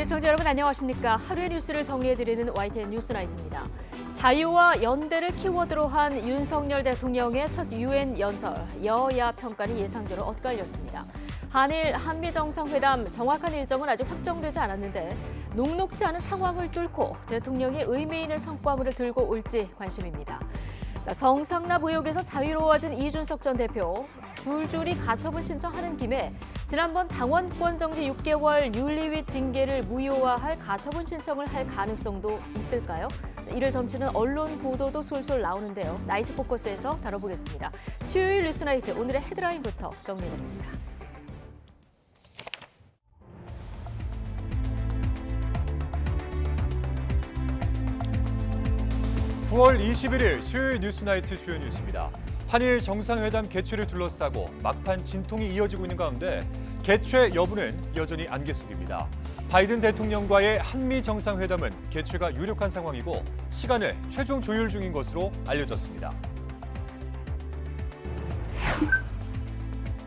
시청자 여러분 안녕하십니까. 하루의 뉴스를 정리해드리는 YTN 뉴스나이트입니다. 자유와 연대를 키워드로 한 윤석열 대통령의 첫 유엔 연설, 여야 평가는 예상대로 엇갈렸습니다. 한일 한미정상회담 정확한 일정은 아직 확정되지 않았는데 녹록지 않은 상황을 뚫고 대통령이 의미 있는 성과물을 들고 올지 관심입니다. 성상납 의혹에서 자유로워진 이준석 전 대표, 줄줄이 가처분 신청하는 김에 지난번 당원권 정지 6개월 윤리위 징계를 무효화할 가처분 신청을 할 가능성도 있을까요? 이를 점치는 언론 보도도 솔솔 나오는데요. 나이트 포커스에서 다뤄보겠습니다. 수요일 뉴스나이트 오늘의 헤드라인부터 정리해드립니다. (9월 21일) 수요일 뉴스나이트 주요 뉴스입니다. 한일 정상회담 개최를 둘러싸고 막판 진통이 이어지고 있는 가운데 개최 여부는 여전히 안개 속입니다. 바이든 대통령과의 한미 정상회담은 개최가 유력한 상황이고 시간을 최종 조율 중인 것으로 알려졌습니다.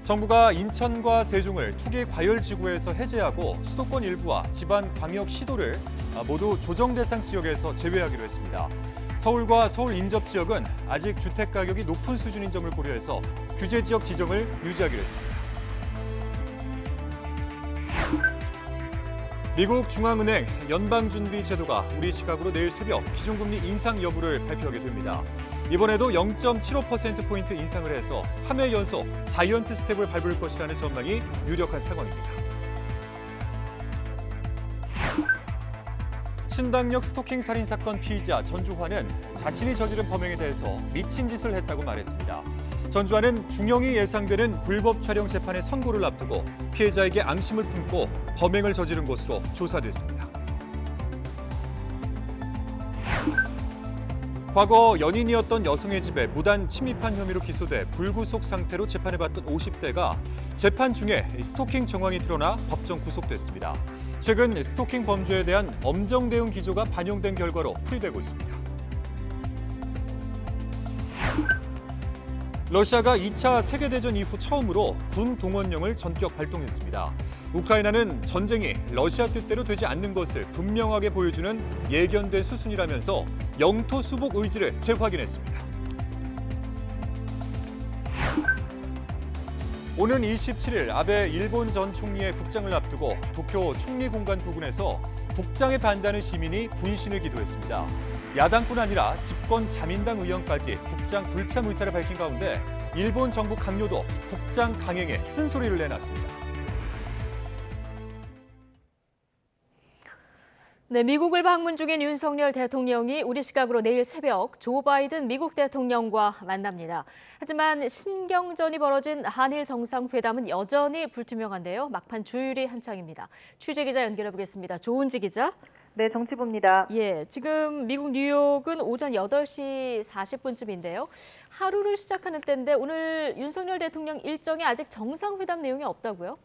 정부가 인천과 세종을 투기 과열지구에서 해제하고 수도권 일부와 지방 광역 시도를 모두 조정 대상 지역에서 제외하기로 했습니다. 서울과 서울 인접 지역은 아직 주택 가격이 높은 수준인 점을 고려해서 규제 지역 지정을 유지하기로 했습니다. 미국 중앙은행 연방준비제도가 우리 시각으로 내일 새벽 기준금리 인상 여부를 발표하게 됩니다. 이번에도 0.75%포인트 인상을 해서 3회 연속 자이언트 스텝을 밟을 것이라는 전망이 유력한 상황입니다. 신당역 스토킹 살인 사건 피의자 전주환은 자신이 저지른 범행에 대해서 미친 짓을 했다고 말했습니다. 전주환은 중형이 예상되는 불법 촬영 재판의 선고를 앞두고 피해자에게 앙심을 품고 범행을 저지른 것으로 조사됐습니다. 과거 연인이었던 여성의 집에 무단 침입한 혐의로 기소돼 불구속 상태로 재판을 받던 50대가 재판 중에 스토킹 정황이 드러나 법정 구속됐습니다. 최근 스토킹 범죄에 대한 엄정 대응 기조가 반영된 결과로 풀이되고 있습니다. 러시아가 2차 세계대전 이후 처음으로 군 동원령을 전격 발동했습니다. 우크라이나는 전쟁이 러시아 뜻대로 되지 않는 것을 분명하게 보여주는 예견된 수순이라면서 영토 수복 의지를 재확인했습니다. 오는 27일 아베 일본 전 총리의 국장을 앞두고 도쿄 총리공관 부근에서 국장에 반대하는 시민이 분신을 기도했습니다. 야당뿐 아니라 집권 자민당 의원까지 국장 불참 의사를 밝힌 가운데 일본 정부 강요도 국장 강행에 쓴소리를 내놨습니다. 네, 미국을 방문 중인 윤석열 대통령이 우리 시각으로 내일 새벽 조 바이든 미국 대통령과 만납니다. 하지만 신경전이 벌어진 한일 정상회담은 여전히 불투명한데요. 막판 조율이 한창입니다. 취재 기자 연결해 보겠습니다. 조은지 기자. 네, 정치부입니다. 예, 지금 미국 뉴욕은 오전 8시 40분쯤인데요. 하루를 시작하는 때인데 오늘 윤석열 대통령 일정에 아직 정상회담 내용이 없다고요?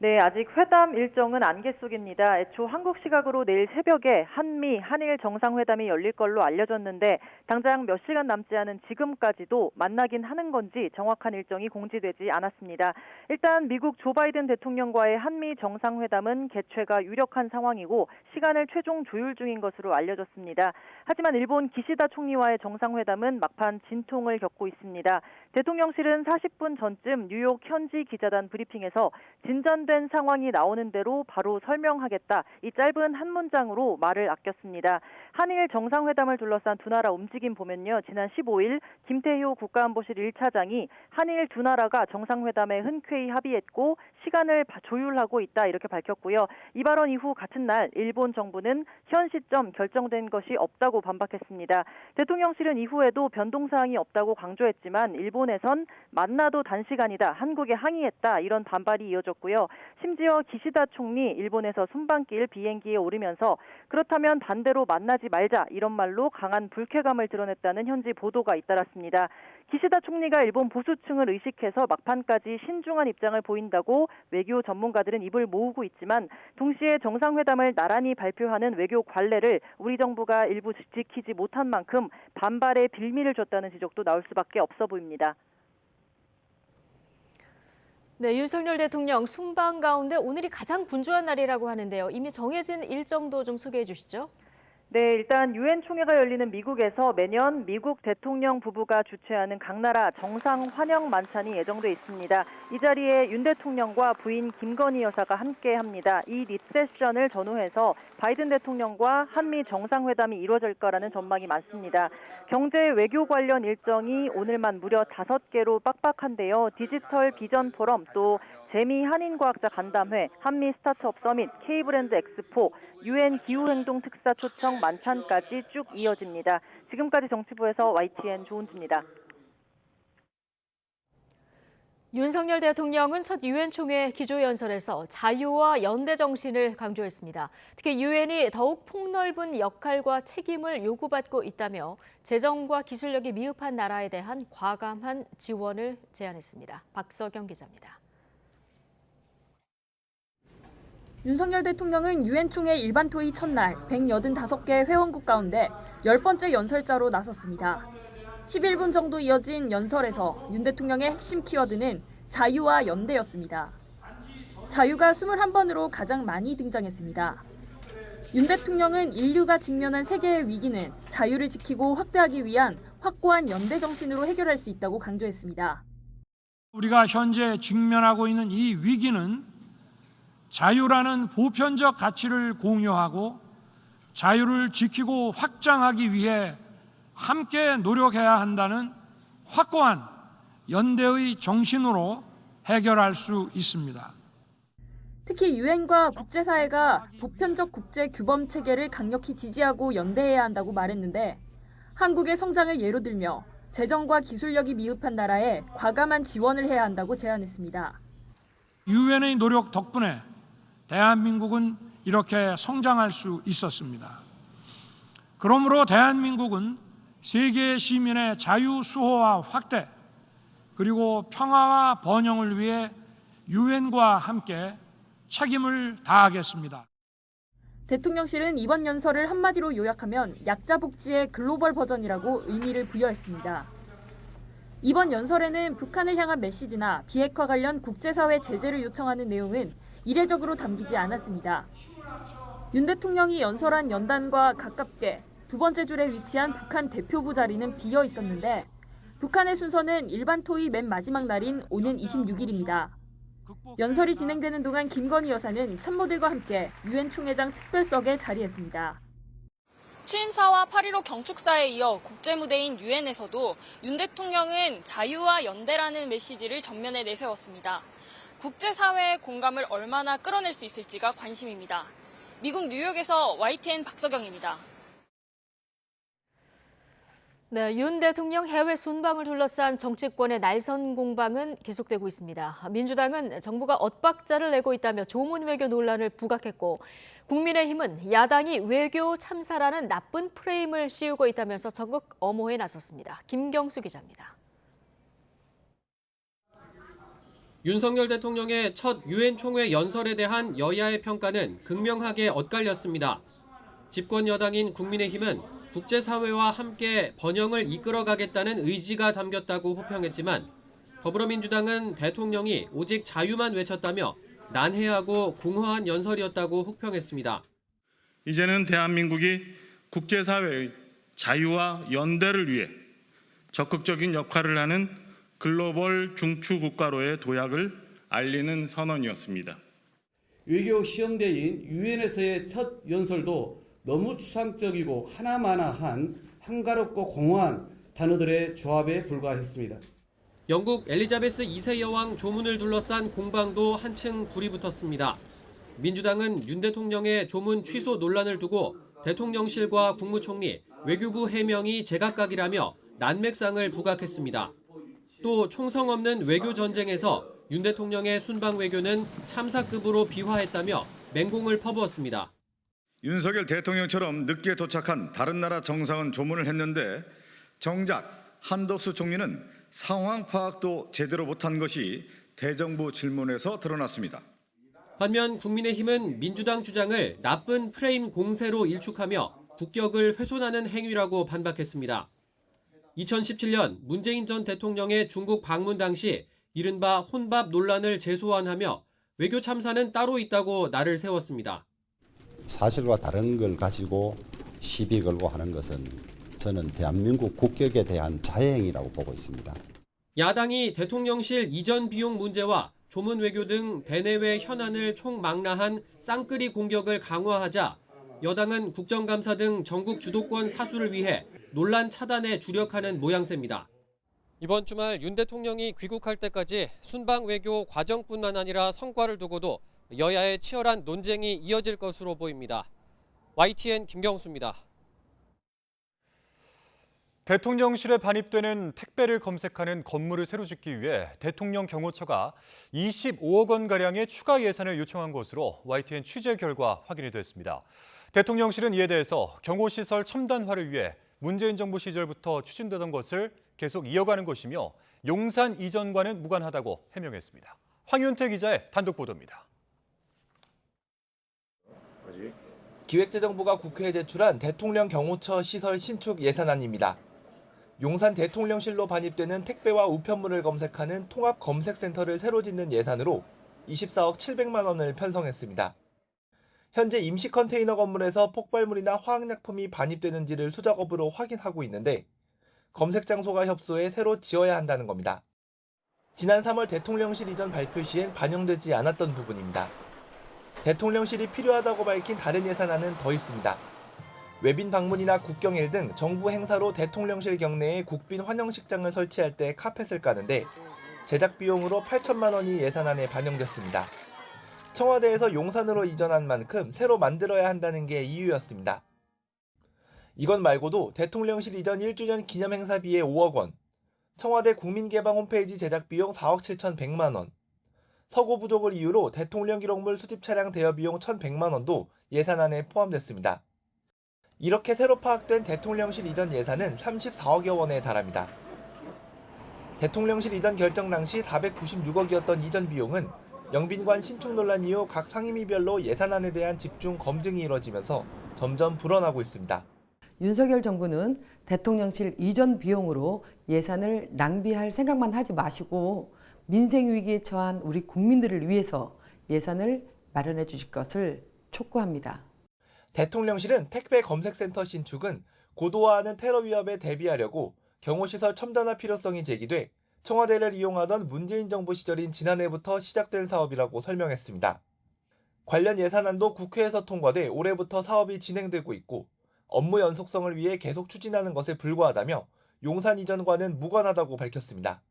네, 아직 회담 일정은 안개 속입니다. 애초 한국 시각으로 내일 새벽에 한일 정상회담이 열릴 걸로 알려졌는데 당장 몇 시간 남지 않은 지금까지도 만나긴 하는 건지 정확한 일정이 공지되지 않았습니다. 일단 미국 조 바이든 대통령과의 한미 정상회담은 개최가 유력한 상황이고 시간을 최종 조율 중인 것으로 알려졌습니다. 하지만 일본 기시다 총리와의 정상회담은 막판 진통을 겪고 있습니다. 대통령실은 40분 전쯤 뉴욕 현지 기자단 브리핑에서 진전된 상황이 나오는 대로 바로 설명하겠다. 이 짧은 한 문장으로 말을 아꼈습니다. 한일 정상회담을 둘러싼 두 나라 움직임 보면요. 지난 15일 김태효 국가안보실 1차장이 한일 두 나라가 정상회담에 흔쾌히 합의했고 시간을 조율하고 있다 이렇게 밝혔고요. 이 발언 이후 같은 날 일본 정부는 현 시점 결정된 것이 없다고 반박했습니다. 대통령실은 이후에도 변동사항이 없다고 강조했지만 일본에선 만나도 단시간이다. 한국에 항의했다. 이런 반발이 이어졌고요. 심지어 기시다 총리 일본에서 순방길 비행기에 오르면서 그렇다면 반대로 만나지 말자 이런 말로 강한 불쾌감을 드러냈다는 현지 보도가 잇따랐습니다. 기시다 총리가 일본 보수층을 의식해서 막판까지 신중한 입장을 보인다고 외교 전문가들은 입을 모으고 있지만 동시에 정상회담을 나란히 발표하는 외교 관례를 우리 정부가 일부 지키지 못한 만큼 반발의 빌미를 줬다는 지적도 나올 수밖에 없어 보입니다. 네, 윤석열 대통령 순방 가운데 오늘이 가장 분주한 날이라고 하는데요. 이미 정해진 일정도 좀 소개해 주시죠. 네, 일단 유엔 총회가 열리는 미국에서 매년 미국 대통령 부부가 주최하는 각 나라 정상 환영 만찬이 예정돼 있습니다. 이 자리에 윤 대통령과 부인 김건희 여사가 함께합니다. 이 리세션을 전후해서 바이든 대통령과 한미 정상회담이 이루어질 거라는 전망이 많습니다. 경제 외교 관련 일정이 오늘만 무려 5개로 빡빡한데요. 디지털 비전 포럼, 또 재미 한인과학자 간담회, 한미 스타트업 서밋, K브랜드 엑스포, 유엔 기후행동 특사 초청 만찬까지 쭉 이어집니다. 지금까지 정치부에서 YTN 조은주입니다. 윤석열 대통령은 첫 유엔 총회 기조연설에서 자유와 연대 정신을 강조했습니다. 특히 유엔이 더욱 폭넓은 역할과 책임을 요구받고 있다며 재정과 기술력이 미흡한 나라에 대한 과감한 지원을 제안했습니다. 박서경 기자입니다. 윤석열 대통령은 유엔 총회 일반 토의 첫날 185개 회원국 가운데 10번째 연설자로 나섰습니다. 11분 정도 이어진 연설에서 윤 대통령의 핵심 키워드는 자유와 연대였습니다. 자유가 21번으로 가장 많이 등장했습니다. 윤 대통령은 인류가 직면한 세계의 위기는 자유를 지키고 확대하기 위한 확고한 연대 정신으로 해결할 수 있다고 강조했습니다. 우리가 현재 직면하고 있는 이 위기는 자유라는 보편적 가치를 공유하고 자유를 지키고 확장하기 위해 함께 노력해야 한다는 확고한 연대의 정신으로 해결할 수 있습니다. 특히 유엔과 국제사회가 보편적 국제 규범 체계를 강력히 지지하고 연대해야 한다고 말했는데 한국의 성장을 예로 들며 재정과 기술력이 미흡한 나라에 과감한 지원을 해야 한다고 제안했습니다. 유엔의 노력 덕분에 대한민국은 이렇게 성장할 수 있었습니다. 그러므로 대한민국은 세계 시민의 자유 수호와 확대 그리고 평화와 번영을 위해 유엔과 함께 책임을 다하겠습니다. 대통령실은 이번 연설을 한마디로 요약하면 약자 복지의 글로벌 버전이라고 의미를 부여했습니다. 이번 연설에는 북한을 향한 메시지나 비핵화 관련 국제사회 제재를 요청하는 내용은 이례적으로 담기지 않았습니다. 윤 대통령이 연설한 연단과 가깝게 두 번째 줄에 위치한 북한 대표부 자리는 비어 있었는데 북한의 순서는 일반 토의 맨 마지막 날인 오는 26일입니다. 연설이 진행되는 동안 김건희 여사는 참모들과 함께 유엔 총회장 특별석에 자리했습니다. 취임사와 8.15 경축사에 이어 국제무대인 유엔에서도 윤 대통령은 자유와 연대라는 메시지를 전면에 내세웠습니다. 국제사회의 공감을 얼마나 끌어낼 수 있을지가 관심입니다. 미국 뉴욕에서 YTN 박서경입니다. 네, 윤 대통령 해외 순방을 둘러싼 정치권의 날선 공방은 계속되고 있습니다. 민주당은 정부가 엇박자를 내고 있다며 조문 외교 논란을 부각했고 국민의힘은 야당이 외교 참사라는 나쁜 프레임을 씌우고 있다면서 적극 엄호에 나섰습니다. 김경수 기자입니다. 윤석열 대통령의 첫 유엔 총회 연설에 대한 여야의 평가는 극명하게 엇갈렸습니다. 집권 여당인 국민의힘은 국제사회와 함께 번영을 이끌어가겠다는 의지가 담겼다고 호평했지만 더불어민주당은 대통령이 오직 자유만 외쳤다며 난해하고 공허한 연설이었다고 혹평했습니다. 이제는 대한민국이 국제사회의 자유와 연대를 위해 적극적인 역할을 하는 글로벌 중추국가로의 도약을 알리는 선언이었습니다. 외교 시험대인 유엔에서의 첫 연설도 너무 추상적이고 하나마나한 한가롭고 공허한 단어들의 조합에 불과했습니다. 영국 엘리자베스 2세 여왕 조문을 둘러싼 공방도 한층 불이 붙었습니다. 민주당은 윤 대통령의 조문 취소 논란을 두고 대통령실과 국무총리, 외교부 해명이 제각각이라며 난맥상을 부각했습니다. 또 총성 없는 외교 전쟁에서 윤 대통령의 순방 외교는 참사급으로 비화했다며 맹공을 퍼부었습니다. 윤석열 대통령처럼 늦게 도착한 다른 나라 정상은 조문을 했는데 정작 한덕수 총리는 상황 파악도 제대로 못한 것이 대정부 질문에서 드러났습니다. 반면 국민의힘은 민주당 주장을 나쁜 프레임 공세로 일축하며 국격을 훼손하는 행위라고 반박했습니다. 2017년 문재인 전 대통령의 중국 방문 당시 이른바 혼밥 논란을 재소환하며 외교 참사는 따로 있다고 날을 세웠습니다. 사실과 다른 걸 가지고 시비 걸고 하는 것은 저는 대한민국 국격에 대한 자해행위라고 보고 있습니다. 야당이 대통령실 이전 비용 문제와 조문 외교 등 대내외 현안을 총망라한 쌍끌이 공격을 강화하자 여당은 국정감사 등 전국 주도권 사수를 위해 논란 차단에 주력하는 모양새입니다. 이번 주말 윤 대통령이 귀국할 때까지 순방 외교 과정뿐만 아니라 성과를 두고도 여야의 치열한 논쟁이 이어질 것으로 보입니다. YTN 김경수입니다. 대통령실에 반입되는 택배를 검색하는 건물을 새로 짓기 위해 대통령 경호처가 25억 원가량의 추가 예산을 요청한 것으로 YTN 취재 결과 확인이 됐습니다. 대통령실은 이에 대해서 경호시설 첨단화를 위해 문재인 정부 시절부터 추진되던 것을 계속 이어가는 것이며 용산 이전과는 무관하다고 해명했습니다. 황윤태 기자의 단독 보도입니다. 기획재정부가 국회에 제출한 대통령 경호처 시설 신축 예산안입니다. 용산 대통령실로 반입되는 택배와 우편물을 검색하는 통합검색센터를 새로 짓는 예산으로 24억 700만 원을 편성했습니다. 현재 임시 컨테이너 건물에서 폭발물이나 화학약품이 반입되는지를 수작업으로 확인하고 있는데 검색 장소가 협소해 새로 지어야 한다는 겁니다. 지난 3월 대통령실 이전 발표 시엔 반영되지 않았던 부분입니다. 대통령실이 필요하다고 밝힌 다른 예산안은 더 있습니다. 외빈 방문이나 국경일 등 정부 행사로 대통령실 경내에 국빈 환영식장을 설치할 때 카펫을 까는데 제작 비용으로 8천만 원이 예산안에 반영됐습니다. 청와대에서 용산으로 이전한 만큼 새로 만들어야 한다는 게 이유였습니다. 이것 말고도 대통령실 이전 1주년 기념행사비에 5억 원, 청와대 국민개방 홈페이지 제작 비용 4억 7,100만 원, 서고 부족을 이유로 대통령 기록물 수집 차량 대여 비용 1,100만 원도 예산안에 포함됐습니다. 이렇게 새로 파악된 대통령실 이전 예산은 34억여 원에 달합니다. 대통령실 이전 결정 당시 496억이었던 이전 비용은 영빈관 신축 논란 이후 각 상임위별로 예산안에 대한 집중 검증이 이뤄지면서 점점 불어나고 있습니다. 윤석열 정부는 대통령실 이전 비용으로 예산을 낭비할 생각만 하지 마시고 민생 위기에 처한 우리 국민들을 위해서 예산을 마련해 주실 것을 촉구합니다. 대통령실은 택배 검색센터 신축은 고도화하는 테러 위협에 대비하려고 경호시설 첨단화 필요성이 제기돼 청와대를 이용하던 문재인 정부 시절인 지난해부터 시작된 사업이라고 설명했습니다. 관련 예산안도 국회에서 통과돼 올해부터 사업이 진행되고 있고 업무 연속성을 위해 계속 추진하는 것에 불과하다며 용산 이전과는 무관하다고 밝혔습니다.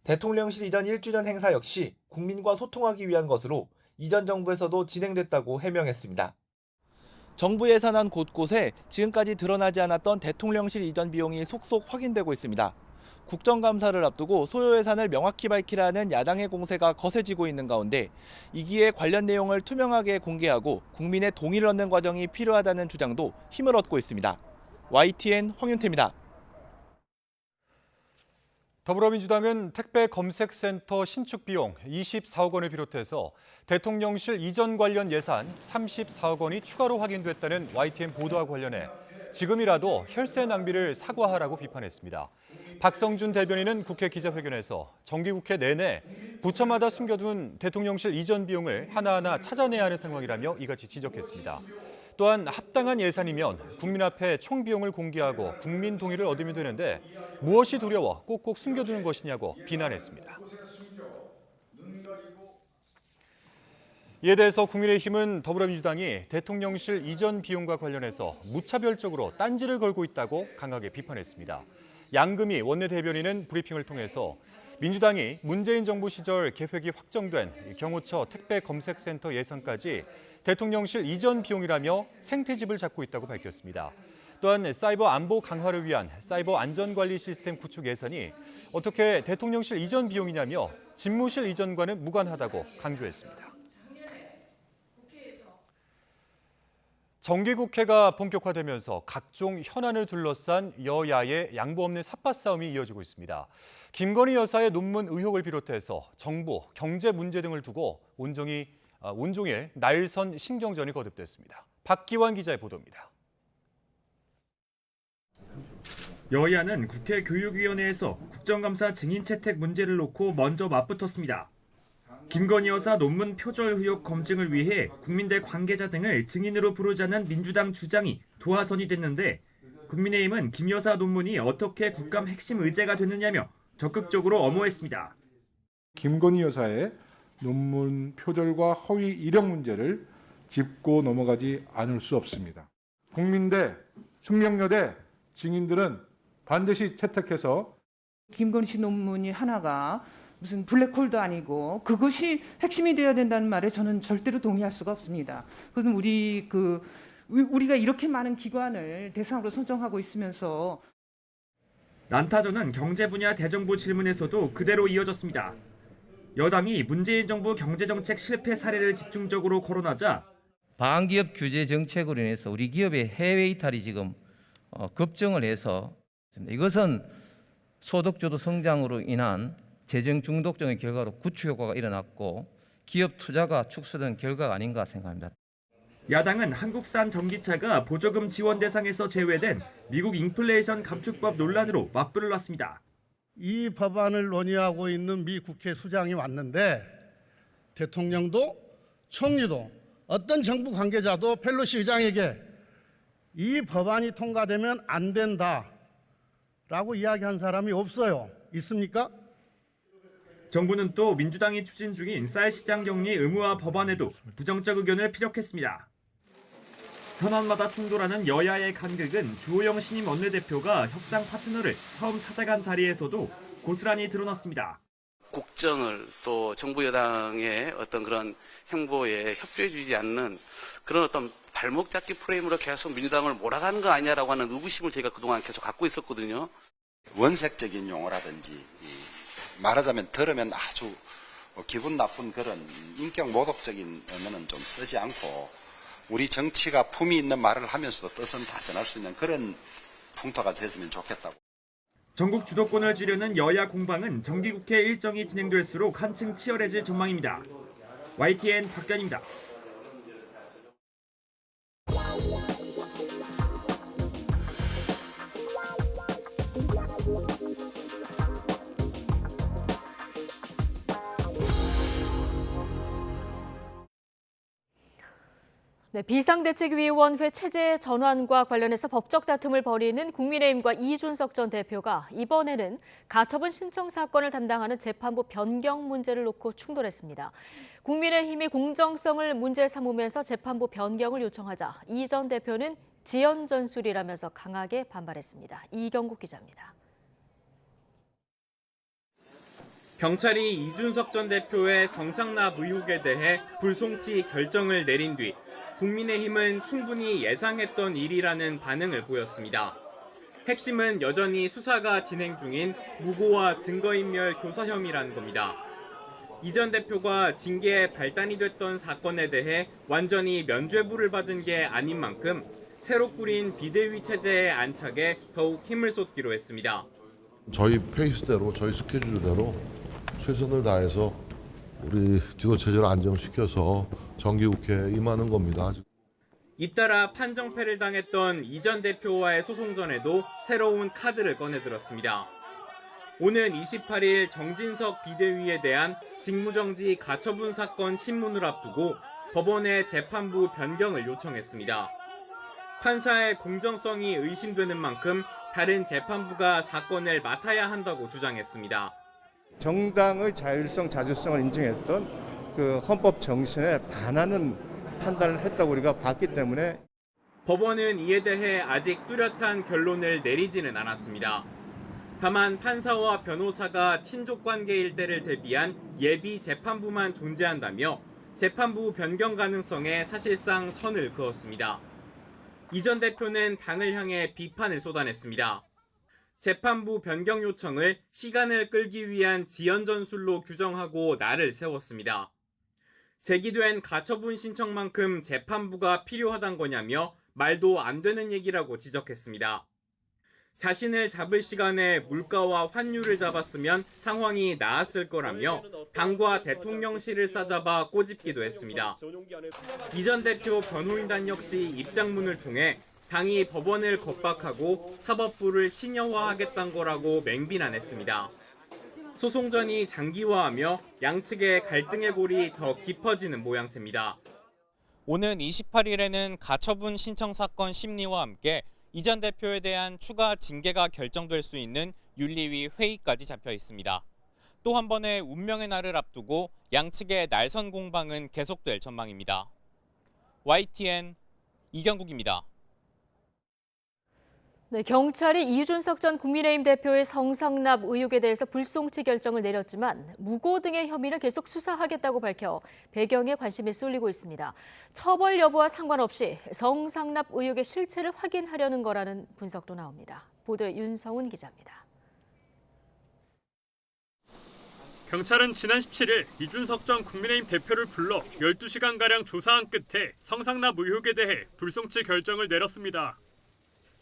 대통령실 이전 1주년 행사 역시 국민과 소통하기 위한 것으로 이전 정부에서도 진행됐다고 해명했습니다. 정부 예산안 곳곳에 지금까지 드러나지 않았던 대통령실 이전 비용이 속속 확인되고 있습니다. 국정감사를 앞두고 소요 예산을 명확히 밝히라는 야당의 공세가 거세지고 있는 가운데 이기에 관련 내용을 투명하게 공개하고 국민의 동의를 얻는 과정이 필요하다는 주장도 힘을 얻고 있습니다. YTN 황윤태입니다. 더불어민주당은 택배 검색센터 신축 비용 24억 원을 비롯해서 대통령실 이전 관련 예산 34억 원이 추가로 확인됐다는 YTN 보도와 관련해 지금이라도 혈세 낭비를 사과하라고 비판했습니다. 박성준 대변인은 국회 기자회견에서 정기국회 내내 부처마다 숨겨둔 대통령실 이전 비용을 하나하나 찾아내야 하는 상황이라며 이같이 지적했습니다. 또한 합당한 예산이면 국민 앞에 총 비용을 공개하고 국민 동의를 얻으면 되는데 무엇이 두려워 꼭꼭 숨겨두는 것이냐고 비난했습니다. 이에 대해서 국민의힘은 더불어민주당이 대통령실 이전 비용과 관련해서 무차별적으로 딴지를 걸고 있다고 강하게 비판했습니다. 양금희 원내대변인은 브리핑을 통해서 민주당이 문재인 정부 시절 계획이 확정된 경호처 택배 검색센터 예산까지 대통령실 이전 비용이라며 생태집을 잡고 있다고 밝혔습니다. 또한 사이버 안보 강화를 위한 사이버 안전관리 시스템 구축 예산이 어떻게 대통령실 이전 비용이냐며 집무실 이전과는 무관하다고 강조했습니다. 정기국회가 본격화되면서 각종 현안을 둘러싼 여야의 양보 없는 삿바 싸움이 이어지고 있습니다. 김건희 여사의 논문 의혹을 비롯해서 정부, 경제 문제 등을 두고 온종일 날선 신경전이 거듭됐습니다. 박기환 기자의 보도입니다. 여야는 국회 교육위원회에서 국정감사 증인 채택 문제를 놓고 먼저 맞붙었습니다. 김건희 여사 논문 표절 의혹 검증을 위해 국민대 관계자 등을 증인으로 부르자는 민주당 주장이 도화선이 됐는데 국민의힘은 김 여사 논문이 어떻게 국감 핵심 의제가 됐느냐며 적극적으로 엄호했습니다. 김건희 여사의 논문 표절과 허위 이력 문제를 짚고 넘어가지 않을 수 없습니다. 국민대, 숙명여대 증인들은 반드시 채택해서 김건희 씨 논문이 하나가 무슨 블랙홀도 아니고 그것이 핵심이 되어야 된다는 말에 저는 절대로 동의할 수가 없습니다. 그럼 우리가 이렇게 많은 기관을 대상으로 선정하고 있으면서 난타전은 경제 분야 대정부 질문에서도 그대로 이어졌습니다. 여당이 문재인 정부 경제정책 실패 사례를 집중적으로 거론하자 방기업 규제 정책으로 인해서 우리 기업의 해외 이탈이 지금 급증을 해서 이것은 소득주도 성장으로 인한 재정 중독성의 결과로 구축 효과가 일어났고 기업 투자가 축소된 결과가 아닌가 생각합니다. 야당은 한국산 전기차가 보조금 지원 대상에서 제외된 미국 인플레이션 감축법 논란으로 맞불을 놨습니다. 이 법안을 논의하고 있는 미 국회 수장이 왔는데 대통령도 총리도 어떤 정부 관계자도 펠로시 의장에게 이 법안이 통과되면 안 된다라고 이야기한 사람이 없어요. 있습니까? 정부는 또 민주당이 추진 중인 쌀 시장 격리 의무화 법안에도 부정적 의견을 피력했습니다. 현안마다 충돌하는 여야의 간극은 주호영 신임 원내대표가 협상 파트너를 처음 찾아간 자리에서도 고스란히 드러났습니다. 국정을 또 정부 여당의 어떤 그런 행보에 협조해주지 않는 그런 어떤 발목 잡기 프레임으로 계속 민주당을 몰아가는 거 아니냐라고 하는 의구심을 저희가 그동안 계속 갖고 있었거든요. 원색적인 용어라든지 말하자면 들으면 아주 기분 나쁜 그런 인격 모독적인 언어는 좀 쓰지 않고 우리 정치가 품위 있는 말을 하면서도 뜻은 다 전할 수 있는 그런 풍토가 됐으면 좋겠다고. 전국 주도권을 쥐려는 여야 공방은 정기국회 일정이 진행될수록 한층 치열해질 전망입니다. YTN 박견입니다. 네, 비상대책위원회 체제 전환과 관련해서 법적 다툼을 벌이는 국민의힘과 이준석 전 대표가 이번에는 가처분 신청 사건을 담당하는 재판부 변경 문제를 놓고 충돌했습니다. 국민의힘이 공정성을 문제 삼으면서 재판부 변경을 요청하자 이 전 대표는 지연 전술이라면서 강하게 반발했습니다. 이경국 기자입니다. 경찰이 이준석 전 대표의 성상납 의혹에 대해 불송치 결정을 내린 뒤 국민의힘은 충분히 예상했던 일이라는 반응을 보였습니다. 핵심은 여전히 수사가 진행 중인 무고와 증거인멸 교사 혐의라는 겁니다. 이 전 대표가 징계에 발단이 됐던 사건에 대해 완전히 면죄부를 받은 게 아닌 만큼 새로 꾸린 비대위 체제의 안착에 더욱 힘을 쏟기로 했습니다. 저희 페이스대로, 저희 스케줄대로 최선을 다해서 우리 지도체제를 안정시켜서 정기국회에 임하는 겁니다. 잇따라 판정패를 당했던 이 전 대표와의 소송전에도 새로운 카드를 꺼내들었습니다. 오는 28일 정진석 비대위에 대한 직무정지 가처분 사건 신문을 앞두고 법원에 재판부 변경을 요청했습니다. 판사의 공정성이 의심되는 만큼 다른 재판부가 사건을 맡아야 한다고 주장했습니다. 정당의 자율성, 자주성을 인정했던 그 헌법 정신에 반하는 판단을 했다고 우리가 봤기 때문에 법원은 이에 대해 아직 뚜렷한 결론을 내리지는 않았습니다. 다만 판사와 변호사가 친족 관계일 때를 대비한 예비 재판부만 존재한다며 재판부 변경 가능성에 사실상 선을 그었습니다. 이 전 대표는 당을 향해 비판을 쏟아냈습니다. 재판부 변경 요청을 시간을 끌기 위한 지연 전술로 규정하고 날을 세웠습니다. 제기된 가처분 신청만큼 재판부가 필요하단 거냐며 말도 안 되는 얘기라고 지적했습니다. 자신을 잡을 시간에 물가와 환율을 잡았으면 상황이 나았을 거라며 당과 대통령실을 싸잡아 꼬집기도 했습니다. 이 전 대표 변호인단 역시 입장문을 통해 당이 법원을 겁박하고 사법부를 신여화하겠다는 거라고 맹비난했습니다. 소송전이 장기화하며 양측의 갈등의 골이 더 깊어지는 모양새입니다. 오는 28일에는 가처분 신청 사건 심리와 함께 이 전 대표에 대한 추가 징계가 결정될 수 있는 윤리위 회의까지 잡혀 있습니다. 또 한 번의 운명의 날을 앞두고 양측의 날선 공방은 계속될 전망입니다. YTN 이경국입니다. 네, 경찰이 이준석 전 국민의힘 대표의 성상납 의혹에 대해서 불송치 결정을 내렸지만 무고 등의 혐의를 계속 수사하겠다고 밝혀 배경에 관심이 쏠리고 있습니다. 처벌 여부와 상관없이 성상납 의혹의 실체를 확인하려는 거라는 분석도 나옵니다. 보도에 윤성훈 기자입니다. 경찰은 지난 17일 이준석 전 국민의힘 대표를 불러 12시간가량 조사한 끝에 성상납 의혹에 대해 불송치 결정을 내렸습니다.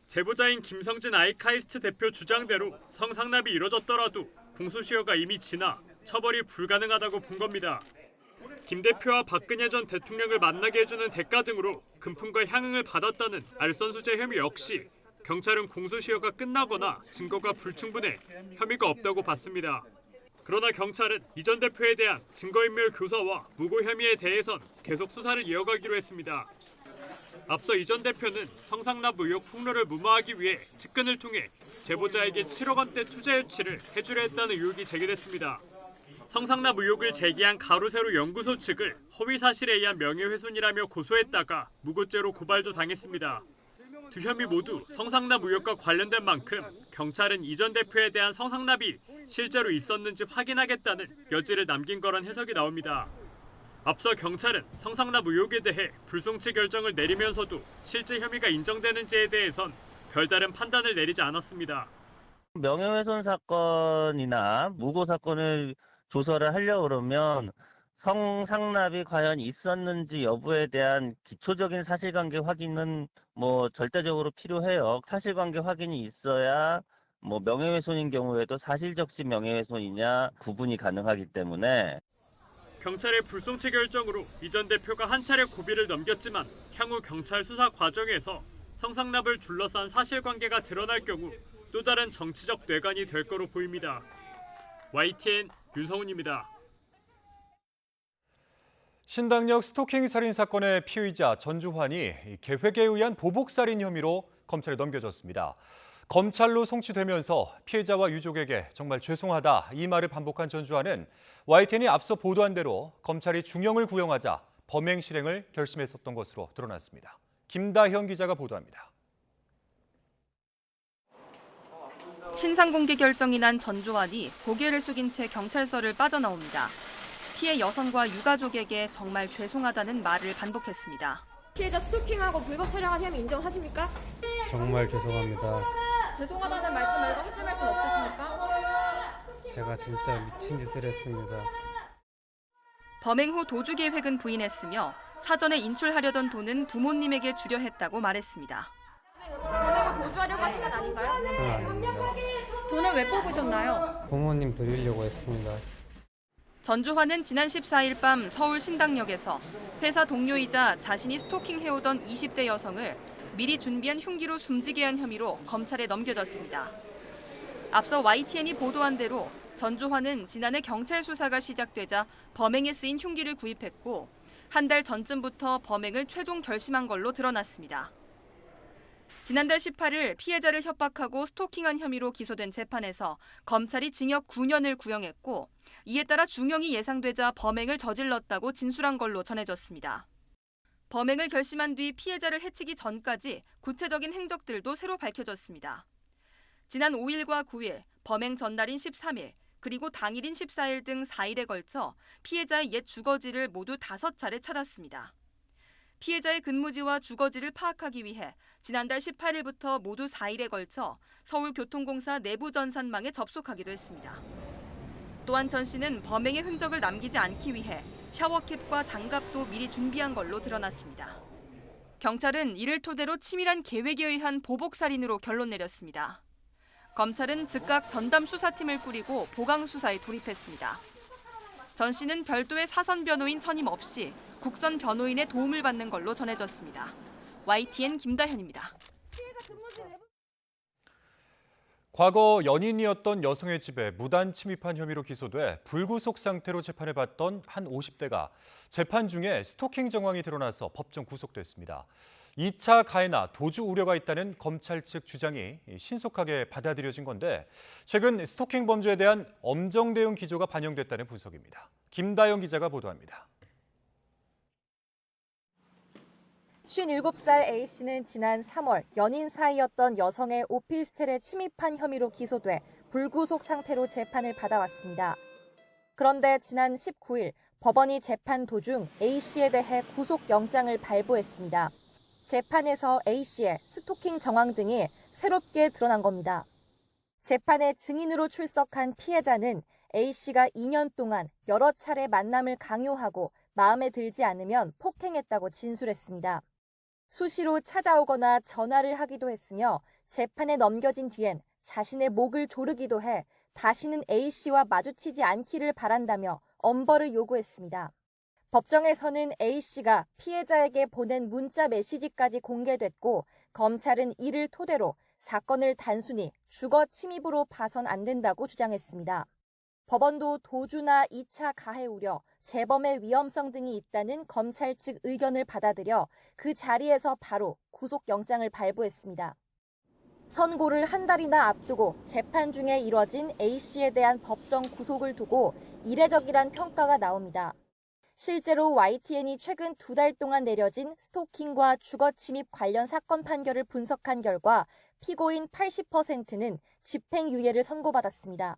제보자인 김성진 아이카이스트 대표 주장대로 성상납이 이뤄졌더라도 공소시효가 이미 지나 처벌이 불가능하다고 본 겁니다. 김 대표와 박근혜 전 대통령을 만나게 해주는 대가 등으로 금품과 향응을 받았다는 알선수재 혐의 역시 경찰은 공소시효가 끝나거나 증거가 불충분해 혐의가 없다고 봤습니다. 그러나 경찰은 이 전 대표에 대한 증거인멸 교사와 무고 혐의에 대해선 계속 수사를 이어가기로 했습니다. 앞서 이 전 대표는 성상납 의혹 폭로를 무마하기 위해 측근을 통해 제보자에게 7억 원대 투자 유치를 해주려 했다는 의혹이 제기됐습니다. 성상납 의혹을 제기한 가로세로 연구소 측을 허위 사실에 의한 명예훼손이라며 고소했다가 무고죄로 고발도 당했습니다. 두 혐의 모두 성상납 의혹과 관련된 만큼 경찰은 이 전 대표에 대한 성상납이 실제로 있었는지 확인하겠다는 여지를 남긴 거란 해석이 나옵니다. 앞서 경찰은 성상납 의혹에 대해 불송치 결정을 내리면서도 실제 혐의가 인정되는지에 대해선 별다른 판단을 내리지 않았습니다. 명예훼손 사건이나 무고 사건을 조사를 하려고 그러면 성상납이 과연 있었는지 여부에 대한 기초적인 사실관계 확인은 절대적으로 필요해요. 사실관계 확인이 있어야 명예훼손인 경우에도 사실적시 명예훼손이냐 구분이 가능하기 때문에 경찰의 불송치 결정으로 이 전 대표가 한 차례 고비를 넘겼지만 향후 경찰 수사 과정에서 성상납을 둘러싼 사실관계가 드러날 경우 또 다른 정치적 뇌관이 될 거로 보입니다. YTN 윤성훈입니다. 신당역 스토킹 살인 사건의 피의자 전주환이 계획에 의한 보복살인 혐의로 검찰에 넘겨졌습니다. 검찰로 송치되면서 피해자와 유족에게 정말 죄송하다 이 말을 반복한 전주환은 YTN이 앞서 보도한 대로 검찰이 중형을 구형하자 범행 실행을 결심했었던 것으로 드러났습니다. 김다현 기자가 보도합니다. 신상공개 결정이 난 전주환이 고개를 숙인 채 경찰서를 빠져나옵니다. 피해 여성과 유가족에게 정말 죄송하다는 말을 반복했습니다. 피해자 스토킹하고 불법 촬영한 혐의 인정하십니까? 정말 죄송합니다. 죄송하다는 말씀 말고 하실 말씀 없으십니까? 제가 진짜 미친 짓을 했습니다. 범행 후 도주 계획은 부인했으며 사전에 인출하려던 돈은 부모님에게 주려 했다고 말했습니다. 범행 후 도주하려고 하신 건 아닌가요? 아닙니다. 돈을 왜 뽑으셨나요? 부모님 드리려고 했습니다. 전주환은 지난 14일 밤 서울 신당역에서 회사 동료이자 자신이 스토킹해오던 20대 여성을 미리 준비한 흉기로 숨지게 한 혐의로 검찰에 넘겨졌습니다. 앞서 YTN이 보도한 대로 전주환은 지난해 경찰 수사가 시작되자 범행에 쓰인 흉기를 구입했고 한 달 전쯤부터 범행을 최종 결심한 걸로 드러났습니다. 지난달 18일 피해자를 협박하고 스토킹한 혐의로 기소된 재판에서 검찰이 징역 9년을 구형했고 이에 따라 중형이 예상되자 범행을 저질렀다고 진술한 걸로 전해졌습니다. 범행을 결심한 뒤 피해자를 해치기 전까지 구체적인 행적들도 새로 밝혀졌습니다. 지난 5일과 9일, 범행 전날인 13일, 그리고 당일인 14일 등 4일에 걸쳐 피해자의 옛 주거지를 모두 5차례 찾았습니다. 피해자의 근무지와 주거지를 파악하기 위해 지난달 18일부터 모두 4일에 걸쳐 서울교통공사 내부 전산망에 접속하기도 했습니다. 또한 전 씨는 범행의 흔적을 남기지 않기 위해 샤워캡과 장갑도 미리 준비한 걸로 드러났습니다. 경찰은 이를 토대로 치밀한 계획에 의한 보복살인으로 결론 내렸습니다. 검찰은 즉각 전담 수사팀을 꾸리고 보강 수사에 돌입했습니다. 전 씨는 별도의 사선 변호인 선임 없이 국선 변호인의 도움을 받는 걸로 전해졌습니다. YTN 김다현입니다. 과거 연인이었던 여성의 집에 무단 침입한 혐의로 기소돼 불구속 상태로 재판을 받던 한 50대가 재판 중에 스토킹 정황이 드러나서 법정 구속됐습니다. 2차 가해나 도주 우려가 있다는 검찰 측 주장이 신속하게 받아들여진 건데 최근 스토킹 범죄에 대한 엄정 대응 기조가 반영됐다는 분석입니다. 김다영 기자가 보도합니다. 57살 A씨는 지난 3월 연인 사이였던 여성의 오피스텔에 침입한 혐의로 기소돼 불구속 상태로 재판을 받아왔습니다. 그런데 지난 19일 법원이 재판 도중 A씨에 대해 구속영장을 발부했습니다. 재판에서 A씨의 스토킹 정황 등이 새롭게 드러난 겁니다. 재판에 증인으로 출석한 피해자는 A씨가 2년 동안 여러 차례 만남을 강요하고 마음에 들지 않으면 폭행했다고 진술했습니다. 수시로 찾아오거나 전화를 하기도 했으며 재판에 넘겨진 뒤엔 자신의 목을 조르기도 해 다시는 A씨와 마주치지 않기를 바란다며 엄벌을 요구했습니다. 법정에서는 A씨가 피해자에게 보낸 문자 메시지까지 공개됐고 검찰은 이를 토대로 사건을 단순히 주거 침입으로 봐선 안 된다고 주장했습니다. 법원도 도주나 2차 가해 우려, 재범의 위험성 등이 있다는 검찰 측 의견을 받아들여 그 자리에서 바로 구속영장을 발부했습니다. 선고를 한 달이나 앞두고 재판 중에 이뤄진 A씨에 대한 법정 구속을 두고 이례적이란 평가가 나옵니다. 실제로 YTN이 최근 2달 동안 내려진 스토킹과 주거침입 관련 사건 판결을 분석한 결과 피고인 80%는 집행유예를 선고받았습니다.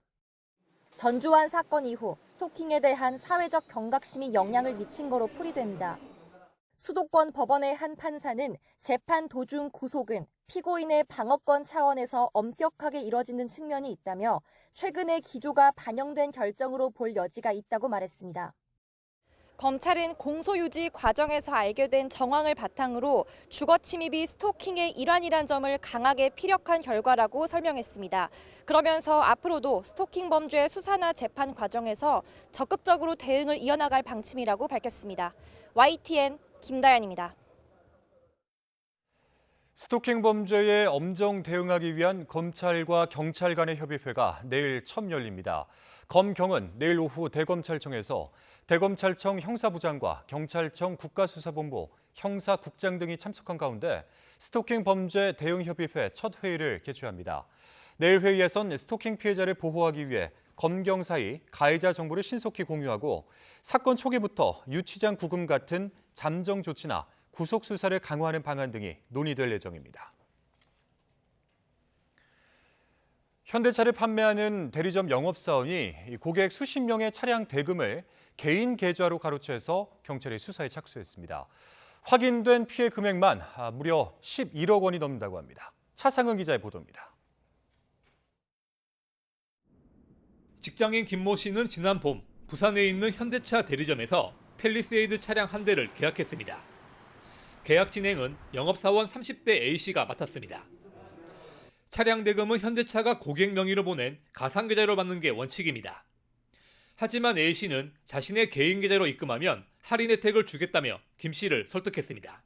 전주환 사건 이후 스토킹에 대한 사회적 경각심이 영향을 미친 거로 풀이됩니다. 수도권 법원의 한 판사는 재판 도중 구속은 피고인의 방어권 차원에서 엄격하게 이뤄지는 측면이 있다며 최근의 기조가 반영된 결정으로 볼 여지가 있다고 말했습니다. 검찰은 공소유지 과정에서 알게 된 정황을 바탕으로 주거 침입이 스토킹의 일환이란 점을 강하게 피력한 결과라고 설명했습니다. 그러면서 앞으로도 스토킹 범죄 수사나 재판 과정에서 적극적으로 대응을 이어나갈 방침이라고 밝혔습니다. YTN 김다연입니다. 스토킹 범죄에 엄정 대응하기 위한 검찰과 경찰 간의 협의회가 내일 처음 열립니다. 검경은 내일 오후 대검찰청에서 대검찰청 형사부장과 경찰청 국가수사본부 형사국장 등이 참석한 가운데 스토킹 범죄 대응협의회 첫 회의를 개최합니다. 내일 회의에선 스토킹 피해자를 보호하기 위해 검경 사이 가해자 정보를 신속히 공유하고 사건 초기부터 유치장 구금 같은 잠정 조치나 구속 수사를 강화하는 방안 등이 논의될 예정입니다. 현대차를 판매하는 대리점 영업사원이 고객 수십 명의 차량 대금을 개인 계좌로 가로채서 경찰이 수사에 착수했습니다. 확인된 피해 금액만 무려 11억 원이 넘는다고 합니다. 차상은 기자의 보도입니다. 직장인 김모 씨는 지난 봄 부산에 있는 현대차 대리점에서 팰리세이드 차량 한 대를 계약했습니다. 계약 진행은 영업사원 30대 A씨가 맡았습니다. 차량 대금은 현대차가 고객 명의로 보낸 가상 계좌로 받는 게 원칙입니다. 하지만 A씨는 자신의 개인 계좌로 입금하면 할인 혜택을 주겠다며 김 씨를 설득했습니다.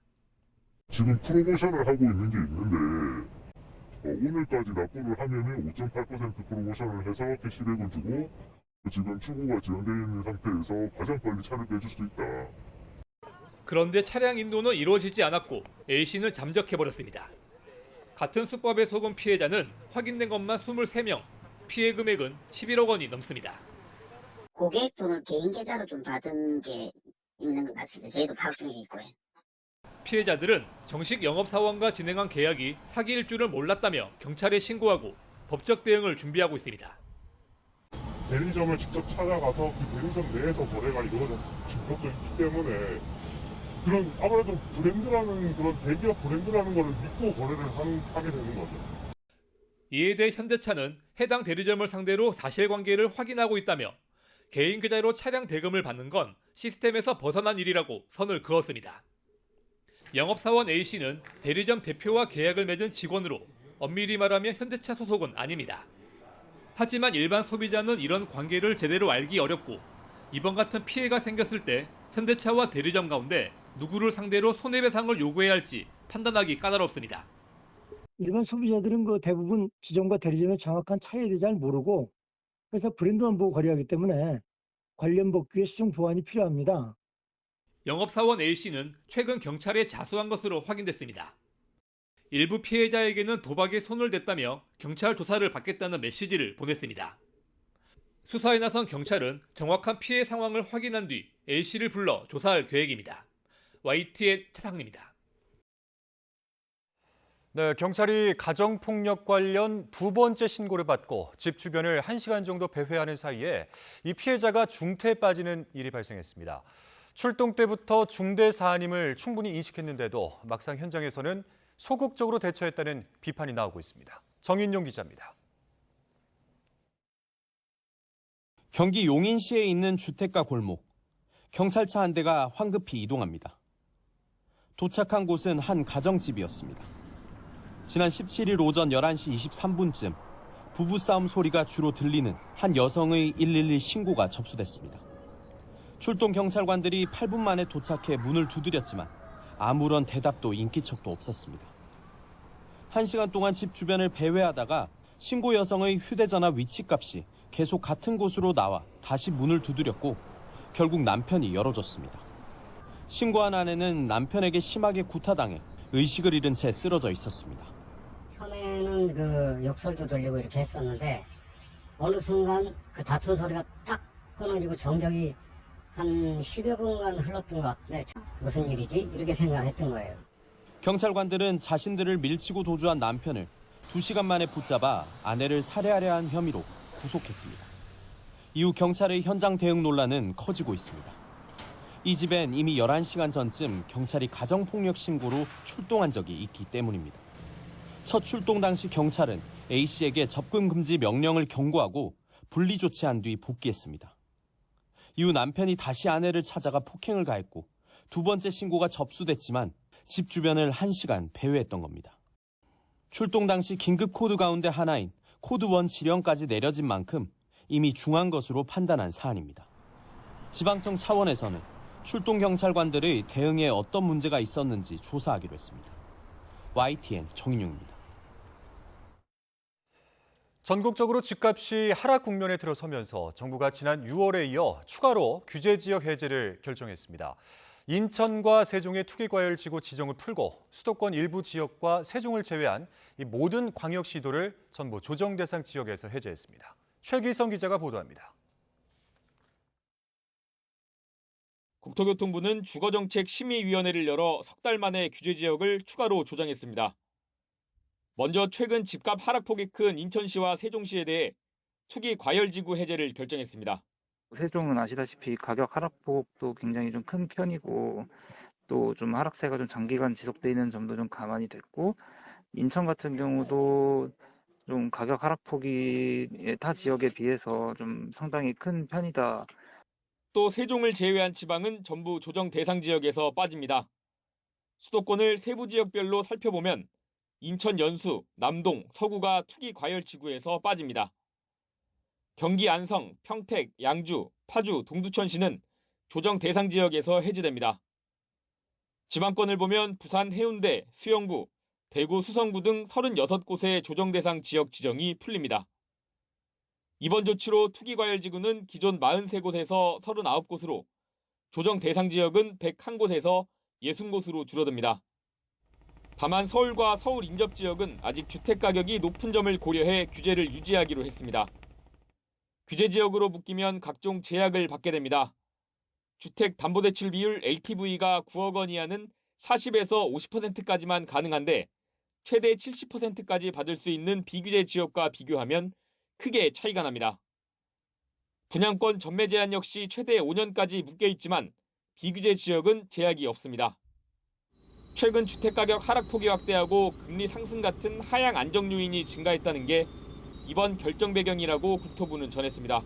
지금 프로모션을 하고 있는 게 있는데 오늘까지 납부를 하면 5.8% 프로모션을 해서 캐시백을 주고 지금 출고가 지연되어 있는 상태에서 가장 빨리 차를 빼줄 수 있다. 그런데 차량 인도는 이루어지지 않았고 A씨는 잠적해버렸습니다. 같은 수법에 속은 피해자는 확인된 것만 23명, 피해 금액은 11억 원이 넘습니다. 고객 돈을 개인 계좌로 좀 받은 게 있는 것 같습니다. 저희도 파악 중에 있고요. 피해자들은 정식 영업사원과 진행한 계약이 사기일 줄을 몰랐다며 경찰에 신고하고 법적 대응을 준비하고 있습니다. 대리점을 직접 찾아가서 그 대리점 내에서 거래가 이루어진 것도 있기 때문에 그런 아무래도 브랜드라는 그런 대기업 브랜드라는 거를 믿고 거래를 하게 되는 거죠. 이에 대해 현대차는 해당 대리점을 상대로 사실관계를 확인하고 있다며 개인 계좌로 차량 대금을 받는 건 시스템에서 벗어난 일이라고 선을 그었습니다. 영업사원 A씨는 대리점 대표와 계약을 맺은 직원으로 엄밀히 말하면 현대차 소속은 아닙니다. 하지만 일반 소비자는 이런 관계를 제대로 알기 어렵고 이번 같은 피해가 생겼을 때 현대차와 대리점 가운데 누구를 상대로 손해배상을 요구해야 할지 판단하기 까다롭습니다. 일반 소비자들은 그 대부분 기존과 대리점의 정확한 차이에 대해 잘 모르고 회사 브랜드만 보고 거래하기 때문에 관련 법규의 수정 보완이 필요합니다. 영업사원 A씨는 최근 경찰에 자수한 것으로 확인됐습니다. 일부 피해자에게는 도박에 손을 댔다며 경찰 조사를 받겠다는 메시지를 보냈습니다. 수사에 나선 경찰은 정확한 피해 상황을 확인한 뒤 A씨를 불러 조사할 계획입니다. YTN 차상리입니다. 네, 경찰이 가정폭력 관련 두 번째 신고를 받고 집 주변을 1시간 정도 배회하는 사이에 이 피해자가 중태에 빠지는 일이 발생했습니다. 출동 때부터 중대 사안임을 충분히 인식했는데도 막상 현장에서는 소극적으로 대처했다는 비판이 나오고 있습니다. 정인용 기자입니다. 경기 용인시에 있는 주택가 골목. 경찰차 한 대가 황급히 이동합니다. 도착한 곳은 한 가정집이었습니다. 지난 17일 오전 11시 23분쯤 부부싸움 소리가 주로 들리는 한 여성의 112 신고가 접수됐습니다. 출동 경찰관들이 8분 만에 도착해 문을 두드렸지만 아무런 대답도 인기척도 없었습니다. 1시간 동안 집 주변을 배회하다가 신고 여성의 휴대전화 위치값이 계속 같은 곳으로 나와 다시 문을 두드렸고 결국 남편이 열어줬습니다. 신고한 아내는 남편에게 심하게 구타당해 의식을 잃은 채 쓰러져 있었습니다. 처음에는 그 욕설도 들리고 이렇게 했었는데 어느 순간 그 다툰 소리가 딱 끊어지고 정적이 한 10여 분간 흘렀던 것 같은데 무슨 일이지? 이렇게 생각했던 거예요. 경찰관들은 자신들을 밀치고 도주한 남편을 2시간 만에 붙잡아 아내를 살해하려 한 혐의로 구속했습니다. 이후 경찰의 현장 대응 논란은 커지고 있습니다. 이 집엔 이미 11시간 전쯤 경찰이 가정폭력 신고로 출동한 적이 있기 때문입니다. 첫 출동 당시 경찰은 A씨에게 접근 금지 명령을 경고하고 분리 조치한 뒤 복귀했습니다. 이후 남편이 다시 아내를 찾아가 폭행을 가했고 두 번째 신고가 접수됐지만 집 주변을 1시간 배회했던 겁니다. 출동 당시 긴급 코드 가운데 하나인 코드 1 지령까지 내려진 만큼 이미 중한 것으로 판단한 사안입니다. 지방청 차원에서는 출동 경찰관들의 대응에 어떤 문제가 있었는지 조사하기로 했습니다. YTN 정인용입니다. 전국적으로 집값이 하락 국면에 들어서면서 정부가 지난 6월에 이어 추가로 규제 지역 해제를 결정했습니다. 인천과 세종의 투기과열지구 지정을 풀고 수도권 일부 지역과 세종을 제외한 이 모든 광역시도를 전부 조정 대상 지역에서 해제했습니다. 최기성 기자가 보도합니다. 국토교통부는 주거정책심의위원회를 열어 석 달 만에 규제 지역을 추가로 조정했습니다. 먼저 최근 집값 하락폭이 큰 인천시와 세종시에 대해 투기 과열지구 해제를 결정했습니다. 세종은 아시다시피 가격 하락폭도 굉장히 좀 큰 편이고 또 좀 하락세가 좀 장기간 지속돼 있는 점도 좀 감안이 됐고 인천 같은 경우도 좀 가격 하락폭이 타 지역에 비해서 좀 상당히 큰 편이다. 또 세종을 제외한 지방은 전부 조정 대상 지역에서 빠집니다. 수도권을 세부 지역별로 살펴보면 인천 연수, 남동, 서구가 투기 과열 지구에서 빠집니다. 경기 안성, 평택, 양주, 파주, 동두천시는 조정 대상 지역에서 해제됩니다. 지방권을 보면 부산 해운대, 수영구, 대구 수성구 등 36곳의 조정 대상 지역 지정이 풀립니다. 이번 조치로 투기 과열 지구는 기존 43곳에서 39곳으로 조정 대상 지역은 101곳에서 60곳으로 줄어듭니다. 다만 서울과 서울 인접 지역은 아직 주택 가격이 높은 점을 고려해 규제를 유지하기로 했습니다. 규제 지역으로 묶이면 각종 제약을 받게 됩니다. 주택담보대출 비율 LTV가 9억 원 이하는 40에서 50%까지만 가능한데 최대 70%까지 받을 수 있는 비규제 지역과 비교하면 크게 차이가 납니다. 분양권 전매 제한 역시 최대 5년까지 묶여 있지만 비규제 지역은 제약이 없습니다. 최근 주택가격 하락폭이 확대하고 금리 상승 같은 하향 안정 요인이 증가했다는 게 이번 결정 배경이라고 국토부는 전했습니다.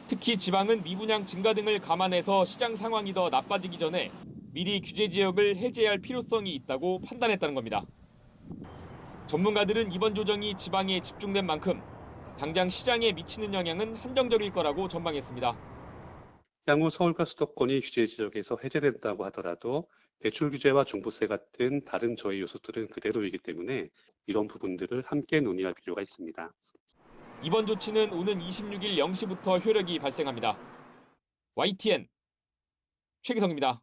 특히 지방은 미분양 증가 등을 감안해서 시장 상황이 더 나빠지기 전에 미리 규제 지역을 해제할 필요성이 있다고 판단했다는 겁니다. 전문가들은 이번 조정이 지방에 집중된 만큼 당장 시장에 미치는 영향은 한정적일 거라고 전망했습니다. 향후 서울과 수도권이 규제 지역에서 해제된다고 하더라도 대출 규제와 종부세 같은 다른 저희 요소들은 그대로이기 때문에 이런 부분들을 함께 논의할 필요가 있습니다. 이번 조치는 오는 26일 0시부터 효력이 발생합니다. YTN 최기성입니다.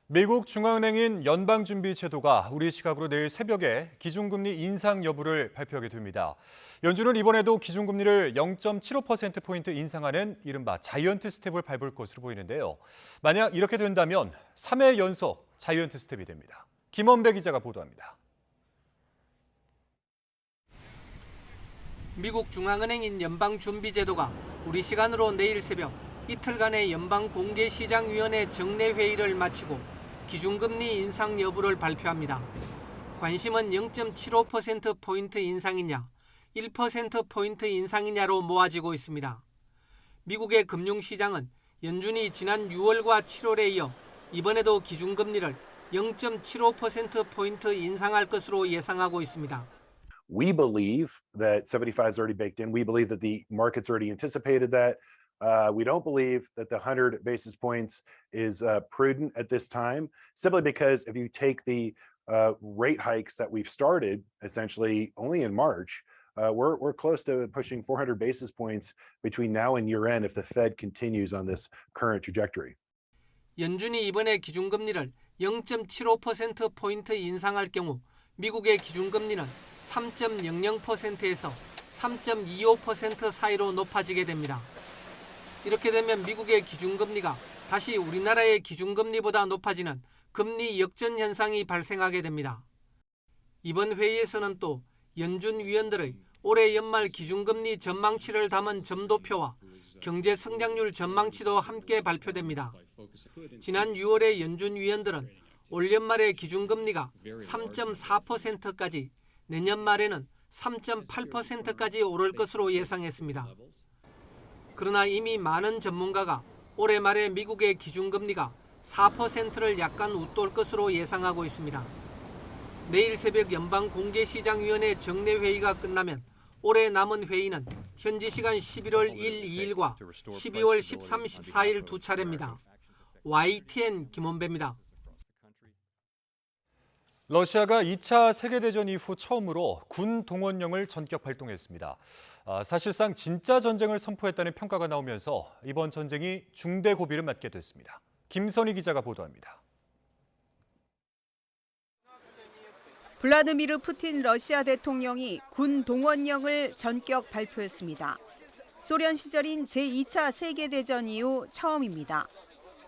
미국 중앙은행인 연방준비제도가 우리 시각으로 내일 새벽에 기준금리 인상 여부를 발표하게 됩니다. 연준은 이번에도 기준금리를 0.75%포인트 인상하는 이른바 자이언트 스텝을 밟을 것으로 보이는데요. 만약 이렇게 된다면 3회 연속 자이언트 스텝이 됩니다. 김원배 기자가 보도합니다. 미국 중앙은행인 연방준비제도가 우리 시간으로 내일 새벽 이틀간의 연방공개시장위원회 정례회의를 마치고 기준금리 인상 여부를 발표합니다. 관심은 0.75%포인트 인상이냐, 1%포인트 인상이냐로 모아지고 있습니다. 미국의 금융시장은 연준이 지난 6월과 7월에 이어 이번에도 기준금리를 0.75%포인트 인상할 것으로 예상하고 있습니다. We believe that 75 is already baked in. We believe that the market's already anticipated that. We don't believe that the 100 basis points is prudent at this time, simply because if you take the rate hikes that we've started essentially only in March, we're close to pushing 400 basis points between now and year end if the Fed continues on this current trajectory. 연준이 이번에 기준금리를 0.75%포인트 인상할 경우 미국의 기준금리는 3.00%에서 3.25% 사이로 높아지게 됩니다. 이렇게 되면 미국의 기준금리가 다시 우리나라의 기준금리보다 높아지는 금리 역전 현상이 발생하게 됩니다. 이번 회의에서는 또 연준 위원들의 올해 연말 기준금리 전망치를 담은 점도표와 경제 성장률 전망치도 함께 발표됩니다. 지난 6월에 연준 위원들은 올 연말의 기준금리가 3.4%까지, 내년 말에는 3.8%까지 오를 것으로 예상했습니다. 그러나 이미 많은 전문가가 올해 말에 미국의 기준금리가 4%를 약간 웃돌 것으로 예상하고 있습니다. 내일 새벽 연방공개시장위원회 정례회의가 끝나면 올해 남은 회의는 현지 시간 11월 1, 2일과 12월 13, 14일 두 차례입니다. YTN 김원배입니다. 러시아가 2차 세계대전 이후 처음으로 군 동원령을 전격 발동했습니다. 사실상 진짜 전쟁을 선포했다는 평가가 나오면서 이번 전쟁이 중대 고비를 맞게 됐습니다. 김선희 기자가 보도합니다. 블라디미르 푸틴 러시아 대통령이 군 동원령을 전격 발표했습니다. 소련 시절인 제2차 세계대전 이후 처음입니다.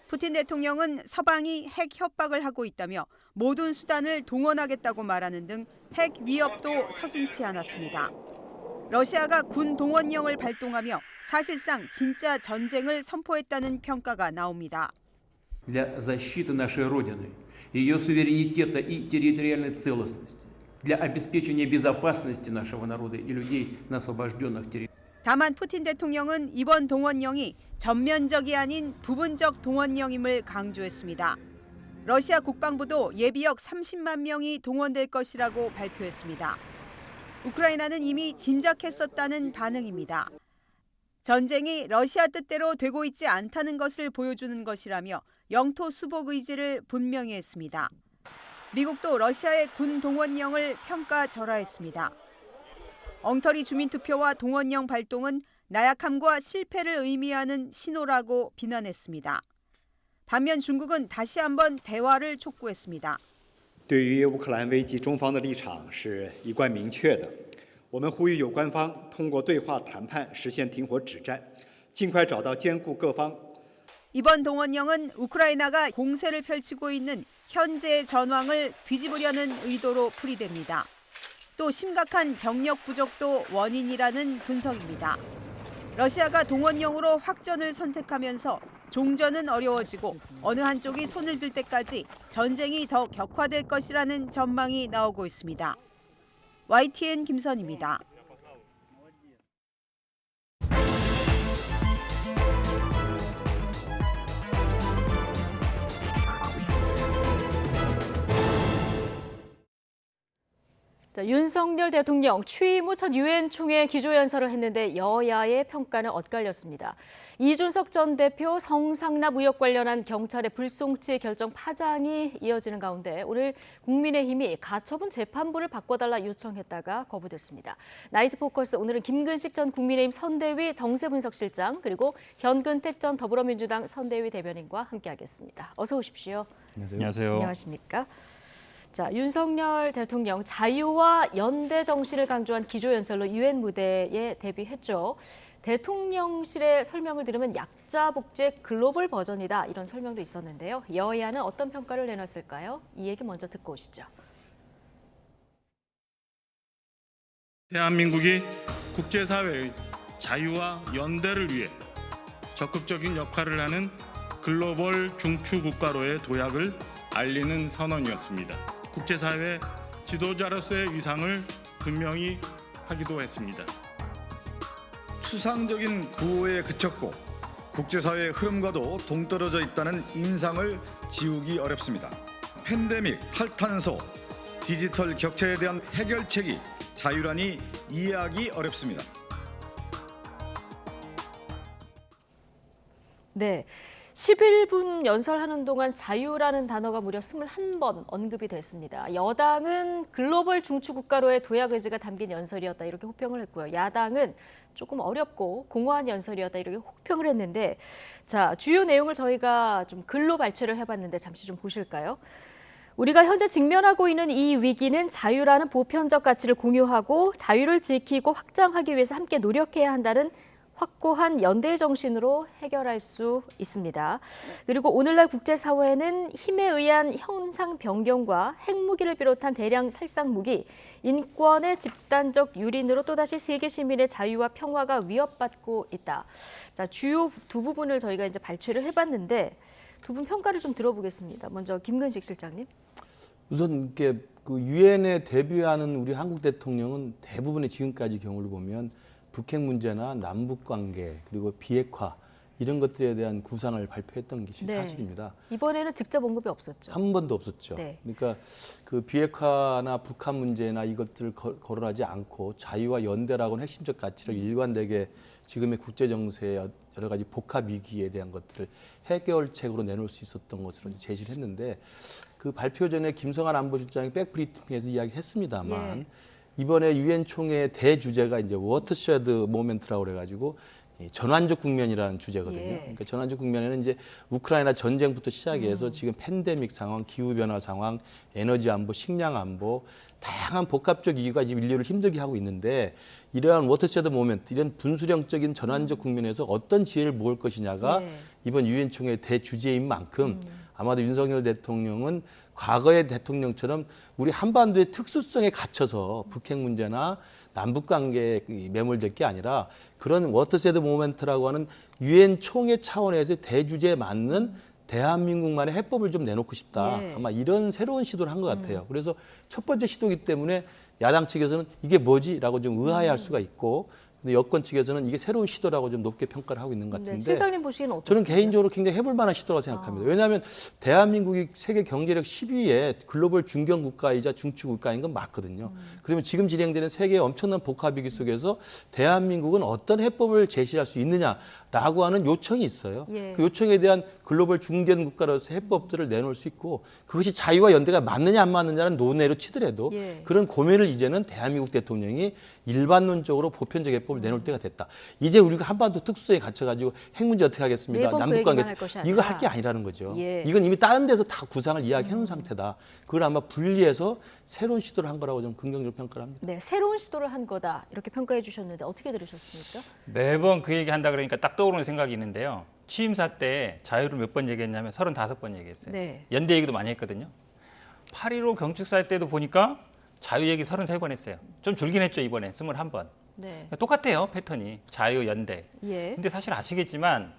푸틴 대통령은 서방이 핵 협박을 하고 있다며 모든 수단을 동원하겠다고 말하는 등 핵 위협도 서슴지 않았습니다. 러시아가 군 동원령을 발동하며 사실상 진짜 전쟁을 선포했다는 평가가 나옵니다. Для защиты нашей Родины, ее суверенитета и территориальной целостности, для обеспечения безопасности нашего народа и людей на освобожденных территориях. 다만 푸틴 대통령은 이번 동원령이 전면적이 아닌 부분적 동원령임을 강조했습니다. 러시아 국방부도 예비역 30만 명이 동원될 것이라고 발표했습니다. 우크라이나는 이미 짐작했었다는 반응입니다. 전쟁이 러시아 뜻대로 되고 있지 않다는 것을 보여주는 것이라며 영토 수복 의지를 분명히 했습니다. 미국도 러시아의 군 동원령을 평가절하했습니다. 엉터리 주민투표와 동원령 발동은 나약함과 실패를 의미하는 신호라고 비난했습니다. 반면 중국은 다시 한번 대화를 촉구했습니다. 对于乌克兰危机，中方的立场是一贯明确的。我们呼吁有关方通过对话谈判实现停火止战，尽快找到兼顾各方。 이번 동원령은 우크라이나가 공세를 펼치고 있는 현재의 전황을 뒤집으려는 의도로 풀이됩니다. 또 심각한 병력 부족도 원인이라는 분석입니다. 러시아가 동원령으로 확전을 선택하면서 종전은 어려워지고 어느 한쪽이 손을 들 때까지 전쟁이 더 격화될 것이라는 전망이 나오고 있습니다. YTN 김선입니다. 자, 윤석열 대통령 취임 후 첫 유엔 총회 기조연설을 했는데 여야의 평가는 엇갈렸습니다. 이준석 전 대표 성상납 의혹 관련한 경찰의 불송치 결정 파장이 이어지는 가운데 오늘 국민의힘이 가처분 재판부를 바꿔달라 요청했다가 거부됐습니다. 나이트 포커스 오늘은 김근식 전 국민의힘 선대위 정세분석실장 그리고 현근택 전 더불어민주당 선대위 대변인과 함께하겠습니다. 어서 오십시오. 안녕하세요. 안녕하십니까? 자, 윤석열 대통령 자유와 연대 정신을 강조한 기조연설로 유엔 무대에 데뷔했죠. 대통령실의 설명을 들으면 약자 복제 글로벌 버전이다 이런 설명도 있었는데요. 여야는 어떤 평가를 내놨을까요? 이 얘기 먼저 듣고 오시죠. 대한민국이 국제사회의 자유와 연대를 위해 적극적인 역할을 하는 글로벌 중추 국가로의 도약을 알리는 선언이었습니다. 국제사회 지도자로서의 위상을 분명히 하기도 했습니다. 추상적인 구호에 그쳤고 국제사회의 흐름과도 동떨어져 있다는 인상을 지우기 어렵습니다. 팬데믹, 탈탄소, 디지털 격차에 대한 해결책이 자유라니 이해하기 어렵습니다. 네. 11분 연설하는 동안 자유라는 단어가 무려 21번 언급이 됐습니다. 여당은 글로벌 중추국가로의 도약 의지가 담긴 연설이었다 이렇게 호평을 했고요. 야당은 조금 어렵고 공허한 연설이었다 이렇게 호평을 했는데 자, 주요 내용을 저희가 좀 글로 발췌를 해봤는데 잠시 좀 보실까요? 우리가 현재 직면하고 있는 이 위기는 자유라는 보편적 가치를 공유하고 자유를 지키고 확장하기 위해서 함께 노력해야 한다는 확고한 연대의 정신으로 해결할 수 있습니다. 그리고 오늘날 국제사회는 힘에 의한 형상 변경과 핵무기를 비롯한 대량 살상무기, 인권의 집단적 유린으로 또다시 세계 시민의 자유와 평화가 위협받고 있다. 자, 주요 두 부분을 저희가 이제 발췌를 해봤는데 두 분 평가를 좀 들어보겠습니다. 먼저 김근식 실장님. 우선 이렇게 그 유엔에 데뷔하는 우리 한국 대통령은 대부분의 지금까지 경우를 보면 북핵 문제나 남북 관계 그리고 비핵화 이런 것들에 대한 구상을 발표했던 것이 네. 사실입니다. 이번에는 직접 언급이 없었죠. 한 번도 없었죠. 네. 그러니까 그 비핵화나 북한 문제나 이것들을 거론하지 않고 자유와 연대라고는 핵심적 가치를 일관되게 지금의 국제 정세의 여러 가지 복합 위기에 대한 것들을 해결책으로 내놓을 수 있었던 것으로 제시를 했는데 그 발표 전에 김성한 안보실장이 백브리핑에서 이야기했습니다만. 예. 이번에 유엔 총회 대주제가 이제 워터쉐드 모멘트라고 그래가지고 전환적 국면이라는 주제거든요. 예. 그러니까 전환적 국면에는 이제 우크라이나 전쟁부터 시작해서 지금 팬데믹 상황, 기후 변화 상황, 에너지 안보, 식량 안보 다양한 복합적 이유가 지금 인류를 힘들게 하고 있는데 이러한 워터쉐드 모멘트, 이런 분수령적인 전환적 국면에서 어떤 지혜를 모을 것이냐가 이번 유엔 총회 대주제인 만큼 아마도 윤석열 대통령은 과거의 대통령처럼 우리 한반도의 특수성에 갇혀서 북핵 문제나 남북 관계에 매몰될 게 아니라 그런 워터쉐드 모멘트라고 하는 유엔 총회 차원에서 대주제에 맞는 대한민국만의 해법을 좀 내놓고 싶다. 예. 아마 이런 새로운 시도를 한 것 같아요. 그래서 첫 번째 시도이기 때문에 야당 측에서는 이게 뭐지? 라고 좀 의아해할 수가 있고 근데 여권 측에서는 이게 새로운 시도라고 좀 높게 평가를 하고 있는 것 같은데 실장님 보시기에는 어떻습니까? 저는 개인적으로 굉장히 해볼 만한 시도라고 생각합니다. 왜냐하면 대한민국이 세계 경제력 10위의 글로벌 중견 국가이자 중추 국가인 건 맞거든요. 그러면 지금 진행되는 세계의 엄청난 복합 위기 속에서 대한민국은 어떤 해법을 제시할 수 있느냐라고 하는 요청이 있어요. 예. 그 요청에 대한 글로벌 중견 국가로서 해법들을 내놓을 수 있고 그것이 자유와 연대가 맞느냐 안 맞느냐는 논외로 치더라도 예. 그런 고민을 이제는 대한민국 대통령이 일반론적으로 보편적 해법을 내놓을 때가 됐다. 이제 우리가 한반도 특수성에 갇혀가지고 핵 문제 어떻게 하겠습니까? 매번 그 남북관계 얘기만 할 것이 아니라. 이거 할 게 아니라는 거죠. 예. 이건 이미 다른 데서 다 구상을 이야기해 놓은 상태다. 그걸 아마 분리해서 새로운 시도를 한 거라고 좀 긍정적으로 평가를 합니다. 네, 새로운 시도를 한 거다 이렇게 평가해 주셨는데 어떻게 들으셨습니까? 매번 그 얘기 한다 그러니까 딱 떠오르는 생각이 있는데요. 취임사 때 자유를 몇 번 얘기했냐면 35번 얘기했어요. 네. 연대 얘기도 많이 했거든요. 8.15 경축사할 때도 보니까 자유 얘기 33번 했어요. 좀 줄긴 했죠, 이번에 21번. 네. 똑같아요, 패턴이. 자유, 연대. 예. 근데 사실 아시겠지만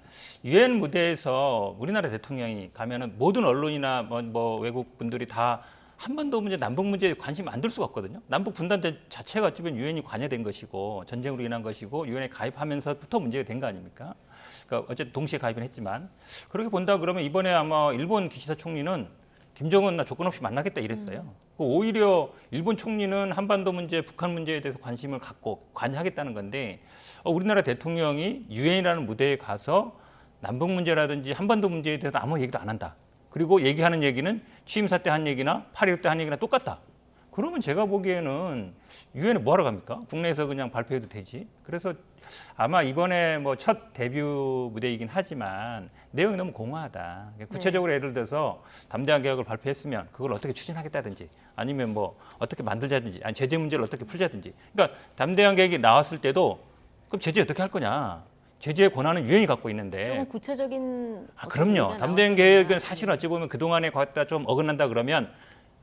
유엔 무대에서 우리나라 대통령이 가면은 모든 언론이나 뭐 외국 분들이 다 한반도 문제, 남북 문제에 관심 안 둘 수가 없거든요. 남북 분단 자체가 어쩌면 유엔이 관여된 것이고 전쟁으로 인한 것이고 유엔에 가입하면서부터 문제가 된 거 아닙니까? 그러니까 어쨌든 동시에 가입은 했지만 그렇게 본다 그러면 이번에 아마 일본 기시다 총리는 김정은나 조건 없이 만나겠다 이랬어요. 오히려 일본 총리는 한반도 문제, 북한 문제에 대해서 관심을 갖고 관여하겠다는 건데 우리나라 대통령이 유엔이라는 무대에 가서 남북 문제라든지 한반도 문제에 대해서 아무 얘기도 안 한다. 그리고 얘기하는 얘기는 취임사 때 한 얘기나 8.15 때 한 얘기나 똑같다. 그러면 제가 보기에는 유엔에 뭐하러 갑니까? 국내에서 그냥 발표해도 되지. 그래서 아마 이번에 뭐 첫 데뷔 무대이긴 하지만 내용이 너무 공허하다. 구체적으로 예를 들어서 담대한 개혁을 발표했으면 그걸 어떻게 추진하겠다든지 아니면 뭐 어떻게 만들자든지 아니 제재 문제를 어떻게 풀자든지. 그러니까 담대한 개혁이 나왔을 때도 그럼 제재 어떻게 할 거냐. 제재의 권한은 유엔이 갖고 있는데. 조금 구체적인. 그럼요. 담대한 개혁은 사실 어찌 보면 그동안에 갖다 좀 어긋난다 그러면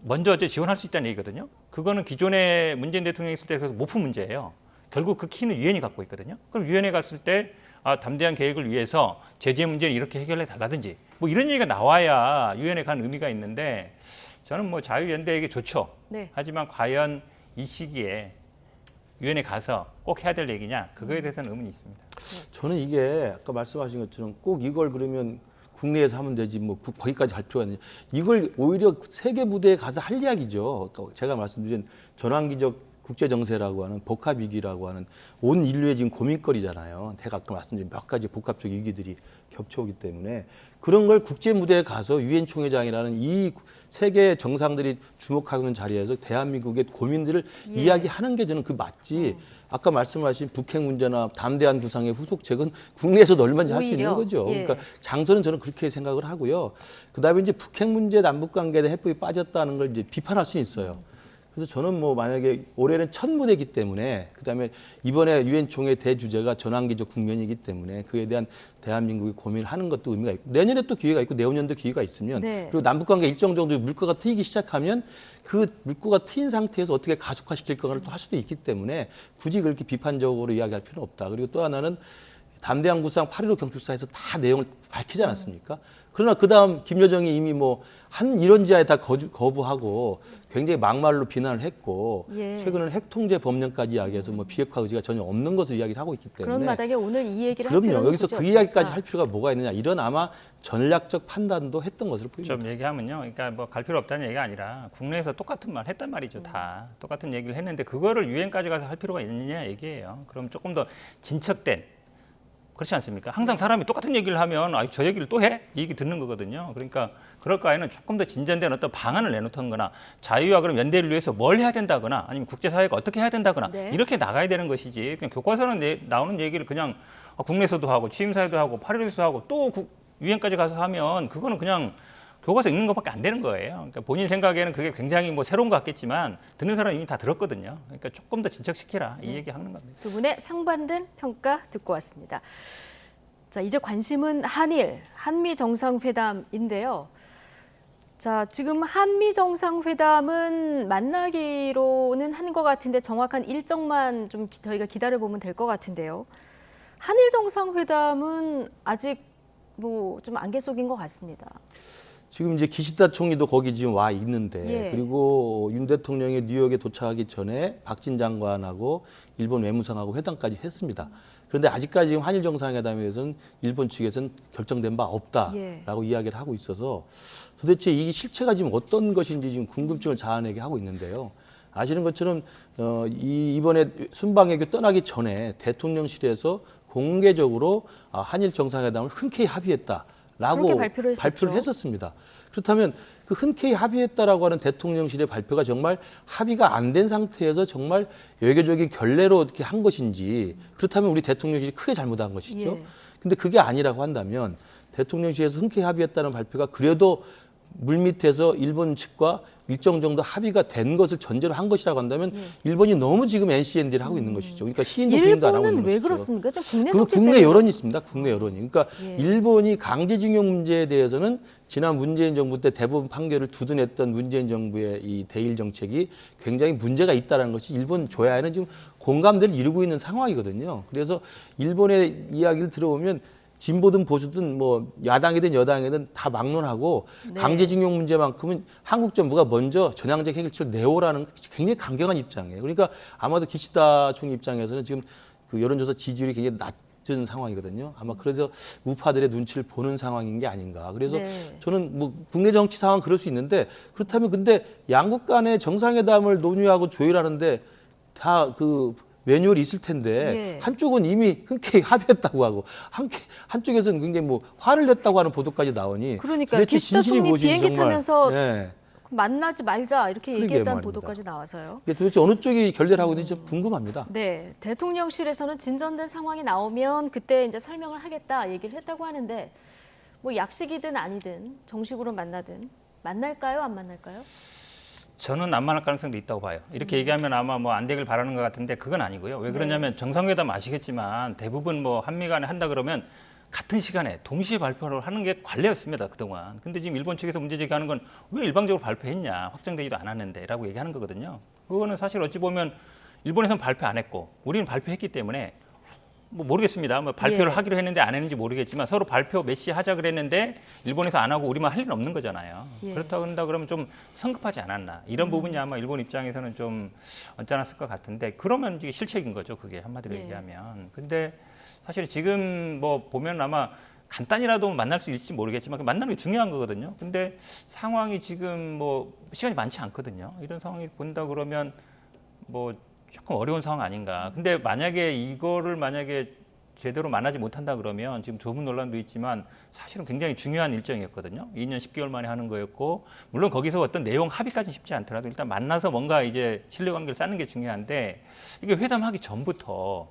먼저 지원할 수 있다는 얘기거든요. 그거는 기존에 문재인 대통령이 있을 때 못 푼 문제예요. 결국 그 키는 유엔이 갖고 있거든요. 그럼 유엔에 갔을 때 담대한 계획을 위해서 제재 문제를 이렇게 해결해 달라든지 뭐 이런 얘기가 나와야 유엔에 간 의미가 있는데 저는 뭐 자유연대에게 좋죠. 네. 하지만 과연 이 시기에 유엔에 가서 꼭 해야 될 얘기냐 그거에 대해서는 의문이 있습니다. 저는 이게 아까 말씀하신 것처럼 꼭 이걸 그러면 국내에서 하면 되지 뭐 거기까지 할 필요가 있느냐. 이걸 오히려 세계 무대에 가서 할 이야기죠. 제가 말씀드린 전환기적 국제 정세라고 하는 복합 위기라고 하는 온 인류의 지금 고민거리잖아요. 제가 아까 말씀드린 몇 가지 복합적 위기들이 겹쳐오기 때문에 그런 걸 국제 무대에 가서 유엔 총회장이라는 이 세계 정상들이 주목하고 있는 자리에서 대한민국의 고민들을 이야기하는 게 저는 그 맞지. 아까 말씀하신 북핵 문제나 담대한 구상의 후속책은 국내에서도 얼마든지 할 수 있는 거죠. 그러니까 장소는 저는 그렇게 생각을 하고요. 그다음에 이제 북핵 문제, 남북 관계에 대해 해법이 빠졌다는 걸 이제 비판할 수는 있어요. 그래서 저는 뭐 만약에 올해는 첫 무대이기 때문에 그다음에 이번에 유엔 총회 대주제가 전환기적 국면이기 때문에 그에 대한 대한민국이 고민을 하는 것도 의미가 있고 내년에 또 기회가 있고 내후년도 기회가 있으면 그리고 남북 관계 일정 정도 물꼬가 트이기 시작하면 그 물꼬가 트인 상태에서 어떻게 가속화시킬 거를 또 할 수도 있기 때문에 굳이 그렇게 비판적으로 이야기할 필요는 없다. 그리고 또 하나는 담대한 구상 8.15 경축사에서 다 내용을 밝히지 않았습니까? 그러나 그다음 김여정이 이미 뭐 한 이런 지하에 다 거부하고 굉장히 막말로 비난을 했고 최근에는 핵통제 법령까지 이야기해서 뭐 비핵화 의지가 전혀 없는 것을 이야기를 하고 있기 때문에 그런 마당에 오늘 이 얘기를 할 필요는 그럼요. 여기서 굳이 그 없으니까. 이야기까지 할 필요가 뭐가 있느냐. 이런 아마 전략적 판단도 했던 것으로 보입니다. 좀 얘기하면요. 그러니까 뭐 갈 필요 없다는 얘기가 아니라 국내에서 똑같은 말 했단 말이죠. 다 똑같은 얘기를 했는데 그거를 유엔까지 가서 할 필요가 있느냐 얘기예요. 그럼 조금 더 진척된 그렇지 않습니까? 항상 사람이 똑같은 얘기를 하면 저 얘기를 또 해? 이 얘기 듣는 거거든요. 그러니까 그럴 바에는 조금 더 진전된 어떤 방안을 내놓던거나 자유와 그럼 연대를 위해서 뭘 해야 된다거나 아니면 국제사회가 어떻게 해야 된다거나 이렇게 나가야 되는 것이지 그냥 교과서는 나오는 얘기를 그냥 국내에서도 하고 취임사에도 하고 8.15에서 하고 또 유엔까지 가서 하면 그거는 그냥 교과서 읽는 것밖에 안 되는 거예요. 그러니까 본인 생각에는 그게 굉장히 뭐 새로운 것 같겠지만 듣는 사람은 이미 다 들었거든요. 그러니까 조금 더 진척시키라 이 얘기 하는 겁니다. 두 분의 상반된 평가 듣고 왔습니다. 자, 이제 관심은 한미 정상회담인데요. 자, 지금 한미 정상회담은 만나기로는 한 것 같은데 정확한 일정만 좀 저희가 기다려보면 될 것 같은데요. 한일 정상회담은 아직 뭐 좀 안개 속인 것 같습니다. 지금 이제 기시다 총리도 거기 지금 와 있는데 그리고 윤 대통령이 뉴욕에 도착하기 전에 박진 장관하고 일본 외무상하고 회담까지 했습니다. 그런데 아직까지 지금 한일 정상회담에 대해서는 일본 측에서는 결정된 바 없다라고 이야기를 하고 있어서 도대체 이 실체가 지금 어떤 것인지 지금 궁금증을 자아내게 하고 있는데요. 아시는 것처럼 이번에 순방외교 떠나기 전에 대통령실에서 공개적으로 한일 정상회담을 흔쾌히 합의했다라고 발표를 했었습니다. 그렇다면 그 흔쾌히 합의했다라고 하는 대통령실의 발표가 정말 합의가 안 된 상태에서 정말 외교적인 결례로 이렇게 한 것인지 그렇다면 우리 대통령실이 크게 잘못한 것이죠. 근데 그게 아니라고 한다면 대통령실에서 흔쾌히 합의했다는 발표가 그래도 물밑에서 일본 측과 일정 정도 합의가 된 것을 전제로 한 것이라고 한다면 일본이 너무 지금 NCND를 하고 있는 것이죠. 그러니까 시인도 부인도 안 하고 있는 것이죠. 일본은 왜 그렇습니까? 국내 여론이 있습니다. 국내 여론이. 그러니까 일본이 강제징용 문제에 대해서는 지난 문재인 정부 때 대법원 판결을 두둔했던 문재인 정부의 이 대일 정책이 굉장히 문제가 있다는 것이 일본 조야에는 지금 공감대를 이루고 있는 상황이거든요. 그래서 일본의 이야기를 들어보면 진보든 보수든 뭐 야당이든 여당이든 다 막론하고 강제징용 문제만큼은 한국 정부가 먼저 전향적 해결책을 내오라는 굉장히 강경한 입장이에요. 그러니까 아마도 기시다 총리 입장에서는 지금 그 여론조사 지지율이 굉장히 늦은 상황이거든요. 아마 그래서 우파들의 눈치를 보는 상황인 게 아닌가. 그래서 네. 저는 뭐 국내 정치 상황 그럴 수 있는데 그렇다면 근데 양국 간의 정상회담을 논의하고 조율하는데 다 그 매뉴얼이 있을 텐데 예. 한쪽은 이미 흔쾌히 합의했다고 하고 한쪽에서는 굉장히 뭐 화를 냈다고 하는 보도까지 나오니 그러니까 도대체 기시다 진실이 총리 무엇인지 비행기 정말, 타면서 예. 만나지 말자 이렇게 그러게 얘기했다는 말입니다. 보도까지 나와서요. 이게 도대체 어느 쪽이 결례를 하고 있는지 좀 궁금합니다. 네, 대통령실에서는 진전된 상황이 나오면 그때 이제 설명을 하겠다 얘기를 했다고 하는데 뭐 약식이든 아니든 정식으로 만나든 만날까요, 안 만날까요? 저는 안 만날 가능성도 있다고 봐요. 이렇게 얘기하면 아마 뭐 안 되길 바라는 것 같은데 그건 아니고요. 왜 그러냐면 정상회담 아시겠지만 대부분 뭐 한미 간에 한다 그러면 같은 시간에 동시에 발표를 하는 게 관례였습니다, 그동안. 근데 지금 일본 측에서 문제 제기하는 건 왜 일방적으로 발표했냐, 확정되지도 않았는데 라고 얘기하는 거거든요. 그거는 사실 어찌 보면 일본에서는 발표 안 했고 우리는 발표했기 때문에 뭐 모르겠습니다. 뭐 발표를 예. 하기로 했는데 안 했는지 모르겠지만 서로 발표 몇 시에 하자 그랬는데 일본에서 안 하고 우리만 할 일은 없는 거잖아요. 예. 그렇다고 한다 그러면 좀 성급하지 않았나. 이런 부분이 아마 일본 입장에서는 좀 언짢았을 것 같은데 그러면 이게 실책인 거죠. 그게 한마디로 예. 얘기하면. 근데 사실 지금 뭐 보면 아마 간단히라도 만날 수 있을지 모르겠지만 만나는 게 중요한 거거든요. 근데 상황이 지금 뭐 시간이 많지 않거든요. 이런 상황이 본다 그러면 뭐 조금 어려운 상황 아닌가. 근데 만약에 이거를 제대로 만나지 못한다 그러면 지금 조문 논란도 있지만 사실은 굉장히 중요한 일정이었거든요. 2년 10개월 만에 하는 거였고 물론 거기서 어떤 내용 합의까지는 쉽지 않더라도 일단 만나서 뭔가 이제 신뢰관계를 쌓는 게 중요한데 이게 회담하기 전부터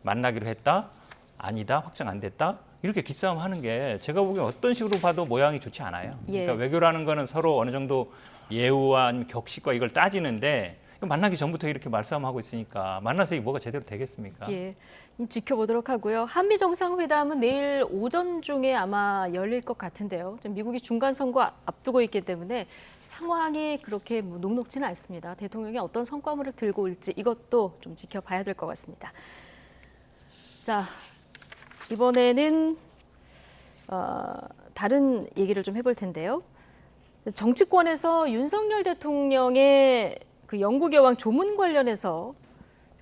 만나기로 했다? 아니다? 확정 안 됐다? 이렇게 기싸움 하는 게 제가 보기엔 어떤 식으로 봐도 모양이 좋지 않아요. 예. 그러니까 외교라는 거는 서로 어느 정도 예우와 아니면 격식과 이걸 따지는데 만나기 전부터 이렇게 말싸움하고 있으니까 만나서 이게 뭐가 제대로 되겠습니까? 예, 지켜보도록 하고요. 한미 정상회담은 내일 오전 중에 아마 열릴 것 같은데요. 미국이 중간 선거 앞두고 있기 때문에 상황이 그렇게 녹록지는 않습니다. 대통령이 어떤 성과물을 들고 올지 이것도 좀 지켜봐야 될 것 같습니다. 자, 이번에는 다른 얘기를 좀 해볼 텐데요. 정치권에서 윤석열 대통령의 그 영국 여왕 조문 관련해서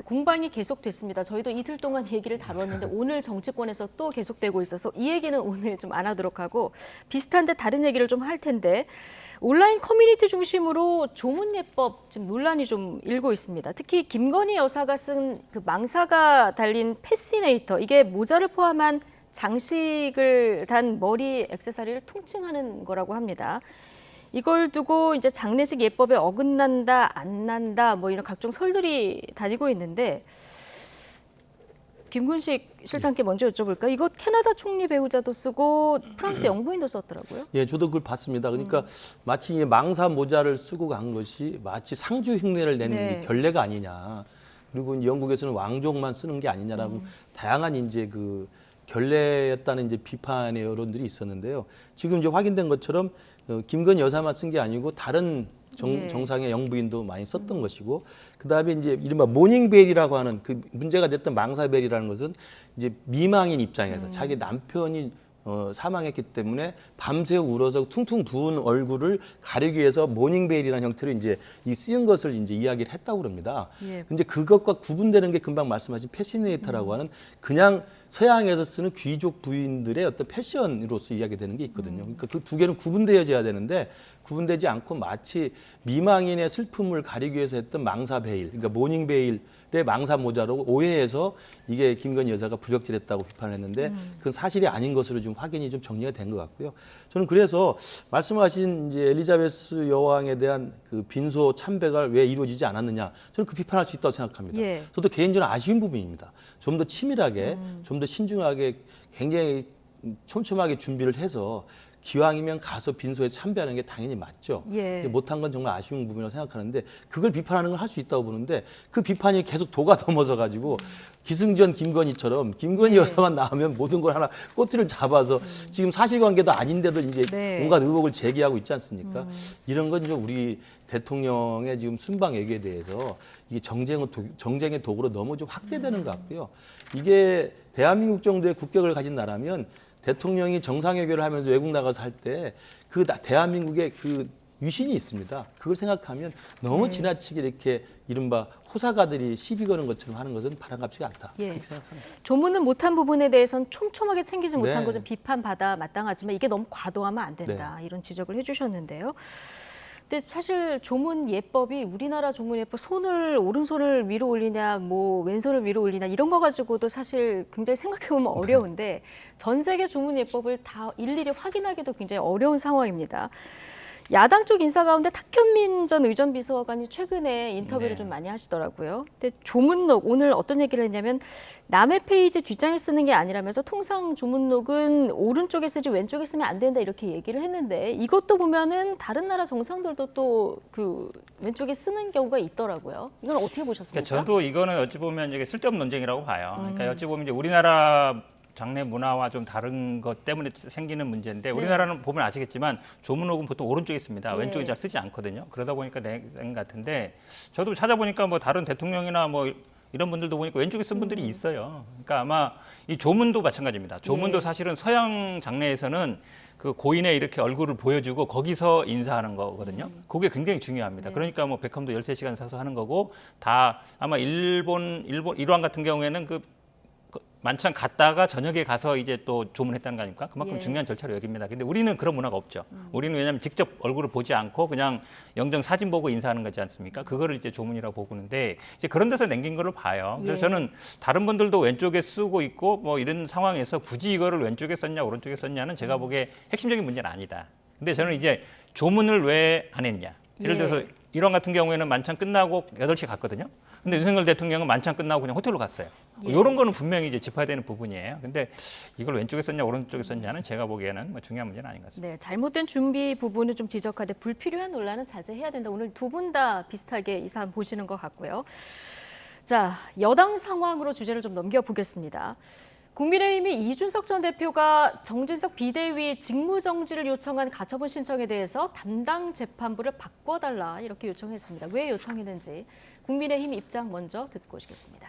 공방이 계속됐습니다. 저희도 이틀 동안 얘기를 다뤘는데 오늘 정치권에서 또 계속되고 있어서 이 얘기는 오늘 좀 안 하도록 하고 비슷한데 다른 얘기를 좀 할 텐데 온라인 커뮤니티 중심으로 조문 예법 지금 논란이 좀 일고 있습니다. 특히 김건희 여사가 쓴 그 망사가 달린 패시네이터 이게 모자를 포함한 장식을 단 머리 액세서리를 통칭하는 거라고 합니다. 이걸 두고 이제 장례식 예법에 어긋난다, 안 난다, 뭐 이런 각종 설들이 다니고 있는데 김근식 실장께 먼저 여쭤볼까요? 이거 캐나다 총리 배우자도 쓰고 프랑스 영부인도 썼더라고요. 예, 저도 그걸 봤습니다. 그러니까 마치 이 망사 모자를 쓰고 간 것이 마치 상주 흉내를 내는 네. 게 결례가 아니냐. 그리고 이제 영국에서는 왕족만 쓰는 게 아니냐라고 다양한 이제 그 결례였다는 이제 비판의 여론들이 있었는데요. 지금 이제 확인된 것처럼 김건희 여사만 쓴 게 아니고 다른 정상의 영부인도 많이 썼던 것이고 그다음에 이제 이른바 모닝벨이라고 하는 그 문제가 됐던 망사벨이라는 것은 이제 미망인 입장에서 자기 남편이 사망했기 때문에 밤새 울어서 퉁퉁 부은 얼굴을 가리기 위해서 모닝벨이라는 형태로 이제 이 쓰인 것을 이제 이야기를 했다고 그럽니다. 예. 근데 그것과 구분되는 게 금방 말씀하신 패시네이터라고 하는 그냥 서양에서 쓰는 귀족 부인들의 어떤 패션으로서 이야기되는 게 있거든요. 그러니까 그 두 개는 구분되어져야 되는데 구분되지 않고 마치 미망인의 슬픔을 가리기 위해서 했던 망사 베일, 그러니까 모닝 베일의 망사 모자로 오해해서 이게 김건희 여사가 부적절했다고 비판을 했는데 그건 사실이 아닌 것으로 좀 확인이 좀 정리가 된 것 같고요. 저는 그래서 말씀하신 이제 엘리자베스 여왕에 대한 그 빈소 참배가 왜 이루어지지 않았느냐, 저는 그 비판할 수 있다고 생각합니다. 예. 저도 개인적으로 아쉬운 부분입니다. 좀 더 치밀하게, 좀 더 신중하게, 굉장히 촘촘하게 준비를 해서 기왕이면 가서 빈소에 참배하는 게 당연히 맞죠. 예. 못한 건 정말 아쉬운 부분이라고 생각하는데 그걸 비판하는 건 할 수 있다고 보는데 그 비판이 계속 도가 넘어서 가지고 기승전 김건희처럼 김건희 여사만 나오면 모든 걸 하나 꼬투리를 잡아서 지금 사실관계도 아닌데도 이제 온갖 의혹을 제기하고 있지 않습니까? 이런 건 좀 우리 대통령의 지금 순방 외교에 대해서 이게 정쟁의 도구로 너무 좀 확대되는 것 같고요. 이게 대한민국 정도의 국격을 가진 나라면 대통령이 정상회견을 하면서 외국 나가서 할 때 그 대한민국의 그 유신이 있습니다. 그걸 생각하면 너무 지나치게 이렇게 이른바 호사가들이 시비 거는 것처럼 하는 것은 바람직하지 않다. 예. 그렇게 생각합니다. 조문은 못한 부분에 대해서는 촘촘하게 챙기지 못한 네. 거 좀 비판받아 마땅하지만 이게 너무 과도하면 안 된다. 이런 지적을 해주셨는데요. 근데 사실 조문 예법이 우리나라 조문 예법 오른손을 위로 올리냐 뭐 왼손을 위로 올리냐 이런 거 가지고도 사실 굉장히 생각해보면 어려운데 전 세계 조문 예법을 다 일일이 확인하기도 굉장히 어려운 상황입니다. 야당 쪽 인사 가운데 탁현민 전 의전 비서관이 최근에 인터뷰를 좀 많이 하시더라고요. 근데 조문록 오늘 어떤 얘기를 했냐면 남의 페이지 뒷장에 쓰는 게 아니라면서 통상 조문록은 오른쪽에 쓰지 왼쪽에 쓰면 안 된다 이렇게 얘기를 했는데 이것도 보면은 다른 나라 정상들도 또 그 왼쪽에 쓰는 경우가 있더라고요. 이건 어떻게 보셨습니까? 그러니까 저도 이거는 어찌 보면 이게 쓸데없는 논쟁이라고 봐요. 그러니까 어찌 보면 이제 우리나라 장례 문화와 좀 다른 것 때문에 생기는 문제인데 우리나라는 보면 아시겠지만 조문록은 보통 오른쪽에 씁니다. 왼쪽에 잘 쓰지 않거든요. 그러다 보니까 내 같은데 저도 찾아보니까 뭐 다른 대통령이나 뭐 이런 분들도 보니까 왼쪽에 쓴 분들이 있어요. 그러니까 아마 이 조문도 마찬가지입니다. 조문도 사실은 서양 장례에서는 그 고인의 이렇게 얼굴을 보여주고 거기서 인사하는 거거든요. 그게 굉장히 중요합니다. 그러니까 뭐 베컴도 13시간 사서 하는 거고 다 아마 일본 이러한 같은 경우에는 그 만찬 갔다가 저녁에 가서 이제 또 조문했다는 거 아닙니까? 그만큼 중요한 절차로 여깁니다. 근데 우리는 그런 문화가 없죠. 우리는 왜냐하면 직접 얼굴을 보지 않고 그냥 영정 사진 보고 인사하는 거지 않습니까? 그거를 이제 조문이라고 보는데 이제 그런 데서 남긴 거를 봐요. 그래서 저는 다른 분들도 왼쪽에 쓰고 있고 뭐 이런 상황에서 굳이 이거를 왼쪽에 썼냐 오른쪽에 썼냐는 제가 보기에 핵심적인 문제는 아니다. 근데 저는 이제 조문을 왜 안 했냐? 예를 들어서 이런 같은 경우에는 만찬 끝나고 8시 갔거든요. 근데 윤석열 대통령은 만찬 끝나고 그냥 호텔로 갔어요. 이런 거는 분명히 이제 짚어야 되는 부분이에요. 근데 이걸 왼쪽에 썼냐 오른쪽에 썼냐는 제가 보기에는 뭐 중요한 문제는 아닌 것 같습니다. 네, 잘못된 준비 부분을 좀 지적하되 불필요한 논란은 자제해야 된다. 오늘 두 분 다 비슷하게 이 사안 보시는 것 같고요. 자, 여당 상황으로 주제를 좀 넘겨보겠습니다. 국민의힘이 이준석 전 대표가 정진석 비대위 직무정지를 요청한 가처분 신청에 대해서 담당 재판부를 바꿔달라 이렇게 요청했습니다. 왜 요청했는지 국민의힘 입장 먼저 듣고 오시겠습니다.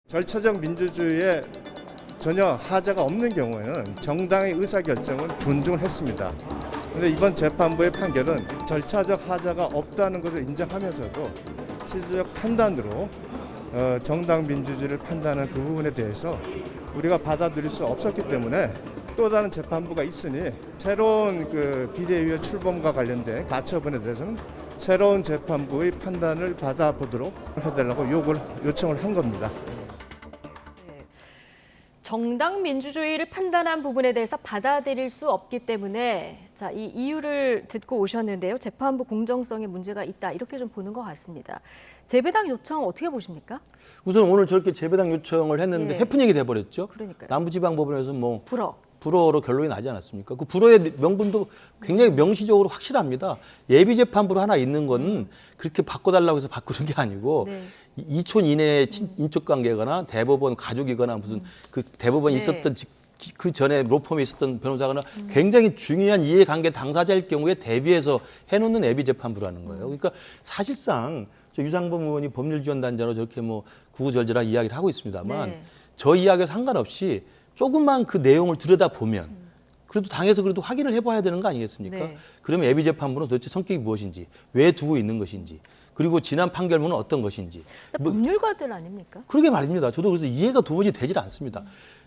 절차적 민주주의에 전혀 하자가 없는 경우에는 정당의 의사결정은 존중을 했습니다. 그런데 이번 재판부의 판결은 절차적 하자가 없다는 것을 인정하면서도 실질적 판단으로 정당 민주주의를 판단하는 그 부분에 대해서 우리가 받아들일 수 없었기 때문에 또 다른 재판부가 있으니 새로운 그 비대위의 출범과 관련된 가처분에 대해서는 새로운 재판부의 판단을 받아보도록 해달라고 요청을 한 겁니다. 정당 민주주의를 판단한 부분에 대해서 받아들일 수 없기 때문에 자, 이 이유를 듣고 오셨는데요. 재판부 공정성에 문제가 있다 이렇게 좀 보는 것 같습니다. 재배당 요청 어떻게 보십니까? 우선 오늘 저렇게 재배당 요청을 했는데 해프닝이 돼버렸죠. 그러니까요. 남부지방법원에서 뭐 불허로 결론이 나지 않았습니까? 그 불허의 명분도 굉장히 명시적으로 확실합니다. 예비재판부로 하나 있는 건 그렇게 바꿔달라고 해서 바꾸는 게 아니고 2촌 이내의 인척관계거나 대법원 가족이거나 무슨 그 대법원에 있었던 그 전에 로펌에 있었던 변호사거나 굉장히 중요한 이해관계 당사자일 경우에 대비해서 해놓는 예비재판부라는 거예요. 그러니까 사실상 저 유상범 의원이 법률지원단자로 저렇게 뭐 구구절절하게 이야기를 하고 있습니다만 저 이야기와 상관없이 조금만 그 내용을 들여다보면 그래도 당에서 그래도 확인을 해봐야 되는 거 아니겠습니까? 그러면 예비재판부는 도대체 성격이 무엇인지, 왜 두고 있는 것인지, 그리고 지난 판결문은 어떤 것인지. 법률가들 아닙니까? 그러게 말입니다. 저도 그래서 이해가 도무지 되질 않습니다.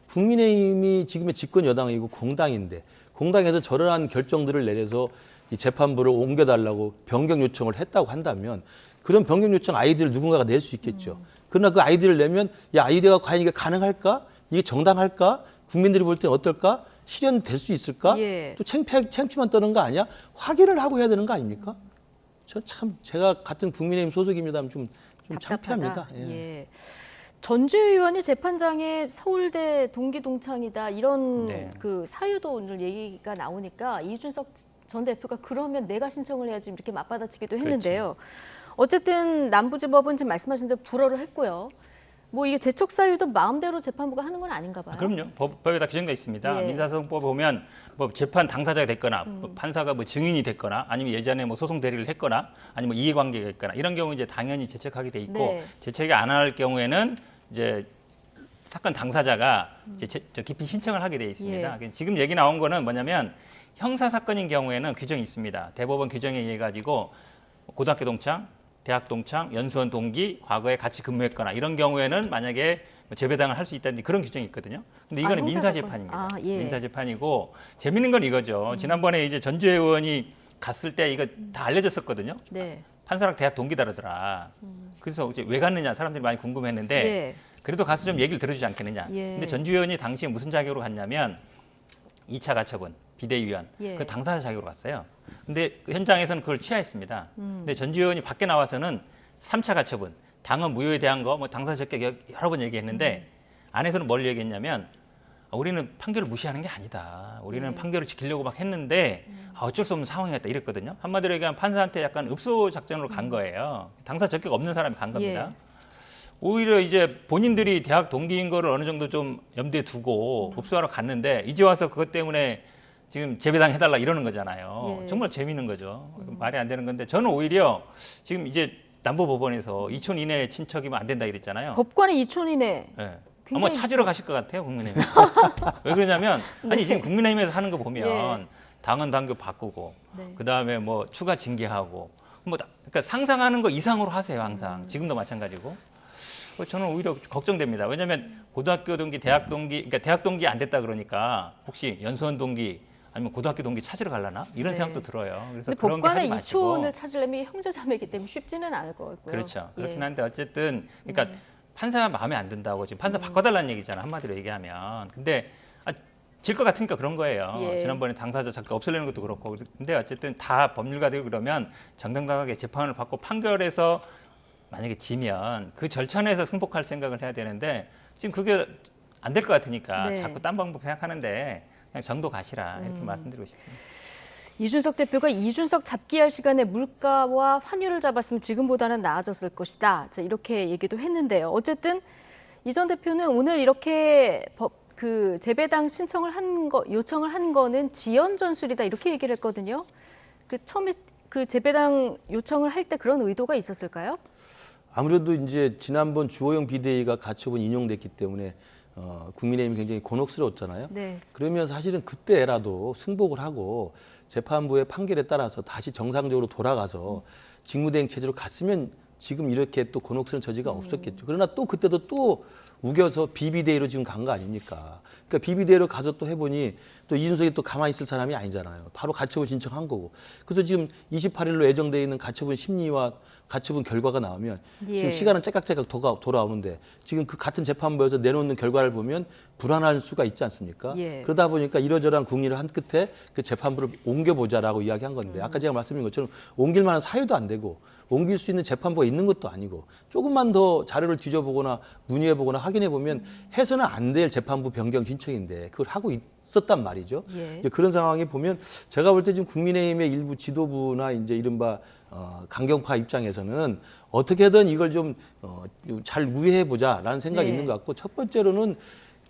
국민의힘이 지금의 집권 여당이고 공당인데 공당에서 저러한 결정들을 내려서 이 재판부를 옮겨달라고 변경 요청을 했다고 한다면 그런 변경 요청 아이디어를 누군가가 낼 수 있겠죠. 그러나 그 아이디어를 내면 이 아이디어가 과연 이게 가능할까? 이게 정당할까? 국민들이 볼 때는 어떨까? 실현될 수 있을까? 또 창피만 떠는 거 아니야? 확인을 하고 해야 되는 거 아닙니까? 저 참 제가 같은 국민의힘 소속입니다만 좀 창피합니다. 전주희 의원이 재판장에 서울대 동기 동창이다 이런 그 사유도 오늘 얘기가 나오니까 이준석 전 대표가 그러면 내가 신청을 해야지 이렇게 맞받아치기도 했는데요. 어쨌든 남부지법은 지금 말씀하신 대로 불허를 했고요. 뭐 이게 재촉 사유도 마음대로 재판부가 하는 건 아닌가 봐요. 그럼요. 법에 다 규정돼 있습니다. 민사소송법 보면 뭐 재판 당사자가 됐거나 판사가 뭐 증인이 됐거나 아니면 예전에 뭐 소송 대리를 했거나 아니면 이해관계가 있거나 이런 경우 이제 당연히 재촉하게 돼 있고 재촉이 안 할 경우에는 이제 사건 당사자가 이제 깊이 신청을 하게 돼 있습니다. 지금 얘기 나온 거는 뭐냐면 형사 사건인 경우에는 규정이 있습니다. 대법원 규정에 의해 가지고 고등학교 동창, 대학 동창, 연수원 동기, 과거에 같이 근무했거나 이런 경우에는 만약에 재배당을 할 수 있다는 그런 규정이 있거든요. 근데 이거는 민사재판입니다. 예. 민사재판이고 재밌는 건 이거죠. 지난번에 이제 전주혜 의원이 갔을 때 이거 다 알려졌었거든요. 네. 판사랑 대학 동기 다르더라. 그래서 이제 왜 갔느냐 사람들이 많이 궁금했는데 예. 그래도 가서 좀 얘기를 들어주지 않겠느냐. 예. 근데 전주혜 의원이 당시에 무슨 자격으로 갔냐면 2차 가처분 비대위원 예. 그 당사자 자격으로 갔어요. 근데 그 현장에서는 그걸 취하했습니다. 근데 전주혜 의원이 밖에 나와서는 3차 가처분 당헌 무효에 대한 거 뭐 당사자 적격 여러 번 얘기했는데 안에서는 뭘 얘기했냐면 우리는 판결을 무시하는 게 아니다. 우리는 판결을 지키려고 막 했는데 어쩔 수 없는 상황이었다 이랬거든요. 한마디로 얘기하면 판사한테 약간 읍소 작전으로 간 거예요. 당사 적격 없는 사람이 간 겁니다. 예. 오히려 이제 본인들이 대학 동기인 거를 어느 정도 좀 염두에 두고 읍소하러 갔는데 이제 와서 그것 때문에 지금 재배당 해달라 이러는 거잖아요. 예. 정말 재미있는 거죠. 말이 안 되는 건데 저는 오히려 지금 이제 남부법원에서 2촌 이내 친척이면 안 된다 이랬잖아요. 법관의 2촌 이내. 네. 굉장히 아마 찾으러 가실 것 같아요, 국민의힘. 왜 그러냐면 아니 네. 지금 국민의힘에서 하는 거 보면 예. 당헌 당규 바꾸고 네. 그다음에 뭐 추가 징계하고 뭐 그러니까 상상하는 거 이상으로 하세요, 항상. 지금도 마찬가지고. 저는 오히려 걱정됩니다. 왜냐하면 고등학교 동기, 대학 동기, 그러니까 대학 동기 안 됐다 그러니까 혹시 연수원 동기 아니면 고등학교 동기 찾으러 갈라나 이런 네. 생각도 들어요. 그래서 근데 그런 게 하지 법관의 마시고. 2촌을 찾으려면 형제자매이기 때문에 쉽지는 않을 것 같고요. 그렇죠. 예. 그렇긴 한데 어쨌든 그러니까 판사 마음에 안 든다고 지금 판사 바꿔달라는 얘기잖아 한마디로 얘기하면. 근데 질 것 같으니까 그런 거예요. 예. 지난번에 당사자 자격 없애려는 것도 그렇고. 근데 어쨌든 다 법률가들이 그러면 정당당하게 재판을 받고 판결에서 만약에 지면 그 절차내에서 승복할 생각을 해야 되는데 지금 그게 안 될 것 같으니까 네. 자꾸 딴 방법 생각하는데 그냥 정도 가시라 이렇게 말씀드리고 싶습니다. 이준석 대표가 이준석 잡기할 시간에 물가와 환율을 잡았으면 지금보다는 나아졌을 것이다. 자, 이렇게 얘기도 했는데요. 어쨌든 이 전 대표는 오늘 이렇게 그 재배당 요청을 한 거는 지연 전술이다 이렇게 얘기를 했거든요. 그 처음에 그 재배당 요청을 할 때 그런 의도가 있었을까요? 아무래도 이제 지난번 주호영 비대위가 가처분 인용됐기 때문에 국민의힘이 굉장히 곤혹스러웠잖아요. 네. 그러면 사실은 그때라도 승복을 하고 재판부의 판결에 따라서 다시 정상적으로 돌아가서 직무대행 체제로 갔으면 지금 이렇게 또 곤혹스러운 처지가 없었겠죠. 그러나 또 그때도 또 우겨서 비비대위로 지금 간 거 아닙니까? 그러니까 비비대위로 가서 또 해보니 또 이준석이 또 가만히 있을 사람이 아니잖아요. 바로 가처분 신청한 거고. 그래서 지금 28일로 예정돼 있는 가처분 심리와 가처분 결과가 나오면 예. 지금 시간은 째깍째깍 돌아오는데 지금 그 같은 재판부에서 내놓는 결과를 보면 불안할 수가 있지 않습니까? 예. 그러다 보니까 이러저러한 국리를 한 끝에 그 재판부를 옮겨보자라고 이야기한 건데 아까 제가 말씀드린 것처럼 옮길 만한 사유도 안 되고 옮길 수 있는 재판부가 있는 것도 아니고 조금만 더 자료를 뒤져보거나 문의해보거나 확인해보면 해서는 안 될 재판부 변경 신청인데 그걸 하고 있었단 말이죠. 예. 이제 그런 상황이 보면 제가 볼 때 지금 국민의힘의 일부 지도부나 이제 이른바 강경파 입장에서는 어떻게든 이걸 좀 잘 우회해보자라는 생각이 네. 있는 것 같고 첫 번째로는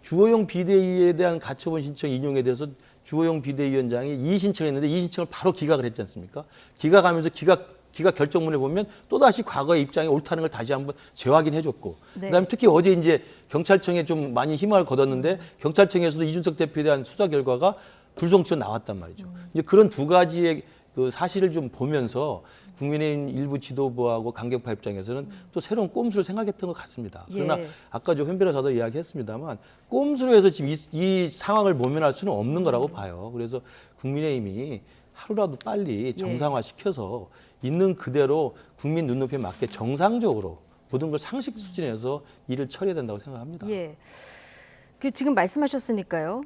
주호영 비대위에 대한 가처분 신청 인용에 대해서 주호영 비대위원장이 이의 신청했는데 이의 신청을 바로 기각을 했지 않습니까? 기각하면서 기각 결정문을 보면 또다시 과거의 입장이 옳다는 걸 다시 한번 재확인해줬고 네. 그다음에 특히 어제 이제 경찰청에 좀 많이 희망을 거뒀는데 경찰청에서도 이준석 대표에 대한 수사 결과가 불송치로 나왔단 말이죠. 이제 그런 두 가지의 그 사실을 좀 보면서 국민의힘 일부 지도부하고 강경파 입장에서는 또 새로운 꼼수를 생각했던 것 같습니다. 그러나 예. 아까 조 변호사도 이야기했습니다만 꼼수로 해서 지금 이 상황을 모면할 수는 없는 거라고 봐요. 그래서 국민의힘이 하루라도 빨리 정상화시켜서 있는 그대로 국민 눈높이에 맞게 정상적으로 모든 걸 상식 수준에서 일을 처리해야 된다고 생각합니다. 예. 그 지금 말씀하셨으니까요.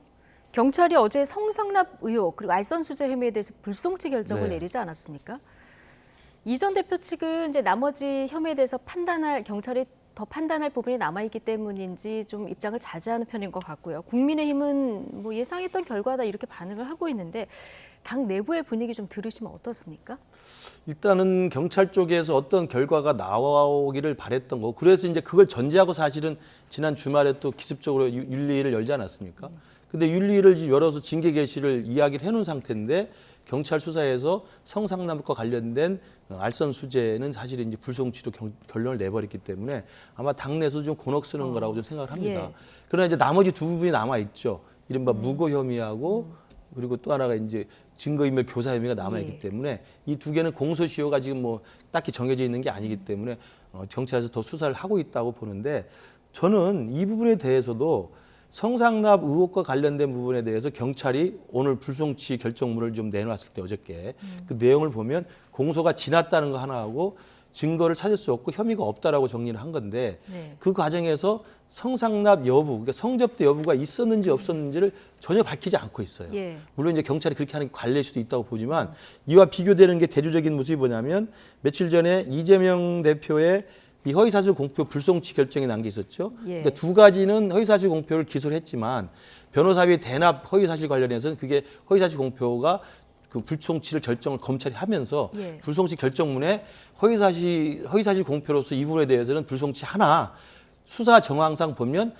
경찰이 어제 성상납 의혹 그리고 알선수재 혐의에 대해서 불송치 결정을 네. 내리지 않았습니까? 이 전 대표 측은 이제 나머지 혐의에 대해서 경찰이 더 판단할 부분이 남아있기 때문인지 좀 입장을 자제하는 편인 것 같고요. 국민의힘은 뭐 예상했던 결과다 이렇게 반응을 하고 있는데 당 내부의 분위기 좀 들으시면 어떻습니까? 일단은 경찰 쪽에서 어떤 결과가 나오기를 바랬던 거. 그래서 이제 그걸 전제하고 사실은 지난 주말에 또 기습적으로 윤리위를 열지 않았습니까? 근데 윤리위를 열어서 징계 개시를 이야기를 해놓은 상태인데 경찰 수사에서 성상납과 관련된 알선 수재는 사실 이제 불송치로 결론을 내버렸기 때문에 아마 당내에서 좀 곤혹스러운 거라고 좀 생각을 합니다. 예. 그러나 이제 나머지 두 부분이 남아 있죠. 이른바 무고 혐의하고 그리고 또 하나가 이제 증거인멸 교사 혐의가 남아있기 때문에 이 두 개는 공소시효가 지금 뭐 딱히 정해져 있는 게 아니기 때문에 경찰에서 더 수사를 하고 있다고 보는데 저는 이 부분에 대해서도 성상납 의혹과 관련된 부분에 대해서 경찰이 오늘 불송치 결정문을 좀 내놨을 때 어저께 그 내용을 보면 공소가 지났다는 거 하나하고 증거를 찾을 수 없고 혐의가 없다라고 정리를 한 건데 그 과정에서 성상납 여부, 그러니까 성접대 여부가 있었는지 없었는지를 전혀 밝히지 않고 있어요. 물론 이제 경찰이 그렇게 하는 게 관례일 수도 있다고 보지만 이와 비교되는 게 대조적인 모습이 뭐냐면 며칠 전에 이재명 대표의 이 허위사실 공표 불송치 결정이 난 게 있었죠. 그러니까 두 가지는 허위사실 공표를 기소를 했지만 변호사비 대납 허위사실 관련해서는 그게 허위사실 공표가 그 불송치를 결정을 검찰이 하면서 불송치 결정문에 허위사실 공표로서 이 부분에 대해서는 불송치 하나 수사 정황상 보면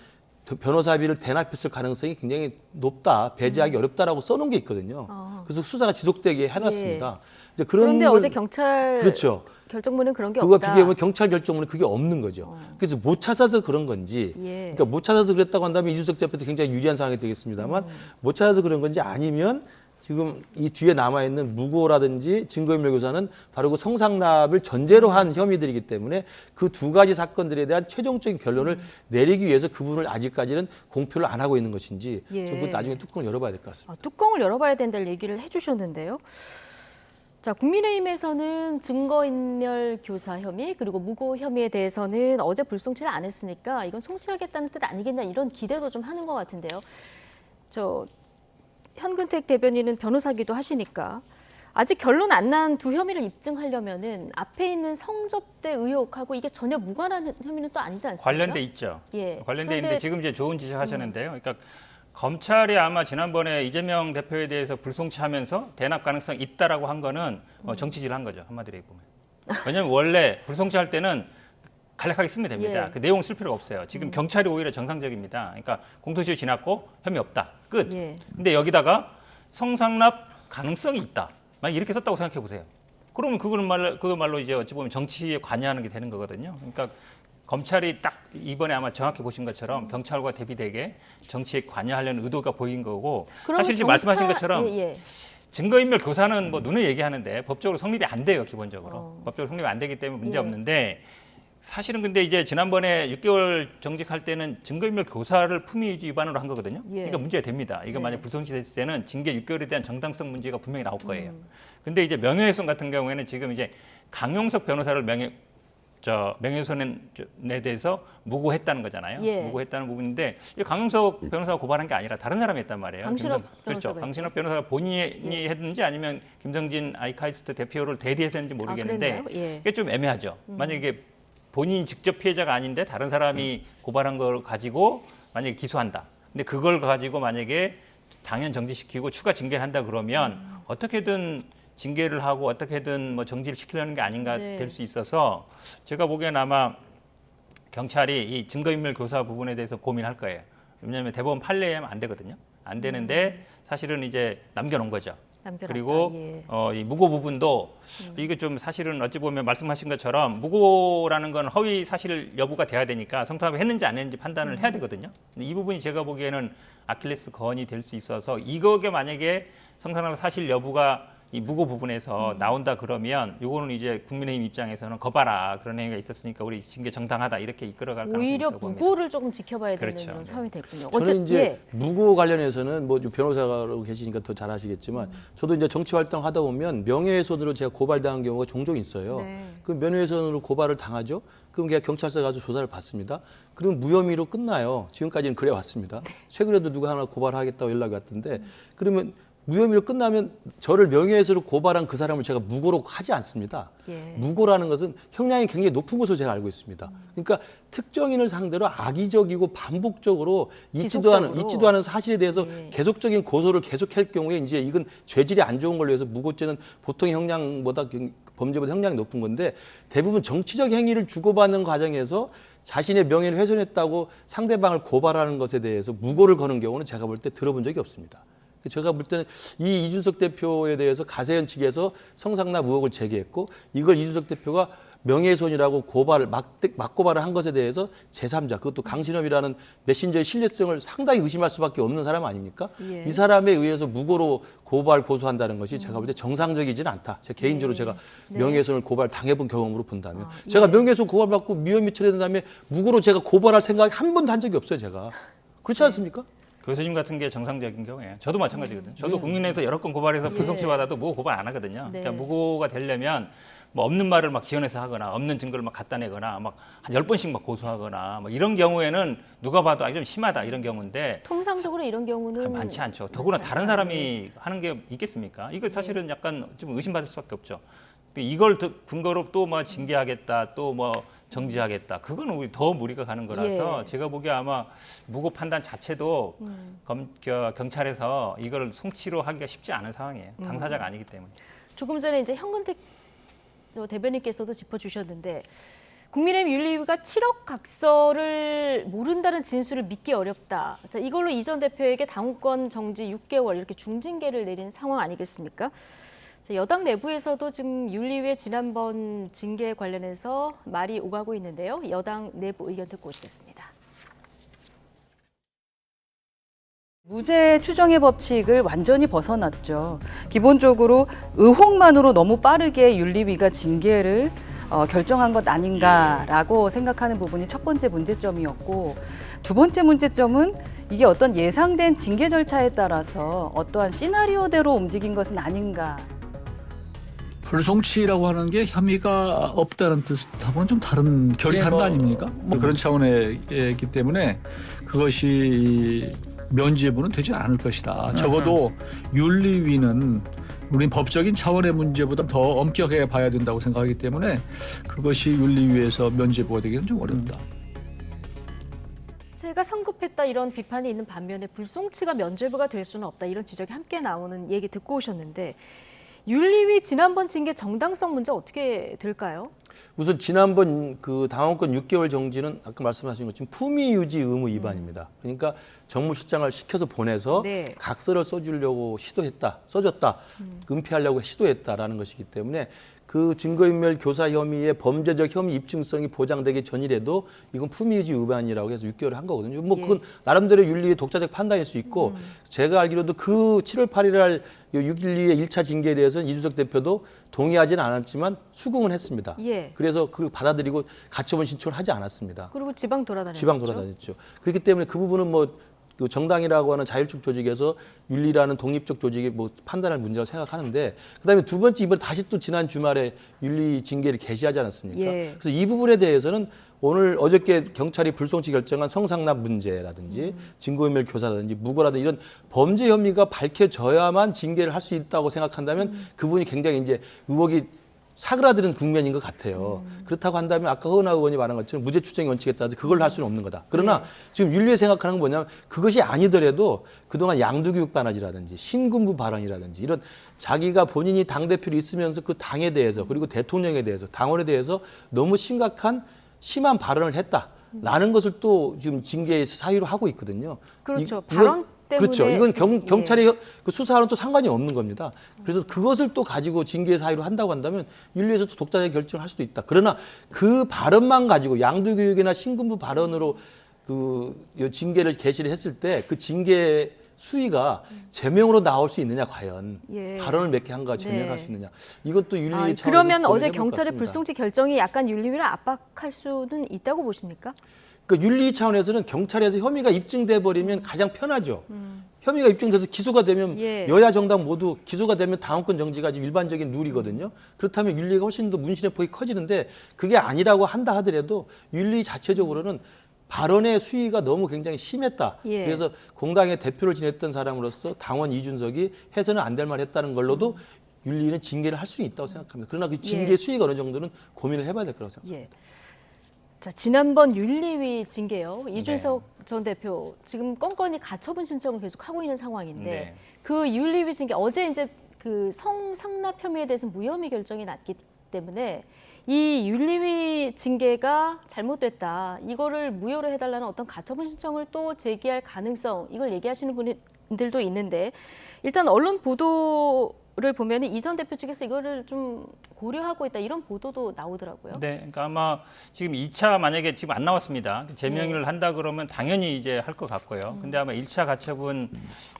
변호사비를 대납했을 가능성이 굉장히 높다, 배제하기 어렵다라고 써놓은 게 있거든요. 그래서 수사가 지속되게 해놨습니다. 이제 그런데 어제 경찰 그렇죠. 결정문은 그런 게 그거 없다. 비교하면 경찰 결정문은 그게 없는 거죠. 그래서 못 찾아서 그런 건지, 그러니까 못 찾아서 그랬다고 한다면 이준석 대표도 굉장히 유리한 상황이 되겠습니다만 못 찾아서 그런 건지 아니면 지금 이 뒤에 남아있는 무고라든지 증거인멸 교사는 바로 그 성상납을 전제로 한 혐의들이기 때문에 그 두 가지 사건들에 대한 최종적인 결론을 내리기 위해서 그 부분을 아직까지는 공표를 안 하고 있는 것인지 좀 나중에 뚜껑을 열어봐야 될 것 같습니다. 뚜껑을 열어봐야 된다는 얘기를 해주셨는데요. 자, 국민의힘에서는 증거인멸 교사 혐의 그리고 무고 혐의에 대해서는 어제 불송치를 안 했으니까 이건 송치하겠다는 뜻 아니겠냐 이런 기대도 좀 하는 것 같은데요. 현근택 대변인은 변호사기도 하시니까 아직 결론 안 난 두 혐의를 입증하려면은 앞에 있는 성접대 의혹하고 이게 전혀 무관한 혐의는 또 아니지 않습니까? 관련돼 있죠. 관련돼 있는데 지금 이제 좋은 지적하셨는데요. 그러니까 검찰이 아마 지난번에 이재명 대표에 대해서 불송치하면서 대납 가능성 있다라고 한 거는 정치질을 한 거죠. 한마디로 보면. 왜냐하면 원래 불송치할 때는 간략하게 쓰면 됩니다. 그 내용 쓸 필요가 없어요. 지금 경찰이 오히려 정상적입니다. 그러니까 공소시효 지났고 혐의 없다. 끝. 근데 여기다가 성상납 가능성이 있다. 만약 이렇게 썼다고 생각해 보세요. 그러면 그거말로 이제 어찌 보면 정치에 관여하는 게 되는 거거든요. 그러니까 검찰이 딱 이번에 아마 정확히 보신 것처럼 경찰과 대비되게 정치에 관여하려는 의도가 보인 거고 사실 지금 말씀하신 것처럼 증거인멸 교사는 뭐 눈에 얘기하는데 법적으로 성립이 안 돼요. 기본적으로. 법적으로 성립이 안 되기 때문에 문제 없는데 사실은 근데 이제 지난번에 6개월 정직할 때는 증거인멸 교사를 품위 위반으로 한 거거든요. 그러니까 문제가 됩니다. 이거 만약 불송치 됐을 때는 징계 6개월에 대한 정당성 문제가 분명히 나올 거예요. 근데 이제 명예훼손 같은 경우에는 지금 이제 강용석 변호사를 명예훼손에 대해서 무고했다는 거잖아요. 무고했다는 부분인데 강용석 변호사가 고발한 게 아니라 다른 사람이 했단 말이에요. 그렇죠. 강신업 변호사가 본인이 했는지 아니면 김성진 아이카이스트 대표를 대리해서 했는지 모르겠는데 이게 좀 애매하죠. 만약에 본인이 직접 피해자가 아닌데 다른 사람이 고발한 걸 가지고 만약에 기소한다. 근데 그걸 가지고 만약에 당연 정지시키고 추가 징계를 한다 그러면 어떻게든 징계를 하고 어떻게든 뭐 정지를 시키려는 게 아닌가 될 수 있어서 제가 보기에는 아마 경찰이 이 증거인멸 교사 부분에 대해서 고민할 거예요. 왜냐하면 대법원 판례에 하면 안 되거든요. 안 되는데 사실은 이제 남겨놓은 거죠. 그리고 이 무고 부분도 이게 좀 사실은 어찌 보면 말씀하신 것처럼 무고라는 건 허위 사실 여부가 돼야 되니까 성탄합을 했는지 안 했는지 판단을 해야 되거든요. 이 부분이 제가 보기에는 아킬레스 건이 될 수 있어서 이거게 만약에 성탄합 사실 여부가 이 무고 부분에서 나온다 그러면 요거는 이제 국민의힘 입장에서는 거봐라 그런 행위가 있었으니까 우리 징계 정당하다 이렇게 이끌어갈 가능성이 있다고 봅니다. 오히려 무고를 조금 지켜봐야 되는 이런 상황이 됐군요. 저는 이제 무고 관련해서는 뭐 변호사로 계시니까 더 잘 아시겠지만 저도 이제 정치 활동 하다 보면 명예훼손으로 제가 고발당한 경우가 종종 있어요. 그 명예훼손으로 고발을 당하죠. 그럼 그냥 경찰서 가서 조사를 받습니다. 그럼 무혐의로 끝나요. 지금까지는 그래 왔습니다. 최근에도 누가 하나 고발하겠다고 연락이 왔던데 그러면 무혐의로 끝나면 저를 명예훼손으로 고발한 그 사람을 제가 무고로 하지 않습니다. 무고라는 것은 형량이 굉장히 높은 것으로 제가 알고 있습니다. 그러니까 특정인을 상대로 악의적이고 반복적으로 잊지도 않은 사실에 대해서 계속적인 고소를 계속할 경우에 이제 이건 죄질이 안 좋은 걸로 해서 무고죄는 보통 형량보다 범죄보다 형량이 높은 건데 대부분 정치적 행위를 주고받는 과정에서 자신의 명예를 훼손했다고 상대방을 고발하는 것에 대해서 무고를 거는 경우는 제가 볼 때 들어본 적이 없습니다. 제가 볼 때는 이 이준석 대표에 대해서 가세현 측에서 성상납 의혹을 제기했고 이걸 이준석 대표가 명예훼손이라고 맞고발을 한 것에 대해서 제3자, 그것도 강신업이라는 메신저의 신뢰성을 상당히 의심할 수밖에 없는 사람 아닙니까? 예. 이 사람에 의해서 무고로 고소한다는 것이 제가 볼 때 정상적이지는 않다. 제가 개인적으로 제가 명예훼손을 고발당해본 경험으로 본다면 제가 명예훼손 고발받고 무혐의 처리된 다음에 무고로 제가 고발할 생각이 한 번도 한 적이 없어요, 제가. 그렇지 않습니까? 교수님 같은 게 정상적인 경우에 저도 마찬가지거든요. 저도 국민에서 여러 건 고발해서 불송치 받아도 무고 고발 안 하거든요. 네. 그러니까 무고가 되려면 뭐 없는 말을 막 지어내서 하거나 없는 증거를 막 갖다 내거나 막 한 10번씩 막 고소하거나 뭐 이런 경우에는 누가 봐도 좀 심하다 이런 경우인데 통상적으로 이런 경우는 많지 않죠. 더구나 다른 사람이 하는 게 있겠습니까? 이거 사실은 약간 좀 의심받을 수밖에 없죠. 이걸 근거로 또 뭐 징계하겠다, 또 뭐 정지하겠다. 그거는 우리 더 무리가 가는 거라서 제가 보기에 아마 무고 판단 자체도 경찰에서 이걸 송치로 하기가 쉽지 않은 상황이에요. 당사자가 아니기 때문에. 조금 전에 이제 현근택 대변인께서도 짚어주셨는데 국민의힘 윤리위가 7억 각서를 모른다는 진술을 믿기 어렵다. 자, 이걸로 이 전 대표에게 당원권 정지 6개월 이렇게 중징계를 내린 상황 아니겠습니까? 자, 여당 내부에서도 지금 윤리위의 지난번 징계 관련해서 말이 오가고 있는데요. 여당 내부 의견 듣고 오시겠습니다. 무죄 추정의 법칙을 완전히 벗어났죠. 기본적으로 의혹만으로 너무 빠르게 윤리위가 징계를 결정한 것 아닌가라고 생각하는 부분이 첫 번째 문제점이었고, 두 번째 문제점은 이게 어떤 예상된 징계 절차에 따라서 어떠한 시나리오대로 움직인 것은 아닌가. 불송치라고 하는 게 혐의가 없다는 뜻하고는 좀 다른 결이 다른 거 아닙니까? 그런 차원이기 때문에 그것이 면죄부는 되지 않을 것이다. 적어도 윤리위는 우리 법적인 차원의 문제보다 더 엄격하게 봐야 된다고 생각하기 때문에 그것이 윤리위에서 면죄부가 되기는 좀 어렵다. 제가 성급했다 이런 비판이 있는 반면에 불송치가 면죄부가 될 수는 없다 이런 지적이 함께 나오는 얘기 듣고 오셨는데 윤리위 지난번 징계 정당성 문제 어떻게 될까요? 우선 지난번 그 당원권 6개월 정지는 아까 말씀하신 것처럼 품위 유지 의무 위반입니다. 그러니까 정무실장을 시켜서 보내서 각서를 써주려고 써줬다, 은폐하려고 시도했다라는 것이기 때문에 그 증거인멸 교사 혐의의 범죄적 혐의 입증성이 보장되기 전이라도 이건 품위유지 위반이라고 해서 6개월을 한 거거든요. 뭐 그건 나름대로 윤리의 독자적 판단일 수 있고 제가 알기로도 그 7월 8일 날 6.12의 1차 징계에 대해서는 이준석 대표도 동의하지는 않았지만 수긍은 했습니다. 그래서 그걸 받아들이고 가처분 신청을 하지 않았습니다. 그리고 지방 돌아다녔죠. 지방 돌아다녔죠. 그렇기 때문에 그 부분은 뭐 그 정당이라고 하는 자율적 조직에서 윤리라는 독립적 조직이 뭐 판단할 문제라고 생각하는데 그다음에 두 번째 이번에 다시 또 지난 주말에 윤리 징계를 개시하지 않았습니까? 그래서 이 부분에 대해서는 어저께 경찰이 불송치 결정한 성상납 문제라든지 증거인멸 교사라든지 무고라든지 이런 범죄 혐의가 밝혀져야만 징계를 할 수 있다고 생각한다면 그분이 굉장히 이제 의혹이 사그라드는 국면인 것 같아요. 그렇다고 한다면 아까 허은하 의원이 말한 것처럼 무죄 추정의 원칙에 따라서 그걸 할 수는 없는 거다. 그러나 지금 윤리에 생각하는 건 뭐냐면 그것이 아니더라도 그동안 양도교육 반환이라든지 신군부 발언이라든지 이런 자기가 본인이 당대표로 있으면서 그 당에 대해서 그리고 대통령에 대해서 당원에 대해서 너무 심한 발언을 했다라는 것을 또 지금 징계의 사유로 하고 있거든요. 그렇죠. 발언 때문에 그렇죠. 이건 경찰의 그 수사와는 또 상관이 없는 겁니다. 그래서 그것을 또 가지고 징계 사유로 한다고 한다면 윤리에서도 독자적 결정을 할 수도 있다. 그러나 그 발언만 가지고 양도교육이나 신군부 발언으로 그 징계를 개시를 했을 때 그 징계 수위가 제명으로 나올 수 있느냐 과연 발언을 몇 개 한 거 제명할 수 있느냐 이것도 윤리의 차원에서 그러면 어제 경찰의 불송치 결정이 약간 윤리위를 압박할 수는 있다고 보십니까? 그 윤리 차원에서는 경찰에서 혐의가 입증돼 버리면 가장 편하죠. 혐의가 입증돼서 기소가 되면 여야 정당 모두 기소가 되면 당원권 정지가 지금 일반적인 룰이거든요. 그렇다면 윤리가 훨씬 더 문신의 폭이 커지는데 그게 아니라고 한다 하더라도 윤리 자체적으로는 발언의 수위가 너무 굉장히 심했다. 그래서 공당의 대표를 지냈던 사람으로서 당원 이준석이 해서는 안 될 말 했다는 걸로도 윤리는 징계를 할 수 있다고 생각합니다. 그러나 그 징계 수위가 어느 정도는 고민을 해봐야 될 거라고 생각합니다. 자, 지난번 윤리위 징계요. 이준석 전 대표 지금 건건히 가처분 신청을 계속 하고 있는 상황인데 그 윤리위 징계 어제 이제 그 성상납 혐의에 대해서 무혐의 결정이 났기 때문에 이 윤리위 징계가 잘못됐다. 이거를 무효로 해달라는 어떤 가처분 신청을 또 제기할 가능성 이걸 얘기하시는 분들도 있는데 일단 언론 보도 거를 보면 이전 대표 측에서 이거를 좀 고려하고 있다 이런 보도도 나오더라고요. 네, 그러니까 아마 지금 2차 만약에 지금 안 나왔습니다. 재명을 한다 그러면 당연히 이제 할 것 같고요. 근데 아마 1차 가처분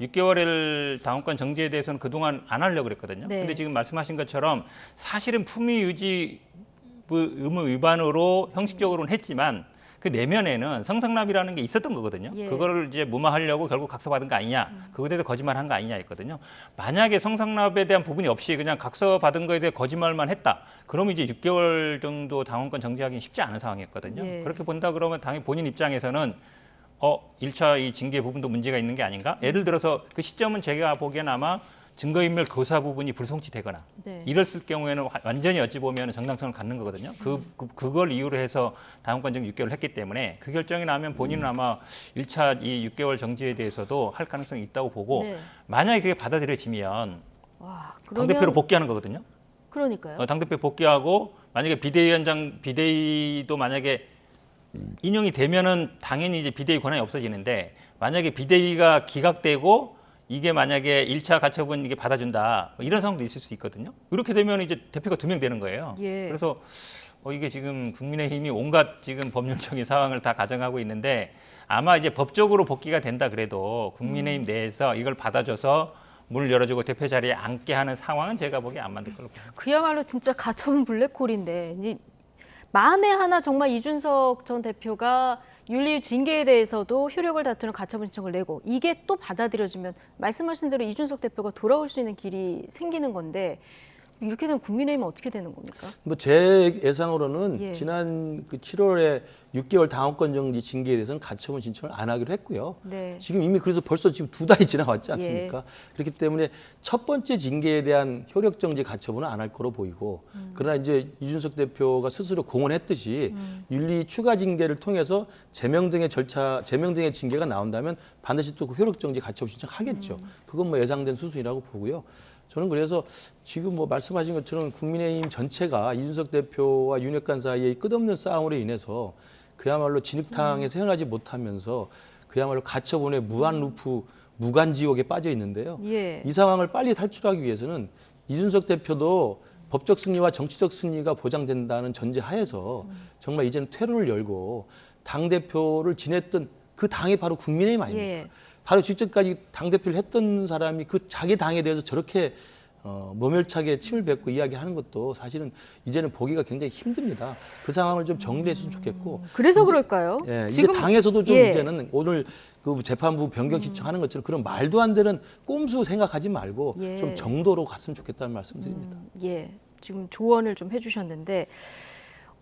6개월을 당원권 정지에 대해서는 그동안 안 하려고 그랬거든요. 네. 근데 지금 말씀하신 것처럼 사실은 품위 유지 의무 위반으로 형식적으로는 했지만 그 내면에는 성상납이라는 게 있었던 거거든요. 예. 그거를 이제 무마하려고 결국 각서받은 거 아니냐, 그거에 대해서 거짓말한 거 아니냐 했거든요. 만약에 성상납에 대한 부분이 없이 그냥 각서받은 거에 대해 거짓말만 했다, 그러면 이제 6개월 정도 당원권 정지하기는 쉽지 않은 상황이었거든요. 예. 그렇게 본다 그러면 당연히 본인 입장에서는 1차 이 징계 부분도 문제가 있는 게 아닌가? 예를 들어서 그 시점은 제가 보기에는 아마 증거인멸 교사 부분이 불송치되거나 네. 이랬을 경우에는 완전히 어찌 보면 정당성을 갖는 거거든요. 그걸 이유로 해서 당원권 정지 6개월을 했기 때문에 그 결정이 나면 본인은 아마 1차 이 6개월 정지에 대해서도 할 가능성이 있다고 보고 네. 만약에 그게 받아들여지면 와, 당대표로 복귀하는 거거든요. 그러니까요. 당대표 복귀하고 만약에 비대위도 만약에 인용이 되면은 당연히 이제 비대위 권한이 없어지는데 만약에 비대위가 기각되고 이게 만약에 1차 가처분 이게 받아준다 이런 상황도 있을 수 있거든요. 이렇게 되면 이제 대표가 2명 되는 거예요. 예. 그래서 이게 지금 국민의힘이 온갖 지금 법률적인 상황을 다 가정하고 있는데 아마 이제 법적으로 복귀가 된다 그래도 국민의힘 내에서 이걸 받아줘서 문을 열어주고 대표 자리에 앉게 하는 상황은 제가 보기에 안 만들 걸로 봅니다. 그야말로 진짜 가처분 블랙홀인데 만에 하나 정말 이준석 전 대표가 윤리위 징계에 대해서도 효력을 다투는 가처분 신청을 내고 이게 또 받아들여지면 말씀하신 대로 이준석 대표가 돌아올 수 있는 길이 생기는 건데 이렇게 되면 국민의힘은 어떻게 되는 겁니까? 뭐 제 예상으로는 예. 지난 그 7월에 6개월 당원권 정지 징계에 대해서는 가처분 신청을 안 하기로 했고요. 네. 지금 이미 그래서 벌써 지금 2달이 지나왔지 않습니까? 그렇기 때문에 첫 번째 징계에 대한 효력 정지 가처분은 안 할 거로 보이고 그러나 이제 이준석 대표가 스스로 공언했듯이 윤리 추가 징계를 통해서 제명 등의 징계가 나온다면 반드시 또 그 효력 정지 가처분 신청하겠죠. 그건 뭐 예상된 수순이라고 보고요. 저는 그래서 지금 뭐 말씀하신 것처럼 국민의힘 전체가 이준석 대표와 윤핵관 사이의 끝없는 싸움으로 인해서 그야말로 진흙탕에서 헤어나지 못하면서 그야말로 가처분의 무한 루프, 무간 지옥에 빠져 있는데요. 예. 이 상황을 빨리 탈출하기 위해서는 이준석 대표도 법적 승리와 정치적 승리가 보장된다는 전제 하에서 정말 이제는 퇴로를 열고 당대표를 지냈던 그 당이 바로 국민의힘 아닙니까? 예. 바로 직전까지 당대표를 했던 사람이 그 자기 당에 대해서 저렇게 모멸차게 침을 뱉고 이야기하는 것도 사실은 이제는 보기가 굉장히 힘듭니다. 그 상황을 좀 정리했으면 좋겠고. 그래서 그럴까요? 예, 지금 이제 당에서도 좀 예. 이제는 오늘 그 재판부 변경 신청하는 것처럼 그런 말도 안 되는 꼼수 생각하지 말고 예. 좀 정도로 갔으면 좋겠다는 말씀드립니다. 예, 지금 조언을 좀 해주셨는데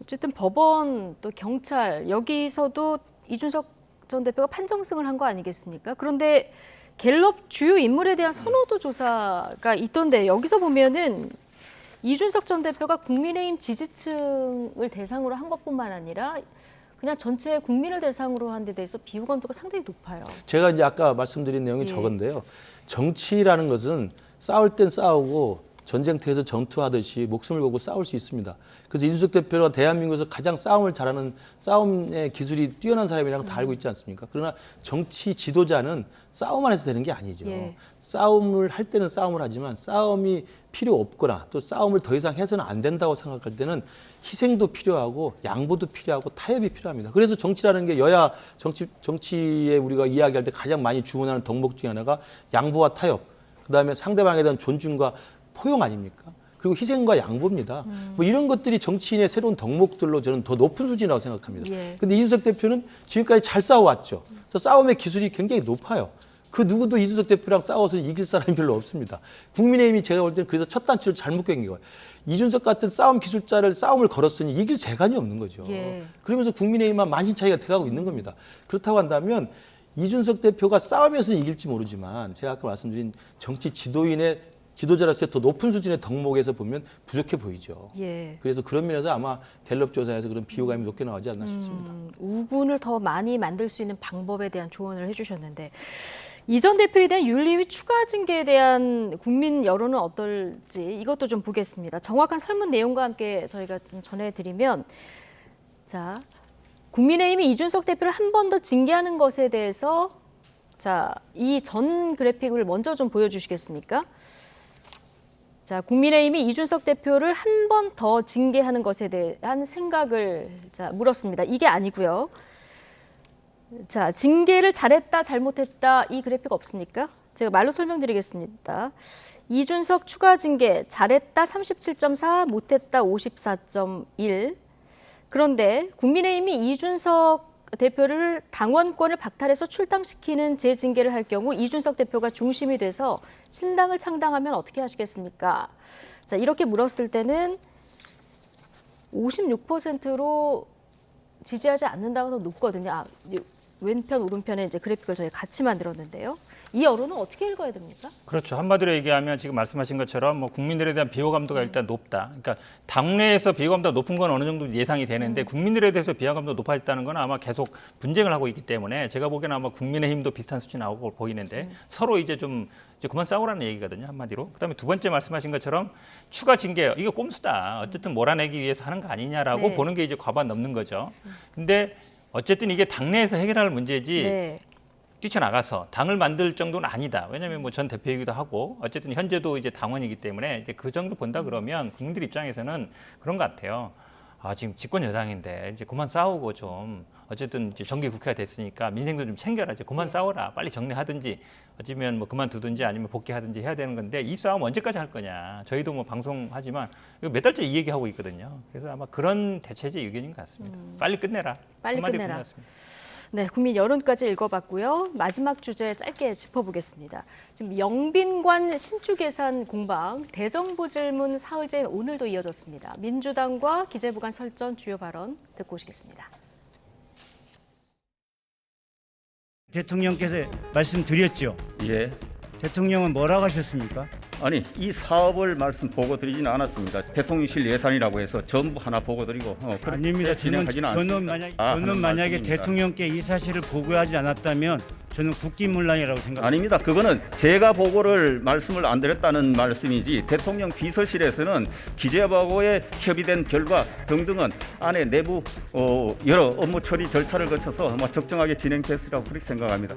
어쨌든 법원 또 경찰 여기서도 이준석 전 대표가 판정승을 한 거 아니겠습니까? 그런데 갤럽 주요 인물에 대한 선호도 조사가 있던데 여기서 보면은 이준석 전 대표가 국민의힘 지지층을 대상으로 한 것뿐만 아니라 그냥 전체 국민을 대상으로 한 데 대해서 비호감도가 상당히 높아요. 제가 이제 아까 말씀드린 내용이 예. 저건데요. 정치라는 것은 싸울 땐 싸우고 전쟁터에서 전투하듯이 목숨을 걸고 싸울 수 있습니다. 그래서 이준석 대표가 대한민국에서 가장 싸움을 잘하는 싸움의 기술이 뛰어난 사람이라는 거 다 알고 있지 않습니까? 그러나 정치 지도자는 싸움만 해서 되는 게 아니죠. 예. 싸움을 할 때는 싸움을 하지만 싸움이 필요 없거나 또 싸움을 더 이상 해서는 안 된다고 생각할 때는 희생도 필요하고 양보도 필요하고 타협이 필요합니다. 그래서 정치라는 게 여야 정치에 우리가 이야기할 때 가장 많이 주문하는 덕목 중에 하나가 양보와 타협, 그다음에 상대방에 대한 존중과 포용 아닙니까? 그리고 희생과 양보입니다. 뭐 이런 것들이 정치인의 새로운 덕목들로 저는 더 높은 수준이라고 생각합니다. 예. 근데 이준석 대표는 지금까지 잘 싸워왔죠. 저 싸움의 기술이 굉장히 높아요. 그 누구도 이준석 대표랑 싸워서 이길 사람이 별로 없습니다. 국민의힘이 제가 볼 때는 그래서 첫 단추를 잘못 깬 거예요. 이준석 같은 싸움 기술자를 싸움을 걸었으니 이길 재간이 없는 거죠. 예. 그러면서 국민의힘만 만신차이가 돼가고 있는 겁니다. 그렇다고 한다면 이준석 대표가 싸움에서는 이길지 모르지만 제가 아까 말씀드린 정치 지도자로서의 더 높은 수준의 덕목에서 보면 부족해 보이죠. 예. 그래서 그런 면에서 아마 갤럽 조사에서 그런 비호감이 높게 나오지 않나 싶습니다. 우군을 더 많이 만들 수 있는 방법에 대한 조언을 해주셨는데 이 전 대표에 대한 윤리위 추가 징계에 대한 국민 여론은 어떨지 이것도 좀 보겠습니다. 정확한 설문 내용과 함께 저희가 좀 전해드리면 자 국민의힘이 이준석 대표를 한 번 더 징계하는 것에 대해서 자 이 전 그래픽을 먼저 좀 보여주시겠습니까? 자, 국민의힘이 이준석 대표를 한 번 더 징계하는 것에 대한 생각을 물었습니다. 이게 아니고요. 자, 징계를 잘했다, 잘못했다 이 그래픽 없습니까? 제가 말로 설명드리겠습니다. 이준석 추가 징계 잘했다 37.4, 못했다 54.1. 그런데 국민의힘이 이준석 대표를 당원권을 박탈해서 출당시키는 재징계를 할 경우 이준석 대표가 중심이 돼서 신당을 창당하면 어떻게 하시겠습니까? 자, 이렇게 물었을 때는 56%로 지지하지 않는다고 더 높거든요. 왼편, 오른편에 이제 그래픽을 저희 같이 만들었는데요. 이 여론은 어떻게 읽어야 됩니까? 그렇죠. 한마디로 얘기하면 지금 말씀하신 것처럼 뭐 국민들에 대한 비호감도가 일단 높다. 그러니까 당내에서 비호감도가 높은 건 어느 정도 예상이 되는데 국민들에 대해서 비호감도가 높아졌다는 건 아마 계속 분쟁을 하고 있기 때문에 제가 보기에는 아마 국민의힘도 비슷한 수준이 나오고 보이는데 서로 이제 좀 이제 그만 싸우라는 얘기거든요. 한마디로. 그다음에 두 번째 말씀하신 것처럼 추가 징계 이거 꼼수다. 어쨌든 몰아내기 위해서 하는 거 아니냐라고 보는 게 이제 과반 넘는 거죠. 근데 어쨌든 이게 당내에서 해결할 문제지 뛰쳐나가서 당을 만들 정도는 아니다. 왜냐하면 뭐 전 대표이기도 하고 어쨌든 현재도 이제 당원이기 때문에 이제 그 정도 본다 그러면 국민들 입장에서는 그런 것 같아요. 아, 지금 집권 여당인데 이제 그만 싸우고 좀 어쨌든 이제 정기 국회가 됐으니까 민생도 좀 챙겨라. 이제 그만 싸워라. 빨리 정리하든지 어쩌면 뭐 그만두든지 아니면 복귀하든지 해야 되는 건데 이 싸움 언제까지 할 거냐. 저희도 뭐 방송하지만 이거 몇 달째 이 얘기하고 있거든요. 그래서 아마 그런 대체제 의견인 것 같습니다. 빨리 끝내라. 빨리 한마디로 끝내라. 끝났습니다. 네, 국민 여론까지 읽어봤고요. 마지막 주제 짧게 짚어보겠습니다. 지금 영빈관 신축 예산 공방, 대정부 질문 사흘째인 오늘도 이어졌습니다. 민주당과 기재부 간 설전 주요 발언 듣고 오시겠습니다. 대통령께서 말씀드렸죠. 예. 대통령은 뭐라고 하셨습니까? 아니 이 사업을 말씀 보고 드리지는 않았습니다. 대통령실 예산이라고 해서 전부 하나 보고 드리고 아닙니다. 진행하지는 않습니다. 저는 만약에 대통령께 이 사실을 보고하지 않았다면 저는 국기문란이라고 생각합니다. 아닙니다. 그거는 제가 보고를 말씀을 안 드렸다는 말씀이지 대통령 비서실에서는 기재부하고의 협의된 결과 등등은 안에 내부 여러 업무 처리 절차를 거쳐서 아마 적정하게 진행됐으리라고 그렇게 생각합니다.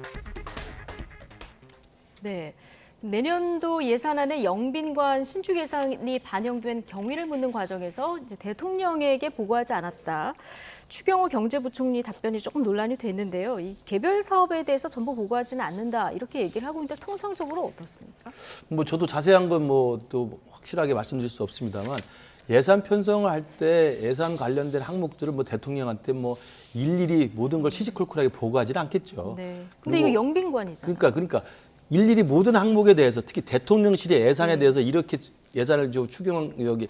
네. 내년도 예산안에 영빈관 신축 예산이 반영된 경위를 묻는 과정에서 이제 대통령에게 보고하지 않았다. 추경호 경제부총리 답변이 조금 논란이 됐는데요. 이 개별 사업에 대해서 전부 보고하지는 않는다 이렇게 얘기를 하고 있는데 통상적으로 어떻습니까? 뭐 저도 자세한 건 뭐 또 확실하게 말씀드릴 수 없습니다만 예산 편성을 할 때 예산 관련된 항목들을 뭐 대통령한테 뭐 일일이 모든 걸 시시콜콜하게 보고하지는 않겠죠. 네. 근데 이거 영빈관이잖아요. 그러니까 일일이 모든 항목에 대해서 특히 대통령실의 예산에 대해서 이렇게 예산을 추경 여기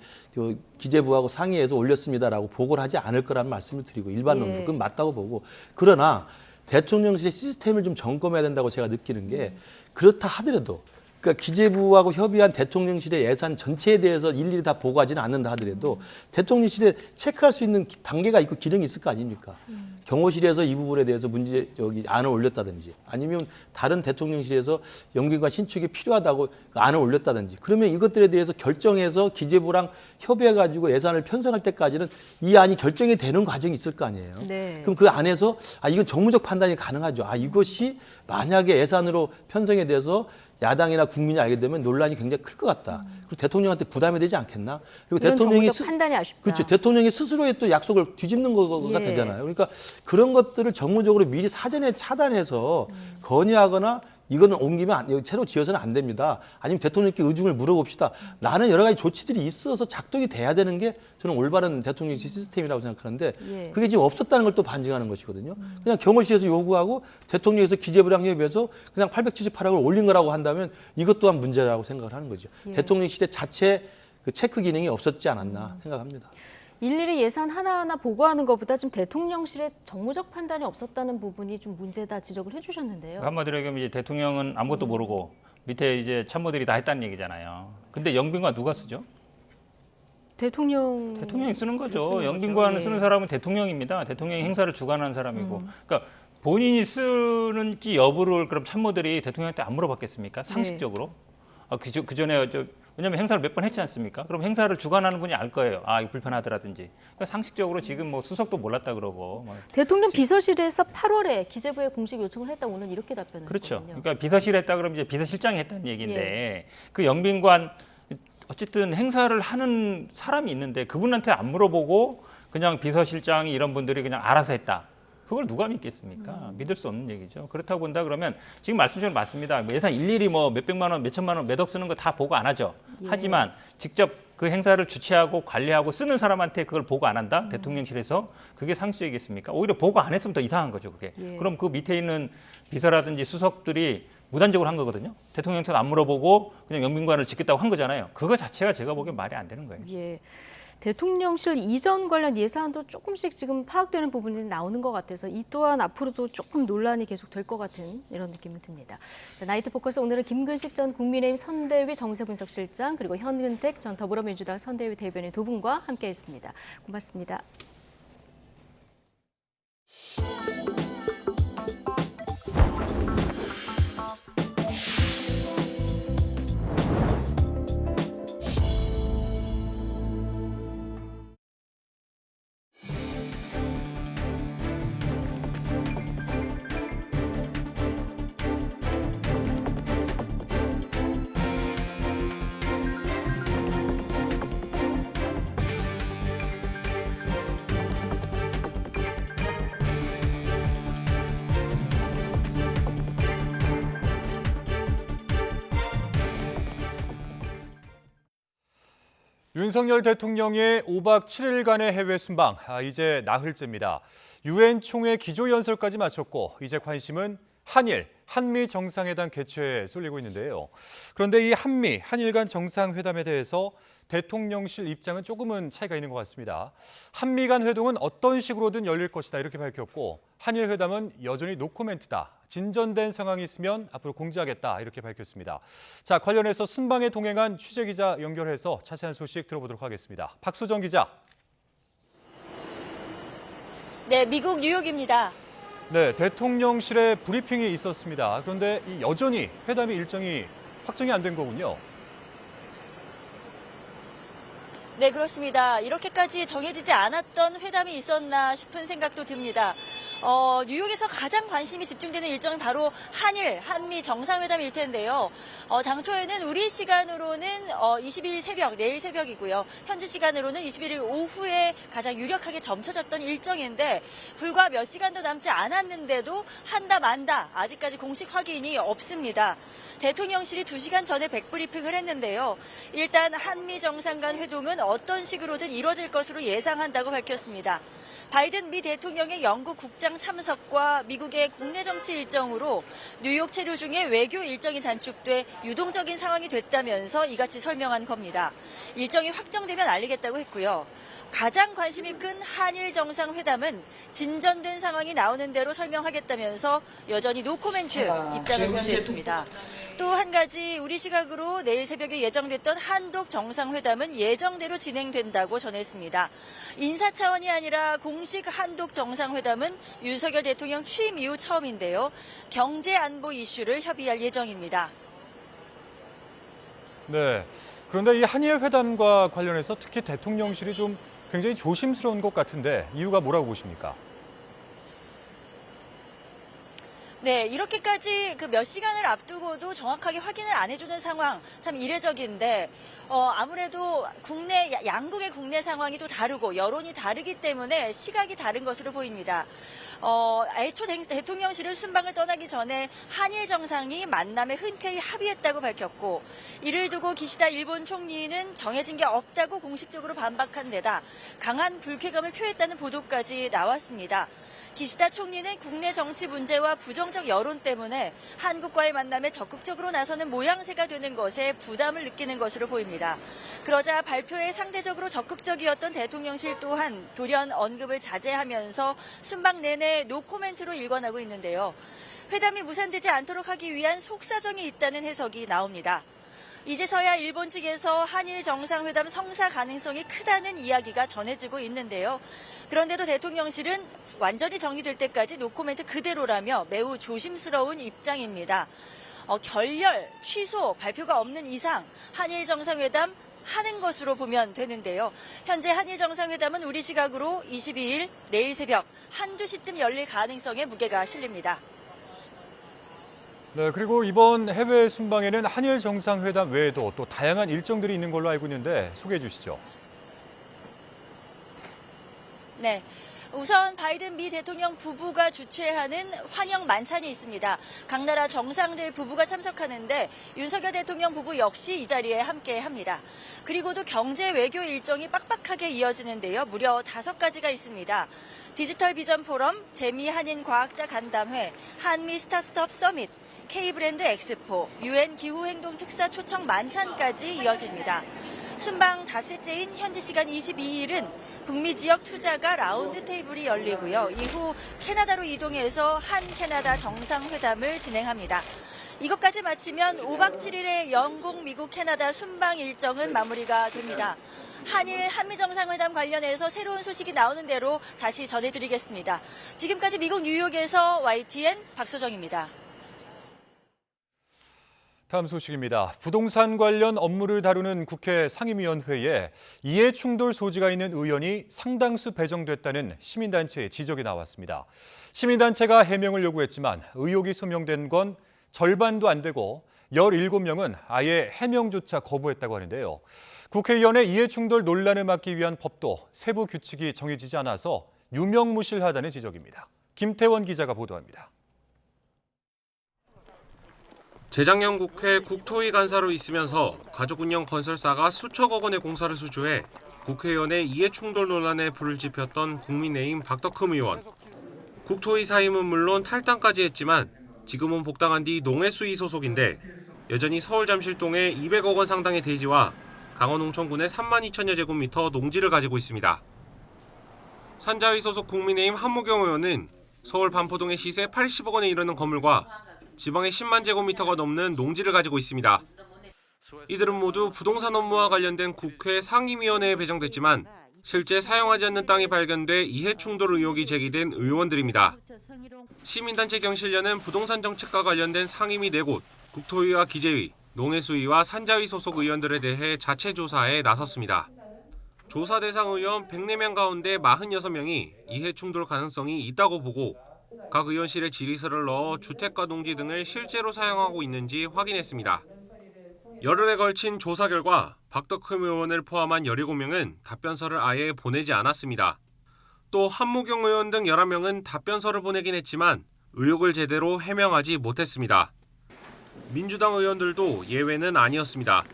기재부하고 상의해서 올렸습니다라고 보고를 하지 않을 거라는 말씀을 드리고 일반론으로 그건 맞다고 보고 그러나 대통령실의 시스템을 좀 점검해야 된다고 제가 느끼는 게 그렇다 하더라도 그러니까 기재부하고 협의한 대통령실의 예산 전체에 대해서 일일이 다 보고하지는 않는다 하더라도 대통령실에 체크할 수 있는 단계가 있고 기능이 있을 거 아닙니까? 경호실에서 이 부분에 대해서 안을 올렸다든지 아니면 다른 대통령실에서 영빈관 신축이 필요하다고 안을 올렸다든지 그러면 이것들에 대해서 결정해서 기재부랑 협의해가지고 예산을 편성할 때까지는 이 안이 결정이 되는 과정이 있을 거 아니에요. 네. 그럼 그 안에서 이건 정무적 판단이 가능하죠. 이것이 만약에 예산으로 편성이 돼서 야당이나 국민이 알게 되면 논란이 굉장히 클 것 같다. 그리고 대통령한테 부담이 되지 않겠나? 그리고 대통령이 판단이 아쉽다. 그렇죠. 대통령이 스스로의 또 약속을 뒤집는 거가 되잖아요. 그러니까 그런 것들을 정무적으로 미리 사전에 차단해서 건의하거나 이거는 옮기면 새로 지어서는 안 됩니다. 아니면 대통령께 의중을 물어봅시다. 라는 여러 가지 조치들이 있어서 작동이 돼야 되는 게 저는 올바른 대통령실 시스템이라고 생각하는데 그게 지금 없었다는 걸 또 반증하는 것이거든요. 그냥 경호실에서 요구하고 대통령에서 기재부랑 협의해서 그냥 878억을 올린 거라고 한다면 이것 또한 문제라고 생각을 하는 거죠. 대통령실의 자체 그 체크 기능이 없었지 않았나 생각합니다. 일일이 예산 하나하나 보고하는 것보다 좀 대통령실의 정무적 판단이 없었다는 부분이 좀 문제다 지적을 해주셨는데요. 한마디로 얘기하면 이제 대통령은 아무것도 모르고 밑에 이제 참모들이 다 했다는 얘기잖아요. 근데 영빈관 누가 쓰죠? 대통령이 쓰는 거죠. 영빈관 쓰는 사람은 대통령입니다. 대통령이 행사를 주관하는 사람이고. 그러니까 본인이 쓰는지 여부를 그럼 참모들이 대통령한테 안 물어봤겠습니까? 상식적으로. 그 전에 왜냐하면 행사를 몇 번 했지 않습니까? 그럼 행사를 주관하는 분이 알 거예요. 이거 불편하더라든지. 그러니까 상식적으로 지금 뭐 수석도 몰랐다 그러고. 대통령 비서실에서 8월에 기재부에 공식 요청을 했다 오늘 이렇게 답변을 그렇죠. 했거든요. 그러니까 비서실에 했다 그러면 이제 비서실장이 했다는 얘기인데 그 영빈관 어쨌든 행사를 하는 사람이 있는데 그분한테 안 물어보고 그냥 비서실장이 이런 분들이 그냥 알아서 했다. 그걸 누가 믿겠습니까? 믿을 수 없는 얘기죠. 그렇다고 본다 그러면 지금 말씀처럼 맞습니다. 예산 일일이 뭐 몇백만 원, 몇천만 원, 몇억 쓰는 거 다 보고 안 하죠. 예. 하지만 직접 그 행사를 주최하고 관리하고 쓰는 사람한테 그걸 보고 안 한다? 대통령실에서 그게 상식이겠습니까? 오히려 보고 안 했으면 더 이상한 거죠, 그게. 예. 그럼 그 밑에 있는 비서라든지 수석들이 무단적으로 한 거거든요. 대통령한테 안 물어보고 그냥 영빈관을 짓겠다고 한 거잖아요. 그거 자체가 제가 보기엔 말이 안 되는 거예요. 예. 대통령실 이전 관련 예산도 조금씩 지금 파악되는 부분이 나오는 것 같아서 이 또한 앞으로도 조금 논란이 계속 될 것 같은 이런 느낌이 듭니다. 자, 나이트 포커스 오늘은 김근식 전 국민의힘 선대위 정세분석실장 그리고 현근택 전 더불어민주당 선대위 대변인 두 분과 함께했습니다. 고맙습니다. 윤석열 대통령의 5박 7일간의 해외 순방, 이제 나흘째입니다. 유엔 총회 기조연설까지 마쳤고 이제 관심은 한일, 한미 정상회담 개최에 쏠리고 있는데요. 그런데 이 한일 간 정상회담에 대해서 대통령실 입장은 조금은 차이가 있는 것 같습니다. 한미 간 회동은 어떤 식으로든 열릴 것이다 이렇게 밝혔고 한일 회담은 여전히 노코멘트다. 진전된 상황이 있으면 앞으로 공지하겠다 이렇게 밝혔습니다. 자, 관련해서 순방에 동행한 취재기자 연결해서 자세한 소식 들어보도록 하겠습니다. 박소정 기자. 네, 미국 뉴욕입니다. 네, 대통령실에 브리핑이 있었습니다. 그런데 여전히 회담의 일정이 확정이 안 된 거군요. 네, 그렇습니다. 이렇게까지 정해지지 않았던 회담이 있었나 싶은 생각도 듭니다. 뉴욕에서 가장 관심이 집중되는 일정은 바로 한미 정상회담일 텐데요. 당초에는 우리 시간으로는 22일 새벽, 내일 새벽이고요. 현지 시간으로는 21일 오후에 가장 유력하게 점쳐졌던 일정인데 불과 몇 시간도 남지 않았는데도 한다 만다 아직까지 공식 확인이 없습니다. 대통령실이 2시간 전에 백브리핑을 했는데요. 일단 한미 정상 간 회동은 어떤 식으로든 이뤄질 것으로 예상한다고 밝혔습니다. 바이든 미 대통령의 영국 국장 참석과 미국의 국내 정치 일정으로 뉴욕 체류 중에 외교 일정이 단축돼 유동적인 상황이 됐다면서 이같이 설명한 겁니다. 일정이 확정되면 알리겠다고 했고요. 가장 관심이 큰 한일 정상회담은 진전된 상황이 나오는 대로 설명하겠다면서 여전히 노코멘트 입장을 유지했습니다. 또 한 가지 우리 시각으로 내일 새벽에 예정됐던 한독 정상회담은 예정대로 진행된다고 전했습니다. 인사 차원이 아니라 공식 한독 정상회담은 윤석열 대통령 취임 이후 처음인데요. 경제 안보 이슈를 협의할 예정입니다. 네, 그런데 이 한일 회담과 관련해서 특히 대통령실이 좀 굉장히 조심스러운 것 같은데 이유가 뭐라고 보십니까? 네, 이렇게까지 몇 시간을 앞두고도 정확하게 확인을 안 해주는 상황 참 이례적인데 아무래도 양국의 국내 상황이 또 다르고 여론이 다르기 때문에 시각이 다른 것으로 보입니다. 애초 대통령실은 순방을 떠나기 전에 한일 정상이 만남에 흔쾌히 합의했다고 밝혔고 이를 두고 기시다 일본 총리는 정해진 게 없다고 공식적으로 반박한 데다 강한 불쾌감을 표했다는 보도까지 나왔습니다. 기시다 총리는 국내 정치 문제와 부정적 여론 때문에 한국과의 만남에 적극적으로 나서는 모양새가 되는 것에 부담을 느끼는 것으로 보입니다. 그러자 발표에 상대적으로 적극적이었던 대통령실 또한 돌연 언급을 자제하면서 순방 내내 노코멘트로 일관하고 있는데요. 회담이 무산되지 않도록 하기 위한 속사정이 있다는 해석이 나옵니다. 이제서야 일본 측에서 한일 정상회담 성사 가능성이 크다는 이야기가 전해지고 있는데요. 그런데도 대통령실은 완전히 정리될 때까지 노코멘트 그대로라며 매우 조심스러운 입장입니다. 결렬, 취소, 발표가 없는 이상 한일 정상회담 하는 것으로 보면 되는데요. 현재 한일 정상회담은 우리 시각으로 22일 내일 새벽 1~2시쯤 열릴 가능성에 무게가 실립니다. 네, 그리고 이번 해외 순방에는 한일 정상회담 외에도 또 다양한 일정들이 있는 걸로 알고 있는데 소개해 주시죠. 네. 우선 바이든 미 대통령 부부가 주최하는 환영 만찬이 있습니다. 각 나라 정상들 부부가 참석하는데 윤석열 대통령 부부 역시 이 자리에 함께합니다. 그리고도 경제 외교 일정이 빡빡하게 이어지는데요. 무려 5가지가 있습니다. 디지털 비전 포럼, 재미 한인 과학자 간담회, 한미 스타트업 서밋, K브랜드 엑스포, UN 기후행동 특사 초청 만찬까지 이어집니다. 순방 닷새째인 현지 시간 22일은 북미 지역 투자가 라운드 테이블이 열리고요. 이후 캐나다로 이동해서 한 캐나다 정상회담을 진행합니다. 이것까지 마치면 5박 7일의 영국, 미국, 캐나다 순방 일정은 마무리가 됩니다. 한미 정상회담 관련해서 새로운 소식이 나오는 대로 다시 전해드리겠습니다. 지금까지 미국 뉴욕에서 YTN 박소정입니다. 다음 소식입니다. 부동산 관련 업무를 다루는 국회 상임위원회에 이해충돌 소지가 있는 의원이 상당수 배정됐다는 시민단체의 지적이 나왔습니다. 시민단체가 해명을 요구했지만 의혹이 소명된 건 절반도 안 되고 17명은 아예 해명조차 거부했다고 하는데요. 국회의원의 이해충돌 논란을 막기 위한 법도 세부 규칙이 정해지지 않아서 유명무실하다는 지적입니다. 김태원 기자가 보도합니다. 재작년 국회 국토위 간사로 있으면서 가족운영 건설사가 수천억 원의 공사를 수주해 국회의원의 이해충돌 논란에 불을 지폈던 국민의힘 박덕흠 의원. 국토위 사임은 물론 탈당까지 했지만 지금은 복당한 뒤 농해수위 소속인데 여전히 서울 잠실동에 200억 원 상당의 대지와 강원 홍천군에 3만 2천여 제곱미터 농지를 가지고 있습니다. 산자위 소속 국민의힘 한무경 의원은 서울 반포동의 시세 80억 원에 이르는 건물과 지방의 10만 제곱미터가 넘는 농지를 가지고 있습니다. 이들은 모두 부동산 업무와 관련된 국회 상임위원회에 배정됐지만 실제 사용하지 않는 땅이 발견돼 이해충돌 의혹이 제기된 의원들입니다. 시민단체 경실련은 부동산 정책과 관련된 상임위 4곳, 국토위와 기재위, 농해수위와 산자위 소속 의원들에 대해 자체 조사에 나섰습니다. 조사 대상 의원 104명 가운데 46명이 이해충돌 가능성이 있다고 보고 각 의원실에 질의서를 넣어 주택과 농지 등을 실제로 사용하고 있는지 확인했습니다. 열흘에 걸친 조사 결과 박덕흠 의원을 포함한 17명은 답변서를 아예 보내지 않았습니다. 또 한무경 의원 등 11명은 답변서를 보내긴 했지만 의혹을 제대로 해명하지 못했습니다. 민주당 의원들도 예외는 아니었습니다.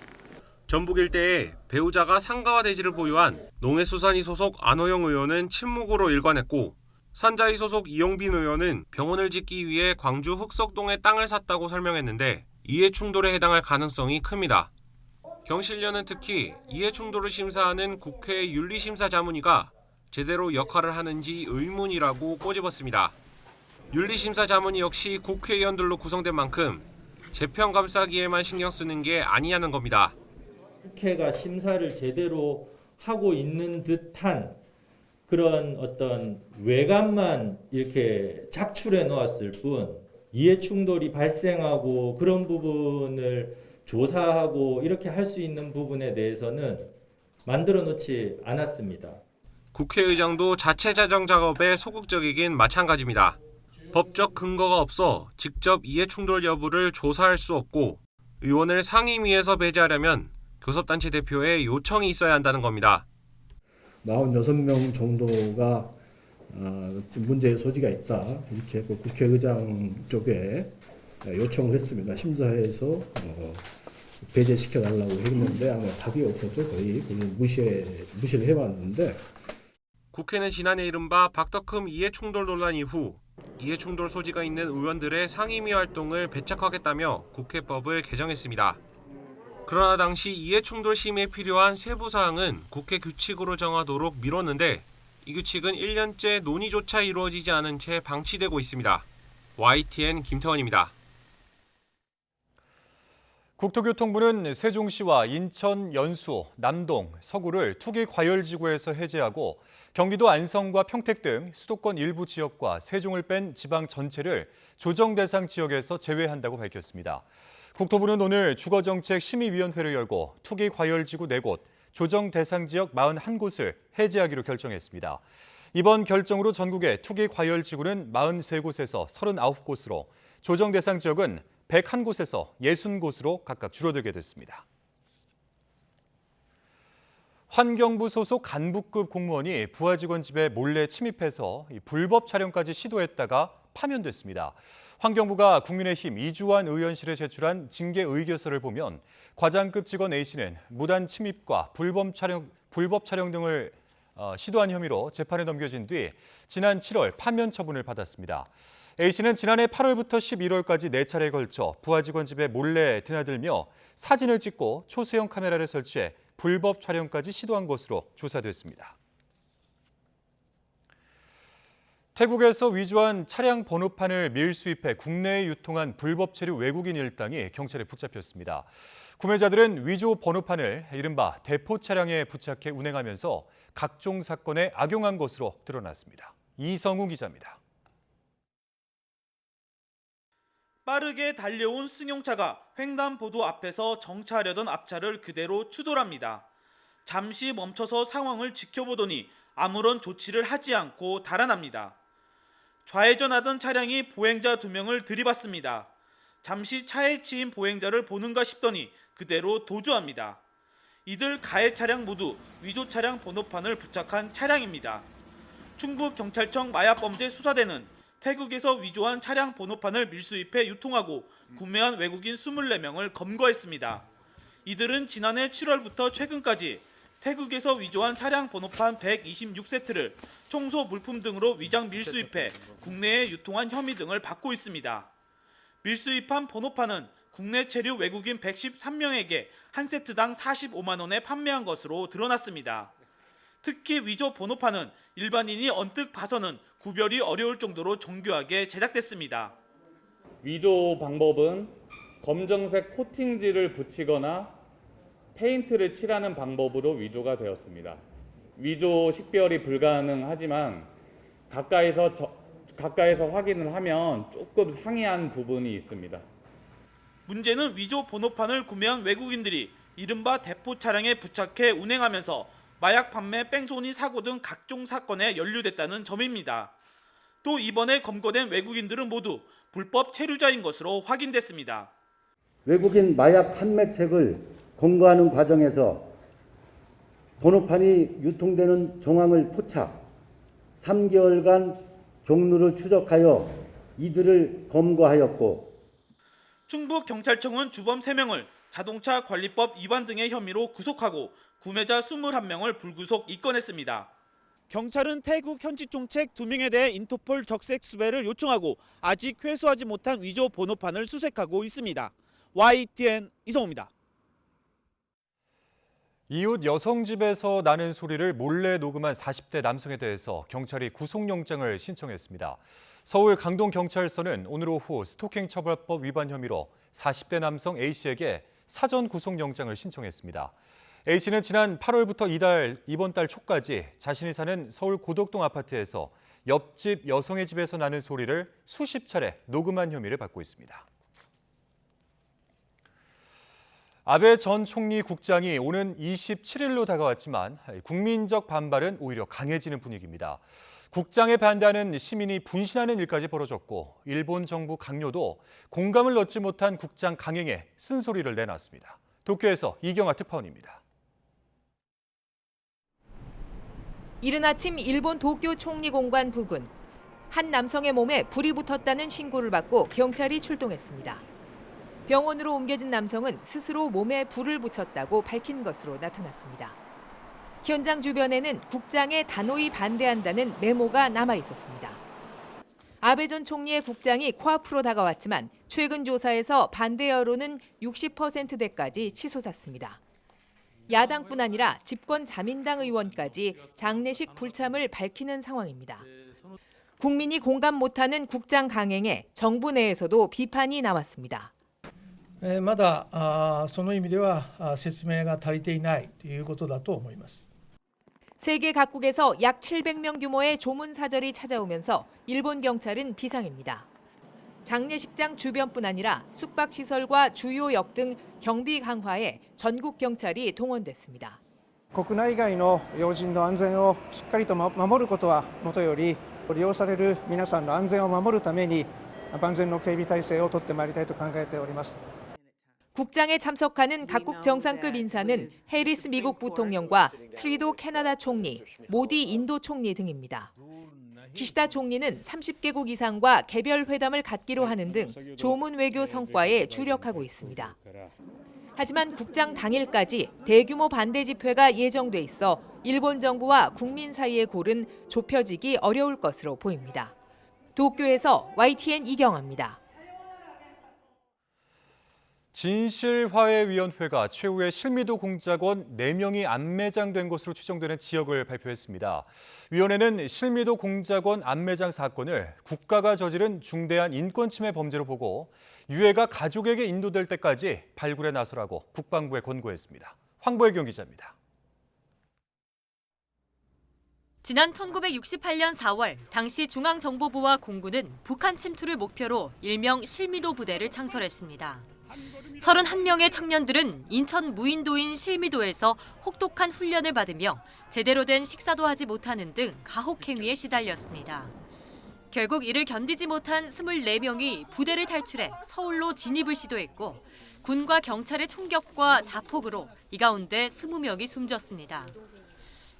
전북 일대에 배우자가 상가와 대지를 보유한 농해수산이 소속 안호영 의원은 침묵으로 일관했고 산자위 소속 이용빈 의원은 병원을 짓기 위해 광주 흑석동에 땅을 샀다고 설명했는데 이해충돌에 해당할 가능성이 큽니다. 경실련은 특히 이해충돌을 심사하는 국회 윤리심사 자문위가 제대로 역할을 하는지 의문이라고 꼬집었습니다. 윤리심사 자문위 역시 국회의원들로 구성된 만큼 재평 감싸기에만 신경 쓰는 게 아니냐는 겁니다. 국회가 심사를 제대로 하고 있는 듯한 그런 어떤 외관만 이렇게 작출해 놓았을 뿐 이해충돌이 발생하고 그런 부분을 조사하고 이렇게 할 수 있는 부분에 대해서는 만들어 놓지 않았습니다. 국회의장도 자체 자정 작업에 소극적이긴 마찬가지입니다. 법적 근거가 없어 직접 이해충돌 여부를 조사할 수 없고 의원을 상임위에서 배제하려면 교섭단체 대표의 요청이 있어야 한다는 겁니다. 46명 정도가 문제의 소지가 있다 이렇게 국회의장 쪽에 요청을 했습니다. 심사해서 배제시켜달라고 했는데 아마 답이 없었죠. 거의 무시를 해왔는데 국회는 지난해 이른바 박덕흠 이해충돌 논란 이후 이해충돌 소지가 있는 의원들의 상임위 활동을 배척하겠다며 국회법을 개정했습니다. 그러나 당시 이해충돌 심의에 필요한 세부 사항은 국회 규칙으로 정하도록 미뤘는데 이 규칙은 1년째 논의조차 이루어지지 않은 채 방치되고 있습니다. YTN 김태원입니다. 국토교통부는 세종시와 인천, 연수, 남동, 서구를 투기과열지구에서 해제하고 경기도 안성과 평택 등 수도권 일부 지역과 세종을 뺀 지방 전체를 조정 대상 지역에서 제외한다고 밝혔습니다. 국토부는 오늘 주거정책심의위원회를 열고 투기과열지구 4곳, 조정 대상 지역 41곳을 해제하기로 결정했습니다. 이번 결정으로 전국의 투기과열지구는 43곳에서 39곳으로 조정 대상 지역은 101곳에서 60곳으로 각각 줄어들게 됐습니다. 환경부 소속 간부급 공무원이 부하 직원 집에 몰래 침입해서 불법 촬영까지 시도했다가 파면됐습니다. 환경부가 국민의힘 이주환 의원실에 제출한 징계 의결서를 보면 과장급 직원 A씨는 무단 침입과 불법 촬영 등을 시도한 혐의로 재판에 넘겨진 뒤 지난 7월 파면 처분을 받았습니다. A씨는 지난해 8월부터 11월까지 4차례에 걸쳐 부하 직원 집에 몰래 드나들며 사진을 찍고 초소형 카메라를 설치해 불법 촬영까지 시도한 것으로 조사됐습니다. 태국에서 위조한 차량 번호판을 밀수입해 국내에 유통한 불법 체류 외국인 일당이 경찰에 붙잡혔습니다. 구매자들은 위조 번호판을 이른바 대포 차량에 부착해 운행하면서 각종 사건에 악용한 것으로 드러났습니다. 이성우 기자입니다. 빠르게 달려온 승용차가 횡단보도 앞에서 정차하려던 앞차를 그대로 추돌합니다. 잠시 멈춰서 상황을 지켜보더니 아무런 조치를 하지 않고 달아납니다. 좌회전하던 차량이 보행자 2명을 들이받습니다. 잠시 차에 치인 보행자를 보는가 싶더니 그대로 도주합니다. 이들 가해 차량 모두 위조 차량 번호판을 부착한 차량입니다. 충북경찰청 마약범죄수사대는 태국에서 위조한 차량 번호판을 밀수입해 유통하고 구매한 외국인 24명을 검거했습니다. 이들은 지난해 7월부터 최근까지 태국에서 위조한 차량 번호판 126세트를 청소 물품 등으로 위장 밀수입해 국내에 유통한 혐의 등을 받고 있습니다. 밀수입한 번호판은 국내 체류 외국인 113명에게 한 세트당 45만 원에 판매한 것으로 드러났습니다. 특히 위조 번호판은 일반인이 언뜻 봐서는 구별이 어려울 정도로 정교하게 제작됐습니다. 위조 방법은 검정색 코팅지를 붙이거나 페인트를 칠하는 방법으로 위조가 되었습니다. 위조 식별이 불가능하지만 가까이서 확인을 하면 조금 상이한 부분이 있습니다. 문제는 위조 번호판을 구매한 외국인들이 이른바 대포 차량에 부착해 운행하면서 마약 판매, 뺑소니 사고 등 각종 사건에 연루됐다는 점입니다. 또 이번에 검거된 외국인들은 모두 불법 체류자인 것으로 확인됐습니다. 외국인 마약 판매책을 검거하는 과정에서 번호판이 유통되는 정황을 포착, 3개월간 경로를 추적하여 이들을 검거하였고 충북경찰청은 주범 3명을 자동차 관리법 위반 등의 혐의로 구속하고 구매자 21명을 불구속 입건했습니다. 경찰은 태국 현지 총책 2명에 대해 인터폴 적색 수배를 요청하고 아직 회수하지 못한 위조 번호판을 수색하고 있습니다. YTN 이성호입니다. 이웃 여성 집에서 나는 소리를 몰래 녹음한 40대 남성에 대해서 경찰이 구속영장을 신청했습니다. 서울 강동경찰서는 오늘 오후 스토킹 처벌법 위반 혐의로 40대 남성 A씨에게 사전 구속영장을 신청했습니다. A씨는 지난 8월부터 이번 달 초까지 자신이 사는 서울 고덕동 아파트에서 옆집 여성의 집에서 나는 소리를 수십 차례 녹음한 혐의를 받고 있습니다. 아베 전 총리 국장이 오는 27일로 다가왔지만 국민적 반발은 오히려 강해지는 분위기입니다. 국장에 반대하는 시민이 분신하는 일까지 벌어졌고 일본 정부 강요도 공감을 얻지 못한 국장 강행에 쓴소리를 내놨습니다. 도쿄에서 이경아 특파원입니다. 이른 아침 일본 도쿄 총리공관 부근. 한 남성의 몸에 불이 붙었다는 신고를 받고 경찰이 출동했습니다. 병원으로 옮겨진 남성은 스스로 몸에 불을 붙였다고 밝힌 것으로 나타났습니다. 현장 주변에는 국장에 단호히 반대한다는 메모가 남아 있었습니다. 아베 전 총리의 국장이 코앞으로 다가왔지만 최근 조사에서 반대 여론은 60%대까지 치솟았습니다. 야당뿐 아니라 집권 자민당 의원까지 장례식 불참을 밝히는 상황입니다. 국민이 공감 못하는 국장 강행에 정부 내에서도 비판이 나왔습니다. まだその意味では説明が足りていないということだと思います。 세계 각국에서 약 700명 규모의 조문 사절이 찾아오면서 일본 경찰은 비상입니다. 장례식장 주변뿐 아니라 숙박시설과 주요 역 등 경비 강화에 전국 경찰이 동원됐습니다. 国内外の要人の安全をしっかりと守ることはもとより利用される皆さんの安全を守るために万全の警備体制を取ってまいりたいと考えております。 국장에 참석하는 각국 정상급 인사는 해리스 미국 부통령과 트리도 캐나다 총리, 모디 인도 총리 등입니다. 기시다 총리는 30개국 이상과 개별 회담을 갖기로 하는 등 조문 외교 성과에 주력하고 있습니다. 하지만 국장 당일까지 대규모 반대 집회가 예정돼 있어 일본 정부와 국민 사이의 골은 좁혀지기 어려울 것으로 보입니다. 도쿄에서 YTN 이경아입니다. 진실화해위원회가 최후의 실미도 공작원 4명이 안매장된 것으로 추정되는 지역을 발표했습니다. 위원회는 실미도 공작원 안매장 사건을 국가가 저지른 중대한 인권침해 범죄로 보고 유해가 가족에게 인도될 때까지 발굴에 나서라고 국방부에 권고했습니다. 황보혜경 기자입니다. 지난 1968년 4월 당시 중앙정보부와 공군은 북한 침투를 목표로 일명 실미도 부대를 창설했습니다. 31명의 청년들은 인천 무인도인 실미도에서 혹독한 훈련을 받으며 제대로 된 식사도 하지 못하는 등 가혹행위에 시달렸습니다. 결국 이를 견디지 못한 24명이 부대를 탈출해 서울로 진입을 시도했고 군과 경찰의 총격과 자폭으로 이 가운데 20명이 숨졌습니다.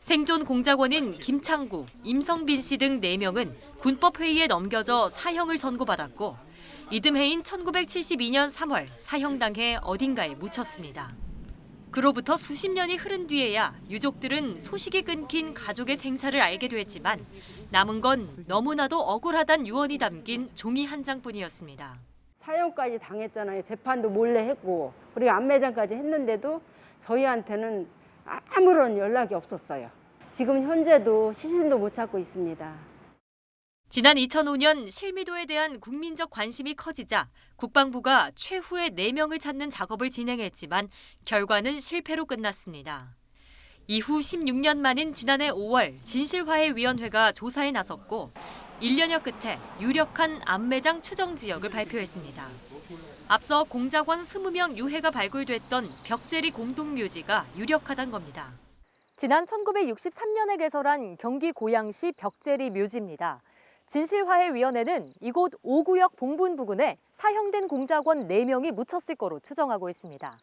생존 공작원인 김창구, 임성빈 씨 등 4명은 군법회의에 넘겨져 사형을 선고받았고 이듬해인 1972년 3월 사형당해 어딘가에 묻혔습니다. 그로부터 수십 년이 흐른 뒤에야 유족들은 소식이 끊긴 가족의 생사를 알게 됐지만 남은 건 너무나도 억울하단 유언이 담긴 종이 한 장뿐이었습니다. 사형까지 당했잖아요. 재판도 몰래 했고 그리고 안매장까지 했는데도 저희한테는 아무런 연락이 없었어요. 지금 현재도 시신도 못 찾고 있습니다. 지난 2005년 실미도에 대한 국민적 관심이 커지자 국방부가 최후의 4명을 찾는 작업을 진행했지만 결과는 실패로 끝났습니다. 이후 16년 만인 지난해 5월 진실화해위원회가 조사에 나섰고 1년여 끝에 유력한 안매장 추정 지역을 발표했습니다. 앞서 공작원 20명 유해가 발굴됐던 벽제리 공동묘지가 유력하단 겁니다. 지난 1963년에 개설한 경기 고양시 벽제리 묘지입니다. 진실화해위원회는 이곳 5구역 봉분 부근에 사형된 공작원 4명이 묻혔을 거로 추정하고 있습니다.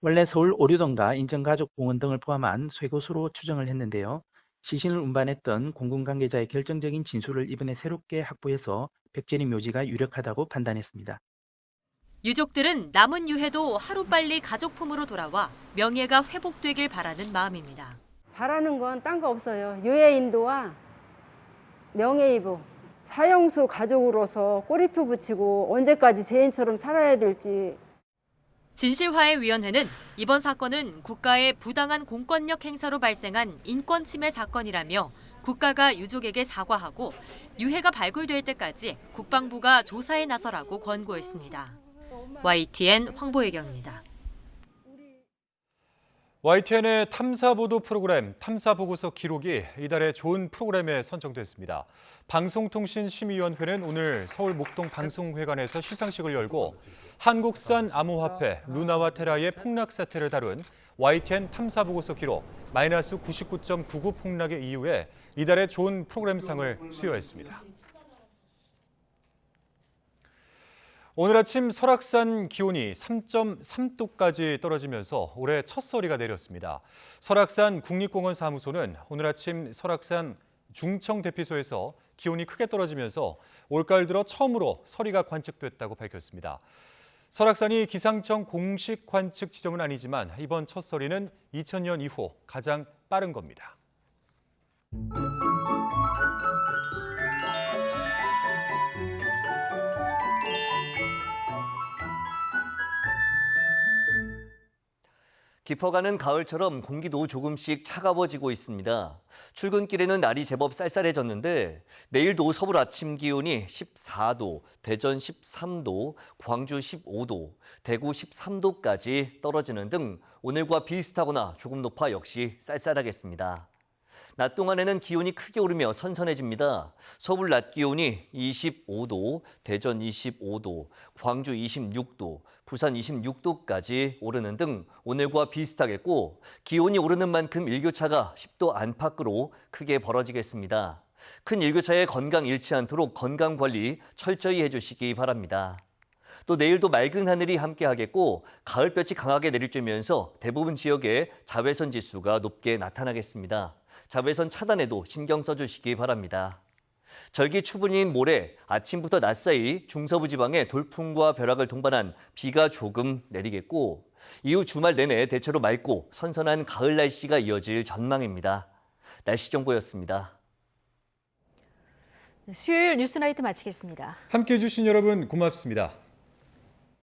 원래 서울 오류동과 인천가족공원 등을 포함한 세 곳으로 추정을 했는데요. 시신을 운반했던 공군 관계자의 결정적인 진술을 이번에 새롭게 확보해서 벽제리 묘지가 유력하다고 판단했습니다. 유족들은 남은 유해도 하루빨리 가족 품으로 돌아와 명예가 회복되길 바라는 마음입니다. 바라는 건 딴 거 없어요. 유해 인도와 명예회복, 사형수 가족으로서 꼬리표 붙이고 언제까지 죄인처럼 살아야 될지. 진실화해위원회는 이번 사건은 국가의 부당한 공권력 행사로 발생한 인권침해 사건이라며 국가가 유족에게 사과하고 유해가 발굴될 때까지 국방부가 조사에 나서라고 권고했습니다. YTN 황보혜경입니다. YTN의 탐사보도 프로그램 탐사보고서 기록이 이달의 좋은 프로그램에 선정됐습니다. 방송통신심의위원회는 오늘 서울 목동 방송회관에서 시상식을 열고 한국산 암호화폐 루나와 테라의 폭락 사태를 다룬 YTN 탐사보고서 기록 마이너스 99.99 폭락의 이후에 이달의 좋은 프로그램상을 수여했습니다. 오늘 아침 설악산 기온이 3.3도까지 떨어지면서 올해 첫 서리가 내렸습니다. 설악산 국립공원 사무소는 오늘 아침 설악산 중청 대피소에서 기온이 크게 떨어지면서 올가을 들어 처음으로 서리가 관측됐다고 밝혔습니다. 설악산이 기상청 공식 관측 지점은 아니지만 이번 첫 서리는 2000년 이후 가장 빠른 겁니다. 깊어가는 가을처럼 공기도 조금씩 차가워지고 있습니다. 출근길에는 날이 제법 쌀쌀해졌는데 내일도 서울 아침 기온이 14도, 대전 13도, 광주 15도, 대구 13도까지 떨어지는 등 오늘과 비슷하거나 조금 높아 역시 쌀쌀하겠습니다. 낮 동안에는 기온이 크게 오르며 선선해집니다. 서울 낮 기온이 25도, 대전 25도, 광주 26도, 부산 26도까지 오르는 등 오늘과 비슷하겠고 기온이 오르는 만큼 일교차가 10도 안팎으로 크게 벌어지겠습니다. 큰 일교차에 건강 잃지 않도록 건강 관리 철저히 해주시기 바랍니다. 또 내일도 맑은 하늘이 함께하겠고 가을볕이 강하게 내리쬐면서 대부분 지역에 자외선 지수가 높게 나타나겠습니다. 자외선 차단에도 신경 써주시기 바랍니다. 절기 추분인 모레 아침부터 낮 사이 중서부 지방에 돌풍과 벼락을 동반한 비가 조금 내리겠고 이후 주말 내내 대체로 맑고 선선한 가을 날씨가 이어질 전망입니다. 날씨 정보였습니다. 수요일 뉴스나이트 마치겠습니다. 함께해 주신 여러분 고맙습니다.